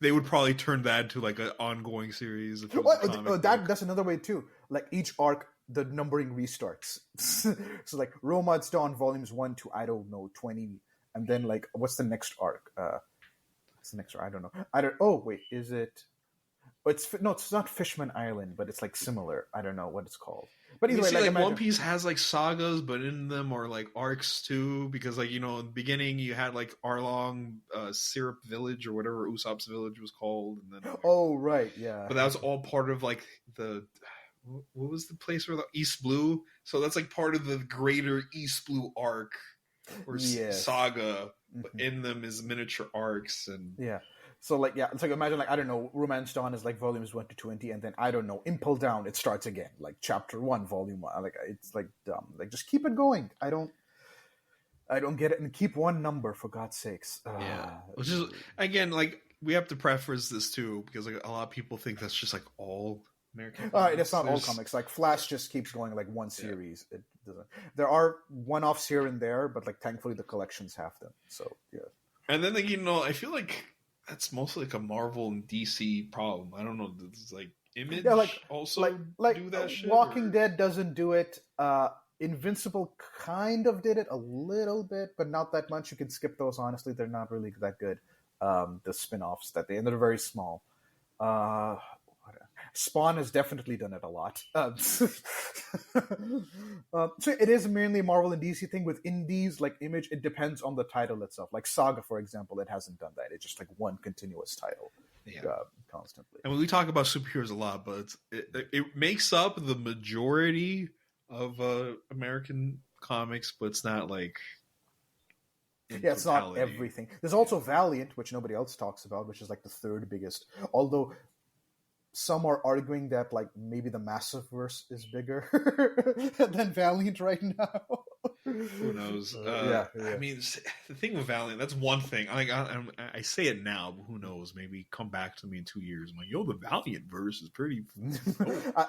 they would probably turn that into like an ongoing series.
That's another way too. Like each arc, the numbering restarts. So like Romance Dawn volumes 1 to, I don't know, 20, and then like what's the next arc? What's the next arc? I don't know. Oh wait, is it? It's not Fishman Island, but it's like similar. I don't know what it's called. But either way,
like One Piece has like sagas, but in them are like arcs too, because like in the beginning you had like Arlong Syrup Village or whatever Usopp's village was called, and then
oh right, yeah.
But that was all part of like what was the place where the East Blue? So that's like part of the greater East Blue arc or saga. But in them is miniature arcs and
yeah. So like, yeah, it's like, imagine like, I don't know, Romance Dawn is like volumes 1 to 20, and then I don't know, Impel Down, it starts again, like chapter 1, volume 1. Like, it's like dumb. Like, just keep it going. I don't get it, and keep one number for God's sakes.
Yeah, which is again, like, we have to preface this too, because like a lot of people think that's just like all American.
All right, that's not all comics. Like Flash just keeps going like one series. Yeah. It doesn't. There are one-offs here and there, but like thankfully the collections have them. So yeah.
And then like I feel like that's mostly like a Marvel and DC problem. I don't know. It's like Image also do that shit.
Walking Dead doesn't do it. Invincible kind of did it a little bit, but not that much. You can skip those. Honestly, they're not really that good. The spin-offs and they're very small. Spawn has definitely done it a lot. So it is mainly a Marvel and DC thing. With indies like Image, it depends on the title itself. Like Saga, for example, it hasn't done that. It's just like one continuous title constantly.
And we talk about superheroes a lot, but it makes up the majority of American comics, but it's not like...
it's not everything. There's also Valiant, which nobody else talks about, which is like the third biggest. Although some are arguing that like maybe the Massiveverse is bigger than Valiant right now.
Who knows? I mean, the thing with Valiant, that's one thing. I say it now, but who knows? Maybe come back to me in 2 years. I'm like, yo, the Valiant verse is pretty.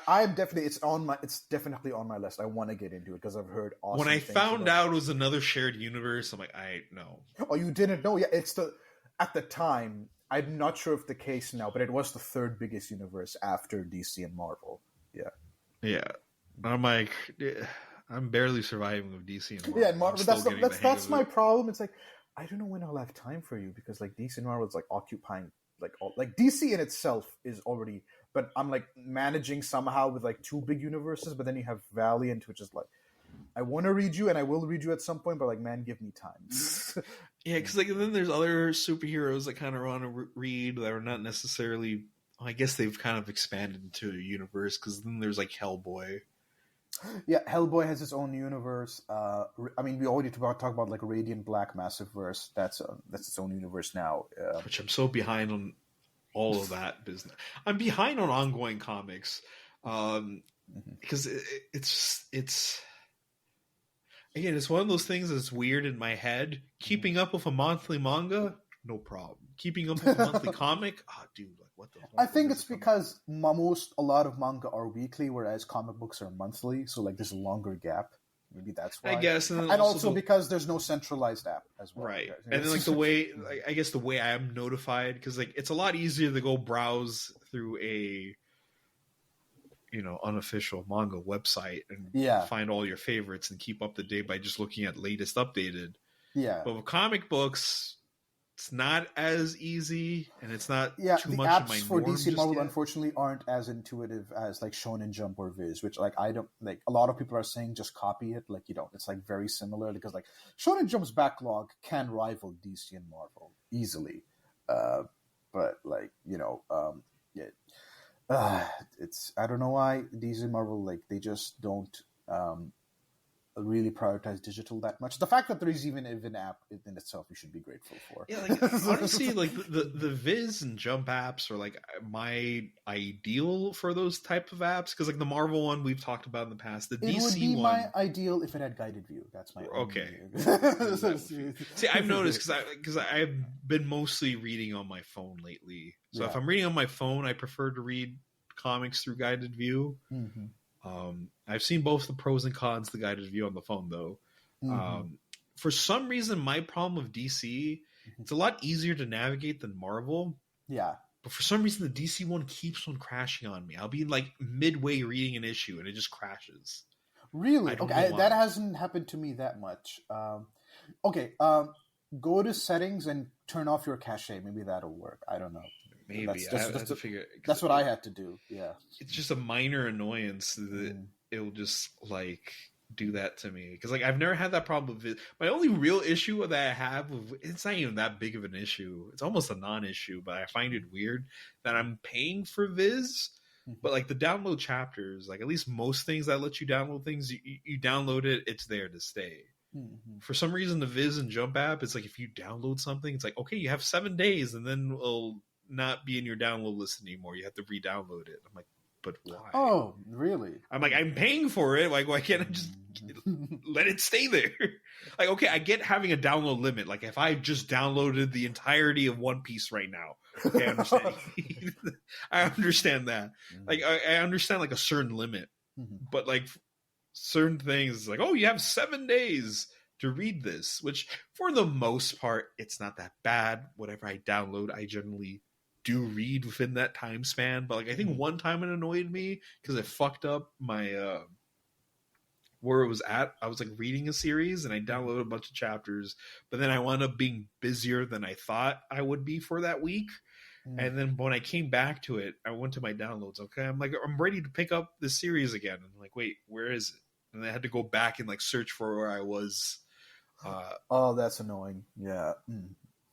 I'm definitely. It's definitely on my list. I want to get into it because I've heard awesome.
When I found out it was another shared universe, I'm like, no.
Oh, you didn't know? Yeah, it's the. at the time, I'm not sure if the case now, but it was the third biggest universe after DC and Marvel. Yeah.
Yeah. I'm like, I'm barely surviving with DC and Marvel.
Yeah, and Marvel. That's my
it.
problem. It's like I don't know when I'll have time for you because like DC and Marvel is like occupying like DC in itself is already, but I'm like managing somehow with like two big universes. But then you have Valiant, which is like I want to read you and I will read you at some point, but like man, give me time.
Yeah, because like then there's other superheroes that kind of want to read that are not necessarily. I guess they've kind of expanded into a universe because then there's like Hellboy.
Yeah, Hellboy has its own universe. I mean, we already talked about like Radiant Black Massiveverse. That's its own universe now.
Which I'm so behind on all of that business. I'm behind on ongoing comics because it's again, it's one of those things that's weird in my head. Keeping up with a monthly manga, no problem. Keeping up with a monthly comic, dude, like what the?
I think it's because a lot of manga are weekly, whereas comic books are monthly. So like there's a longer gap. Maybe that's why.
I guess,
and also because there's no centralized app as well.
Right, and then like the way, I guess the way I'm notified, because like it's a lot easier to go browse through a unofficial manga website and find all your favorites and keep up to date by just looking at latest updated.
Yeah,
but with comic books, it's not as easy, and it's not too
the
much
apps
of my
for
norm
DC Marvel
yet.
unfortunately aren't as intuitive as like Shonen Jump or Viz, which like I don't like. A lot of people are saying just copy it, like it's like very similar because like Shonen Jump's backlog can rival DC and Marvel easily, but like it's I don't know why DC and Marvel like they just don't really prioritize digital that much. The fact that there is even an app in itself, you should be grateful for.
Yeah, like honestly, like the Viz and Jump apps are like my ideal for those type of apps because like the Marvel one we've talked about in the past. The DC
would be
one,
my ideal if it had guided view. That's my
okay.
Only.
See, I've noticed because I've been mostly reading on my phone lately. So if I'm reading on my phone, I prefer to read comics through guided view.
Mm-hmm.
I've seen both the pros and cons to guided view on the phone, though.
Mm-hmm.
For some reason, my problem with DC, it's a lot easier to navigate than Marvel.
Yeah.
But for some reason, the DC one keeps on crashing on me. I'll be like midway reading an issue, and it just crashes.
Really? Okay, that hasn't happened to me that much. Go to settings and turn off your cache. Maybe that'll work. I don't know.
Maybe
that's what I had to do. Yeah,
it's just a minor annoyance that it'll just like do that to me because like I've never had that problem with it. My only real issue that I have with it's not even that big of an issue. It's almost a non-issue, but I find it weird that I'm paying for Viz, but like the download chapters, like at least most things that let you download things, you download it, it's there to stay. For some reason, the Viz and Jump app, it's like if you download something, it's like okay, you have 7 days, and then it'll not be in your download list anymore. You have to re-download it. I'm like, but why?
Oh, really?
I'm like, I'm paying for it. Like, why can't I just let it stay there? Like, okay, I get having a download limit. Like, if I just downloaded the entirety of One Piece right now, okay, I understand. I understand that. Like, I understand like a certain limit, but like certain things, like, oh, you have 7 days to read this, which for the most part, it's not that bad. Whatever I download, I generally do read within that time span. But like I think one time it annoyed me because it fucked up my where it was at. I was like reading a series and I downloaded a bunch of chapters, but then I wound up being busier than I thought I would be for that week. And then when I came back to it, I went to my downloads. Okay, I'm like, I'm ready to pick up this series again. And I'm like, wait, where is it? And I had to go back and like search for where I was.
Oh, that's annoying. Yeah.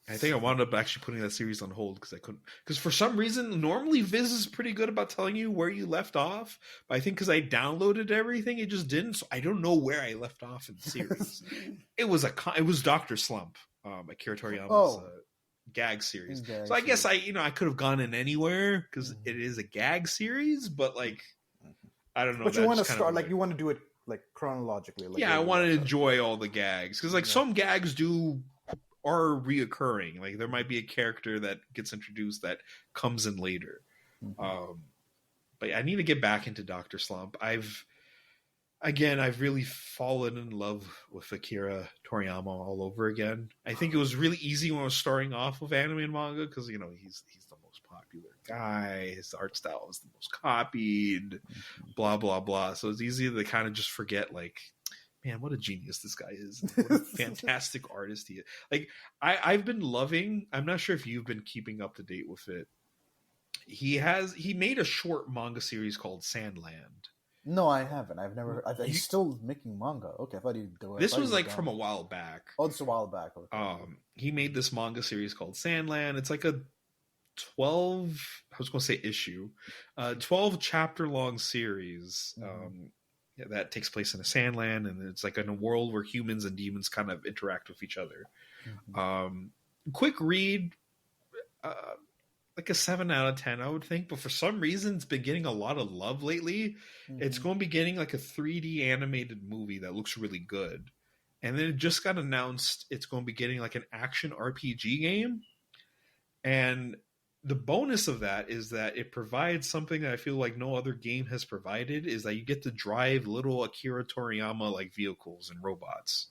I think I wound up actually putting that series on hold because I couldn't. Because for some reason, normally Viz is pretty good about telling you where you left off. But I think because I downloaded everything, it just didn't. So I don't know where I left off in the series. It was Dr. Slump, Akira Toriyama's gag series. So I guess I could have gone in anywhere because it is a gag series. But like, I don't know.
But you want to start like you want to do it like chronologically. Like
I want to enjoy all the gags because like some gags are reoccurring. Like there might be a character that gets introduced that comes in later. But I need to get back into Dr. Slump. again, I've really fallen in love with Akira Toriyama all over again. I think it was really easy when I was starting off with anime and manga because he's the most popular guy. His art style is the most copied. Blah blah blah. So it's easy to kind of just forget, like, man, what a genius this guy is! What a fantastic artist he is. Like, I've been loving. I'm not sure if you've been keeping up to date with it. He made a short manga series called Sandland.
No, I haven't. I've never. He's still making manga. Okay, I thought he'd do it.
This was like from a while back.
Oh, it's a while back. Okay.
He made this manga series called Sandland. It's like a 12. I was going to say issue, 12 chapter long series. That takes place in a Sandland, and it's like in a world where humans and demons kind of interact with each other. Quick read. Like a 7 out of 10, I would think, but for some reason it's been getting a lot of love lately. It's going to be getting like a 3D animated movie that looks really good, and then it just got announced it's going to be getting like an action RPG game. And the bonus of that is that it provides something that I feel like no other game has provided, is that you get to drive little Akira Toriyama like vehicles and robots.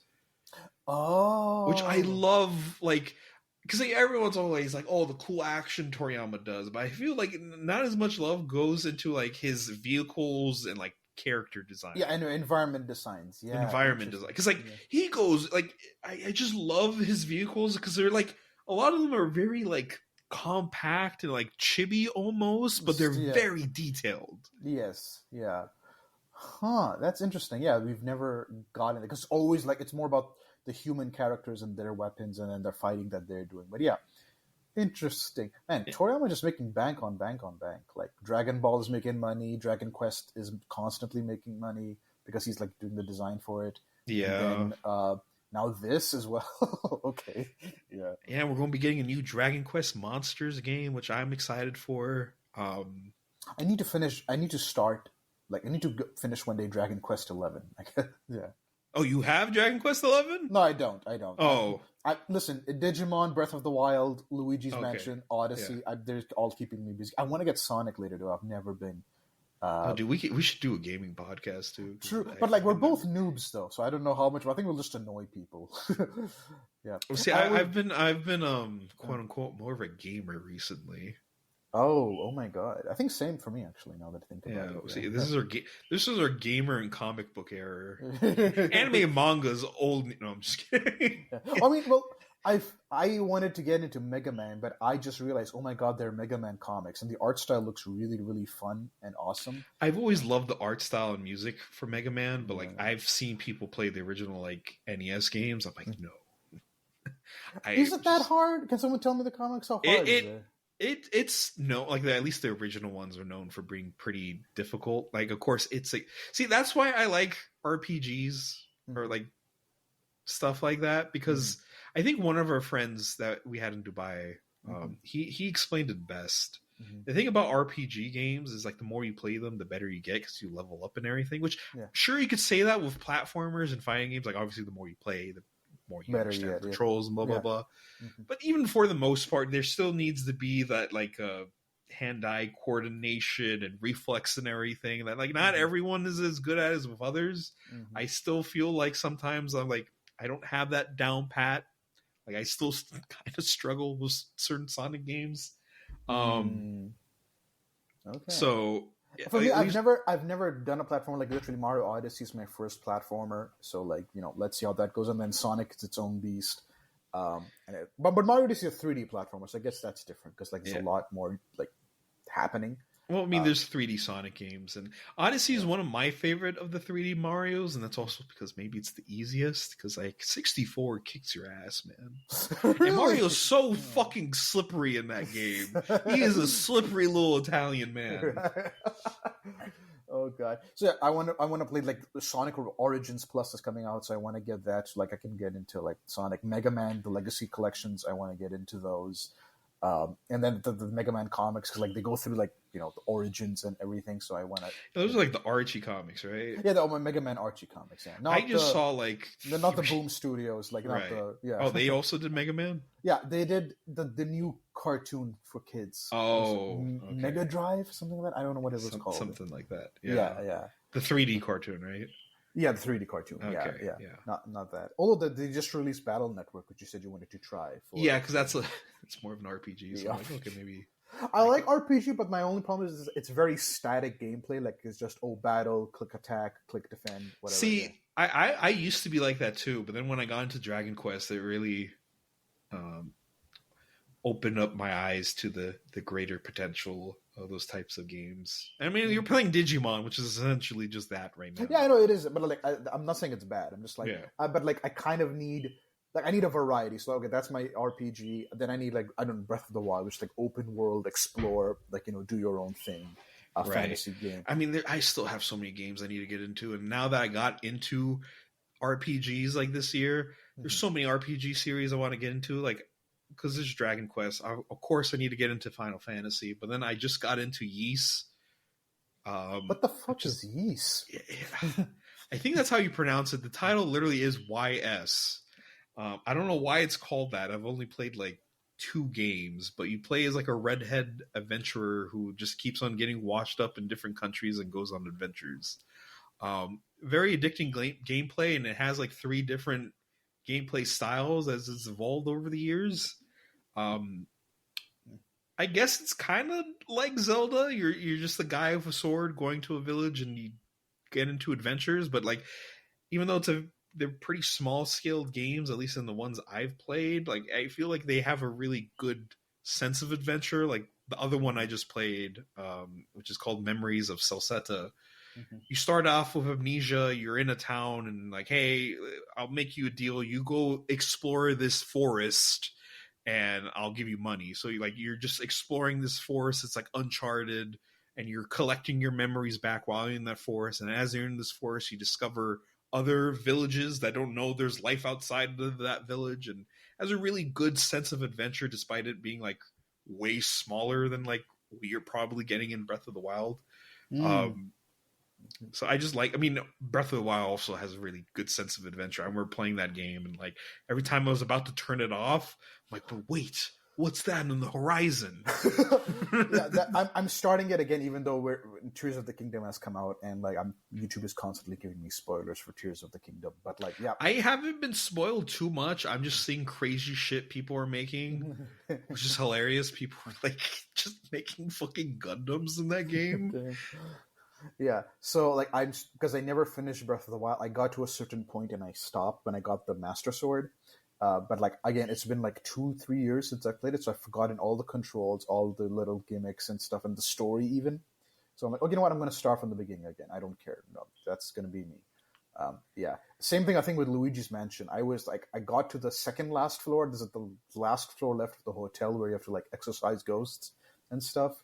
Which I love, like, because like, everyone's always like, oh, the cool action Toriyama does, but I feel like not as much love goes into like his vehicles and like character design.
Yeah, and environment designs. Yeah,
environment design. Because like he goes like, I just love his vehicles because they're like, a lot of them are very like compact and like chibi almost, but they're very detailed.
Yes. Yeah. Huh. That's interesting. Yeah, we've never gotten it because it's always like it's more about the human characters and their weapons and then their fighting that they're doing. But yeah, interesting. Man, Toriyama just making bank on bank on bank. Like Dragon Ball is making money. Dragon Quest is constantly making money because he's like doing the design for it.
Yeah.
And then, now this as well. Okay. Yeah.
Yeah, we're going to be getting a new Dragon Quest Monsters game, which I'm excited for.
I need to finish one day Dragon Quest 11. Yeah.
Oh, you have Dragon Quest 11?
No, I don't.
Oh.
Listen, Digimon, Breath of the Wild, Luigi's Mansion, Odyssey, they're all keeping me busy. I want to get Sonic later, though. I've never been.
Dude, we should do a gaming podcast, too.
True, but like we're both noobs, though, so I don't know how much, but I think we'll just annoy people. Yeah.
Well, see, I've been quote unquote more of a gamer recently.
Oh my god! I think same for me actually. Now that I think about it.
See, this is our gamer and comic book era. Anime and manga is old. No, I'm just kidding.
I mean, well, I wanted to get into Mega Man, but I just realized, oh my god, there are Mega Man comics, and the art style looks really, really fun and awesome.
I've always loved the art style and music for Mega Man, but like I've seen people play the original like NES games. I'm like, no.
Is it that hard? Can someone tell me the comics? How hard is it?
It's no, like at least the original ones are known for being pretty difficult. Like, of course, it's like, see, that's why I like RPGs or like stuff like that, because I think one of our friends that we had in Dubai, he explained it best. The thing about RPG games is like the more you play them, the better you get because you level up and everything. Which sure you could say that with platformers and fighting games. Like obviously, the more you play, the more you understand the controls and blah blah blah. But even for the most part, there still needs to be that like hand-eye coordination and reflex and everything that like not everyone is as good at as with others. I still feel like sometimes I'm like I don't have that down pat. Like I still kind of struggle with certain Sonic games.
Okay.
So
for me, I've never done a platformer like literally Mario Odyssey is my first platformer. So like let's see how that goes, and then Sonic is its own beast. But Mario Odyssey is a 3D platformer, so I guess that's different because like there's a lot more like happening.
Well, I mean, there's 3D Sonic games, and Odyssey is one of my favorite of the 3D Marios, and that's also because maybe it's the easiest, because, like, 64 kicks your ass, man. Really? And Mario's so fucking slippery in that game. He is a slippery little Italian man.
Oh, God. So, yeah, I want to play, like, Sonic Origins Plus is coming out, so I want to get that, so, like, I can get into, like, Sonic Mega Man, the Legacy Collections, I want to get into those. And then the Mega Man comics, because like they go through like the origins and everything. So I want to.
Those are like the Archie comics, right?
Yeah, the Mega Man Archie comics. Yeah,
I just saw like
not the Boom Studios, like not the
Oh, they also did Mega Man.
Yeah, they did the new cartoon for kids.
Oh, okay.
Mega Drive, something like that. I don't know what it was called.
Something like that.
Yeah.
The 3D cartoon, right?
Yeah, the 3D cartoon.
Okay,
Yeah.
yeah.
Not that. Although they just released Battle Network, which you said you wanted to try.
Yeah, because it's more of an RPG. So
Yeah.
I'm like, okay, maybe
I like RPG, but my only problem is it's very static gameplay. Like it's just battle, click attack, click defend, whatever.
See, I used to be like that too, but then when I got into Dragon Quest, it really opened up my eyes to the greater potential of those types of games. I mean, you're playing Digimon, which is essentially just that right now.
Yeah, I know it is, but like I'm not saying it's bad. I'm just like, but like I kind of need. Like I need a variety. So okay, that's my RPG. Then I need like I don't know, Breath of the Wild, which is like open world, explore, like do your own thing, fantasy game.
I mean, I still have so many games I need to get into, and now that I got into RPGs like this year, there's so many RPG series I want to get into. Like because there's Dragon Quest, of course I need to get into Final Fantasy, but then I just got into Ys.
What the fuck is Ys?
I think that's how you pronounce it. The title literally is YS. I don't know why it's called that. I've only played like 2 games, but you play as like a redhead adventurer who just keeps on getting washed up in different countries and goes on adventures. Very addicting gameplay, and it has like 3 different gameplay styles as it's evolved over the years. I guess it's kind of like Zelda. You're just the guy with a sword going to a village and you get into adventures, but like even though they're pretty small scaled games, at least in the ones I've played, like I feel like they have a really good sense of adventure. Like the other one I just played, which is called Memories of Salsetta. You start off with amnesia, you're in a town and like, hey, I'll make you a deal. You go explore this forest and I'll give you money. So you're just exploring this forest. It's like uncharted and you're collecting your memories back while you're in that forest. And as you're in this forest, you discover other villages that don't know there's life outside of that village, and has a really good sense of adventure despite it being like way smaller than like you're probably getting in Breath of the Wild. So I just like, I mean, Breath of the Wild also has a really good sense of adventure. I remember playing that game and like every time I was about to turn it off, I'm like, but wait, what's that on the horizon?
I'm starting it again, even though Tears of the Kingdom has come out, and like YouTube is constantly giving me spoilers for Tears of the Kingdom. But like, yeah,
I haven't been spoiled too much. I'm just seeing crazy shit people are making, which is hilarious. People are like just making fucking Gundams in that game.
Yeah, so like because I never finished Breath of the Wild. I got to a certain point and I stopped when I got the Master Sword. But like again, it's been like 2-3 years since I played it, so I've forgotten all the controls, all the little gimmicks and stuff, and the story even. So I'm like, oh, you know what? I'm going to start from the beginning again. I don't care. No, that's going to be me. Yeah, same thing I think with Luigi's Mansion. I was like, I got to the second last floor. This is the last floor left of the hotel where you have to like exorcise ghosts and stuff.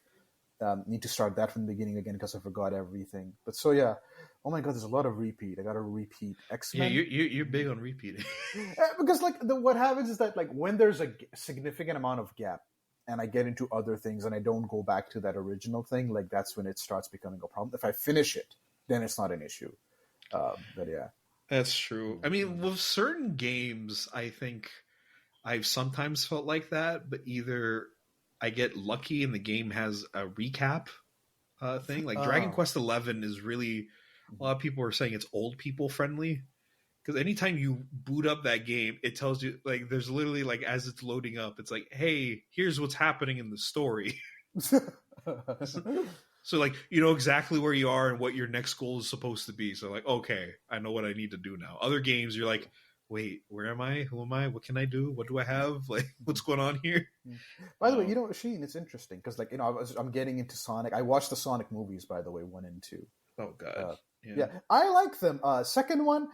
Need to start that from the beginning again because I forgot everything. But so yeah, oh my god, there's a lot of repeat. I got to repeat X-Men.
Yeah, you're big on repeating.
Because like what happens is that like when there's a significant amount of gap and I get into other things and I don't go back to that original thing, like that's when it starts becoming a problem. If I finish it, then it's not an issue. But yeah,
that's true. I mean, with certain games, I think I've sometimes felt like that, but either I get lucky and the game has a recap thing. Like Dragon Quest XI is really, a lot of people are saying it's old people friendly. Because anytime you boot up that game, it tells you, like, there's literally, like, as it's loading up, it's like, hey, here's what's happening in the story. So, like, you know exactly where you are and what your next goal is supposed to be. So, like, okay, I know what I need to do now. Other games, you're like, wait, where am I? Who am I? What can I do? What do I have? Like, what's going on here?
By the way, Sheen, it's interesting because, like, I'm getting into Sonic. I watched the Sonic movies, by the way, 1 and 2.
Oh, God.
Yeah, I like them. Second one,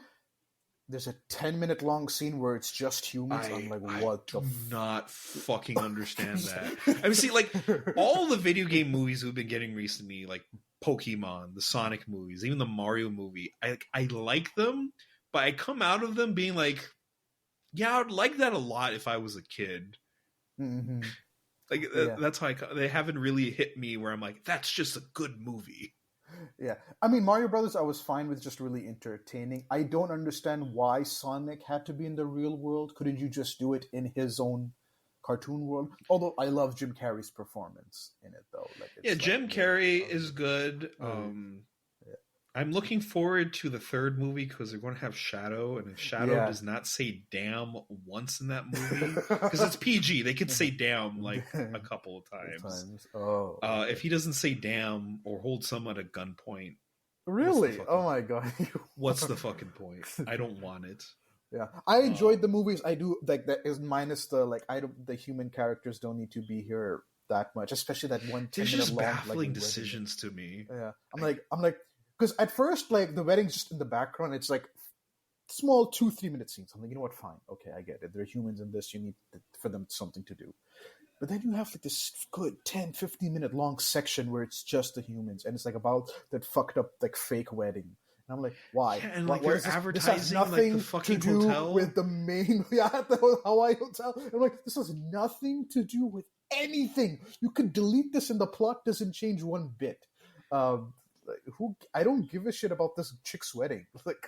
there's a 10-minute long scene where it's just humans. I'm like, what the?
I do not fucking understand that. I mean, see, like, all the video game movies we've been getting recently, like Pokemon, the Sonic movies, even the Mario movie, I like them, but I come out of them being like, yeah, I would like that a lot if I was a kid.
Mm-hmm.
Like, that's how they haven't really hit me where I'm like, that's just a good movie.
Yeah, I mean, Mario Brothers I was fine with, just really entertaining. I don't understand why Sonic had to be in the real world. Couldn't you just do it in his own cartoon world? Although I love Jim Carrey's performance in it, though. Like,
Jim Carrey is good. I'm looking forward to the third movie because they're going to have Shadow, and if Shadow does not say "damn" once in that movie, because it's PG, they could say "damn" like a couple of times.
Oh, okay.
If he doesn't say "damn" or hold someone at a gunpoint,
really? Oh my god!
What's the fucking point? I don't want it.
Yeah, I enjoyed the movies. I do like that is minus the like the human characters don't need to be here that much, especially that one 10 minute long
baffling decisions to me.
Yeah, I'm like because at first like the wedding's just in the background. It's like small 2-3 minute scenes. I'm like, you know what? Fine, okay, I get it. There are humans in this. You need for them something to do. But then you have like this good 10-15 minute long section where it's just the humans, and it's like about that fucked up like fake wedding. And I'm like, why?
Yeah, and like you're advertising
this has nothing
like the fucking
to do
hotel
with the main the Hawaii hotel. And I'm like, this has nothing to do with anything. You can delete this, and the plot doesn't change one bit. I don't give a shit about this chick's wedding. Like,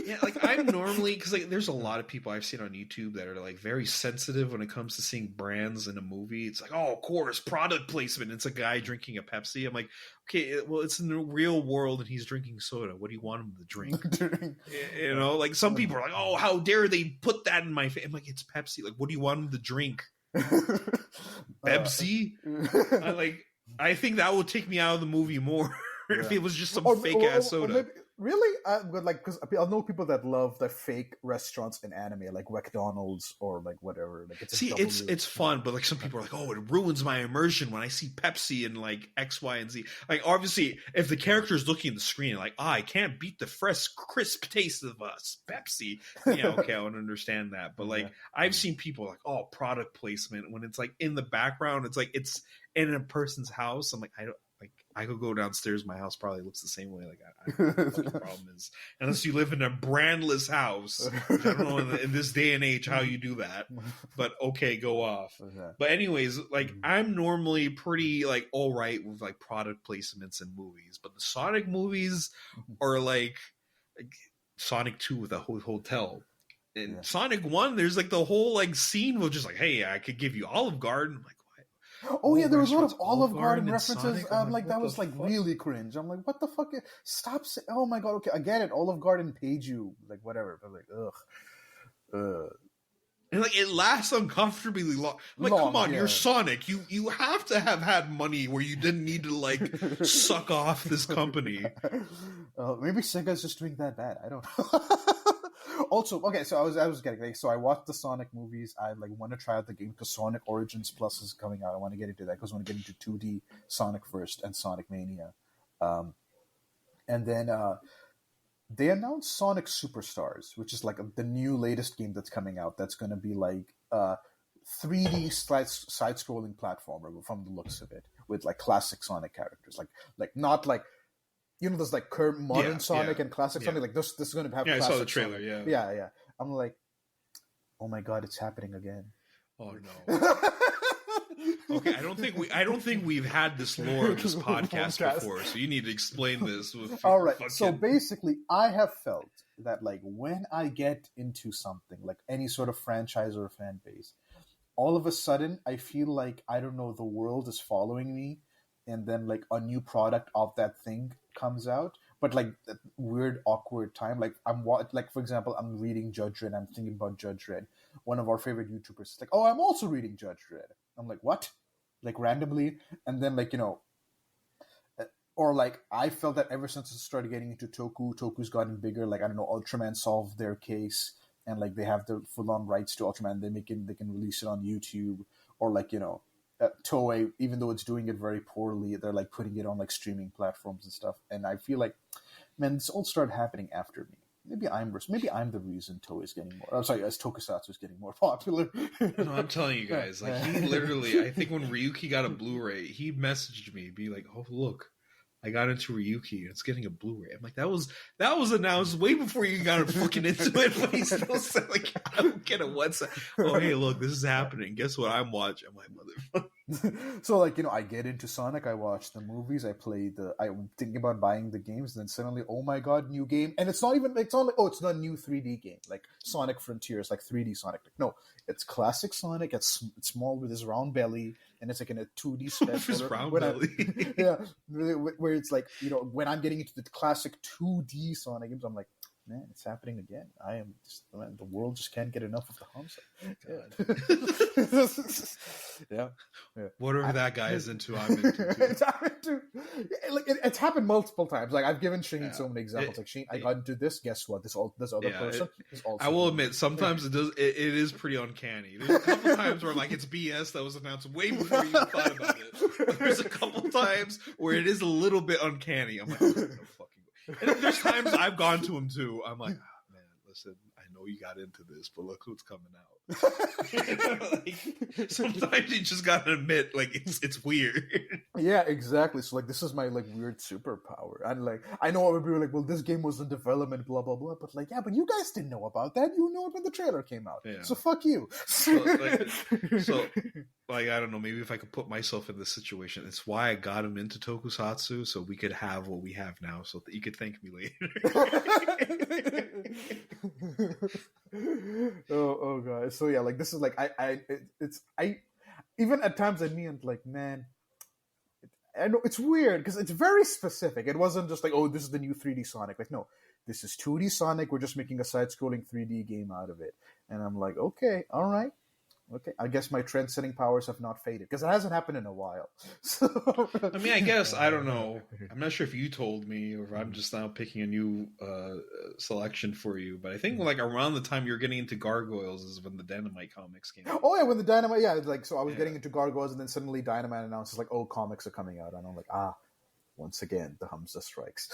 yeah, like I'm normally because like there's a lot of people I've seen on YouTube that are like very sensitive when it comes to seeing brands in a movie. It's like, oh, of course, product placement. It's a guy drinking a Pepsi. I'm like, okay, well, it's in the real world and he's drinking soda. What do you want him to drink? You know, like some people are like, oh, how dare they put that in my face? I'm like, it's Pepsi. Like, what do you want him to drink? Pepsi? I think that would take me out of the movie more. If it was just some fake ass soda.
Maybe, really? But like, because I know people that love the fake restaurants in anime, like McDonald's or like whatever. Like,
it's fun, but like some people are like, oh, it ruins my immersion when I see Pepsi and like X, Y, and Z. Like obviously, if the character is looking at the screen, like, I can't beat the fresh, crisp taste of Pepsi. Yeah, okay, I would understand that. But like, I've seen people like, oh, product placement when it's like in the background. It's like it's in a person's house. I'm like, I could go downstairs. My house probably looks the same way. Like I don't know what the problem is, unless you live in a brandless house. Which I don't know in this day and age how you do that. But okay, go off. Okay. But anyways, like I'm normally pretty like all right with like product placements in movies, but the Sonic movies are like Sonic 2 with a hotel. In Sonic 1, there's like the whole like scene of just like, hey, I could give you Olive Garden. I'm like,
oh yeah, there was a lot of Olive Garden references. I'm like, that was like really cringe. I'm like, what the fuck? Stop saying. Oh my god. Okay, I get it. Olive Garden paid you, like whatever. But like, ugh.
And like it lasts uncomfortably long. I'm like, come on, you're Sonic. You have to have had money where you didn't need to like suck off this company.
Maybe Sega's just doing that bad. I don't know. Also, okay, so I was getting like, so I watched the Sonic movies. I like want to try out the game because Sonic Origins Plus is coming out. I want to get into that because I want to get into 2D Sonic first and Sonic Mania, and then they announced Sonic Superstars, which is like the new latest game that's coming out. That's going to be like 3D side-scrolling platformer from the looks of it, with like classic Sonic characters, like not like. You know, there's like current modern Sonic and classic Sonic. Like this is going to have.
Yeah, I saw the trailer.
Sonic. Yeah. I'm like, oh my god, it's happening again.
Oh no. Okay, I don't think we've had this lore of this podcast before. So you need to explain this.
All right. So basically, I have felt that like when I get into something like any sort of franchise or fan base, all of a sudden I feel like I don't know, the world is following me, and then like a new product of that thing comes out, but like that weird awkward time, like like for example, I'm reading Judge Dredd, I'm thinking about Judge Dredd. One of our favorite YouTubers is like, oh, I'm also reading Judge Dredd. I'm like, what? Like randomly, and then like, you know, or like I felt that ever since I started getting into Toku's gotten bigger. Like I don't know, Ultraman solved their case, and like they have the full-on rights to Ultraman. They can release it on YouTube, or like, you know. Toei, even though it's doing it very poorly, they're like putting it on like streaming platforms and stuff. And I feel like, man, this all started happening after me. Maybe I'm the reason Toei is getting more. I'm sorry, as Tokusatsu is getting more popular.
No, I'm telling you guys, like he literally, I think when Ryuki got a Blu-ray, he messaged me, be like, "Oh look, I got into Ryuki and it's getting a Blu-ray." I'm like, that was announced way before you got fucking into it, but he still said like, I don't get it. What's that? Oh, hey, look, this is happening. Guess what I'm watching? I'm like, motherfucker.
So like, I get into Sonic, I watch the movies, I'm thinking about buying the games, and then suddenly, oh my god, new game. And it's not even like, it's not a new 3D game like Sonic Frontiers, like 3D Sonic. Like, no, it's classic Sonic. It's small with his round belly, and it's like in a 2D space.
His round belly.
Yeah, where it's like, when I'm getting into the classic 2D Sonic games, I'm like, man, it's happening again. The world just can't get enough of the Hamza. Yeah.
Whatever that guy is into, I'm into.
It's happened multiple times. Like, I've given Shane so many examples. Like, Shane, I got into this. Guess what? This other person is also.
I will admit, sometimes it does. It is pretty uncanny. There's a couple times where like it's BS that was announced way before you even thought about it. There's a couple times where it is a little bit uncanny. I'm like, no fucking. And there's times I've gone to him too. I'm like, man, listen, I know you got into this, but look who's coming out. Like, sometimes you just gotta admit, like, it's weird.
Yeah, exactly. So like, this is my like weird superpower, and like, I know people are like, well, this game was in development, blah blah blah, but like, yeah, but you guys didn't know about that. You know it when the trailer came out. Yeah. So fuck you.
So like, I don't know. Maybe if I could put myself in this situation, it's why I got him into Tokusatsu, so we could have what we have now, so that you could thank me later.
oh god. So yeah, like, this is like, I even at times at me, I'm like, man, I know it's weird because it's very specific. It wasn't just like, oh, this is the new 3D Sonic. Like, no, this is 2D Sonic. We're just making a side-scrolling 3D game out of it. And I'm like, okay, all right. Okay, I guess my trend-setting powers have not faded because it hasn't happened in a while. So,
I mean, I guess, I don't know. I'm not sure if you told me or if I'm just now picking a new selection for you, but I think like around the time you're getting into Gargoyles is when the Dynamite comics came out.
Oh yeah, when the Dynamite, yeah, like, so I was getting into Gargoyles, and then suddenly Dynamite announces like, oh, comics are coming out, and I'm like, once again, the Hamza strikes.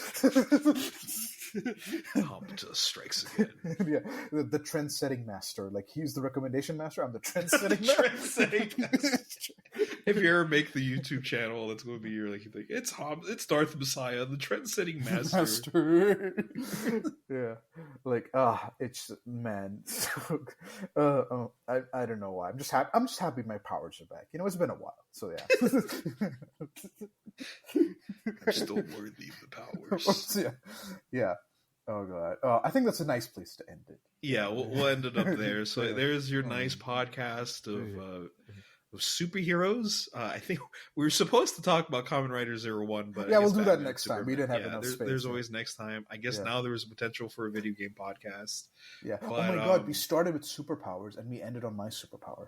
Hamza strikes again.
Yeah, the trend-setting master. Like, he's the recommendation master. I'm the trend-setting master.
If you ever make the YouTube channel, that's going to be your like it's Darth Messiah, the trend-setting master.
Yeah, like it's, man. I don't know why. I'm just happy my powers are back. It's been a while, so yeah.
I'm still worthy of the powers.
Yeah. Oh god. I think that's a nice place to end it.
Yeah, we'll end it up there. So there's your nice podcast of superheroes. I think we were supposed to talk about Kamen Rider 01, but
yeah, we'll do that next time. We didn't have enough space.
There's always next time. I guess now there is potential for a video game podcast.
Yeah. But, oh my god, we started with superpowers and we ended on my superpower.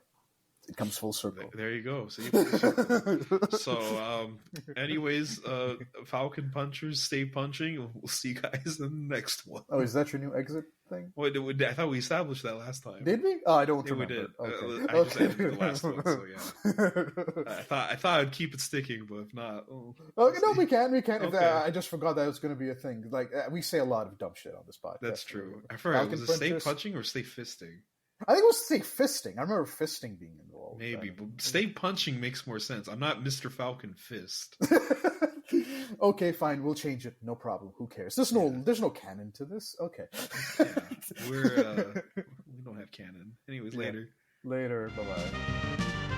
It comes full circle.
There you go. See? So, anyways, Falcon Punchers, stay punching. We'll see you guys in the next one.
Oh, is that your new exit thing?
Wait, I thought we established that last time.
Did we? Oh, I don't remember.
We did.
Okay.
I just ended the last one, so yeah. I thought I'd keep it sticking, but if not,
no, we can.
Okay.
I just forgot that was going to be a thing. Like, we say a lot of dumb shit on this podcast.
That's true. I forgot. Was it stay punching or stay fisting?
I think it was stay fisting. I remember fisting being involved.
Maybe, but stay punching makes more sense. I'm not Mr. Falcon Fist.
Okay, fine. We'll change it. No problem. Who cares? There's no canon to this. Okay.
Yeah, we don't have canon. Anyways, later.
Later. Bye-bye.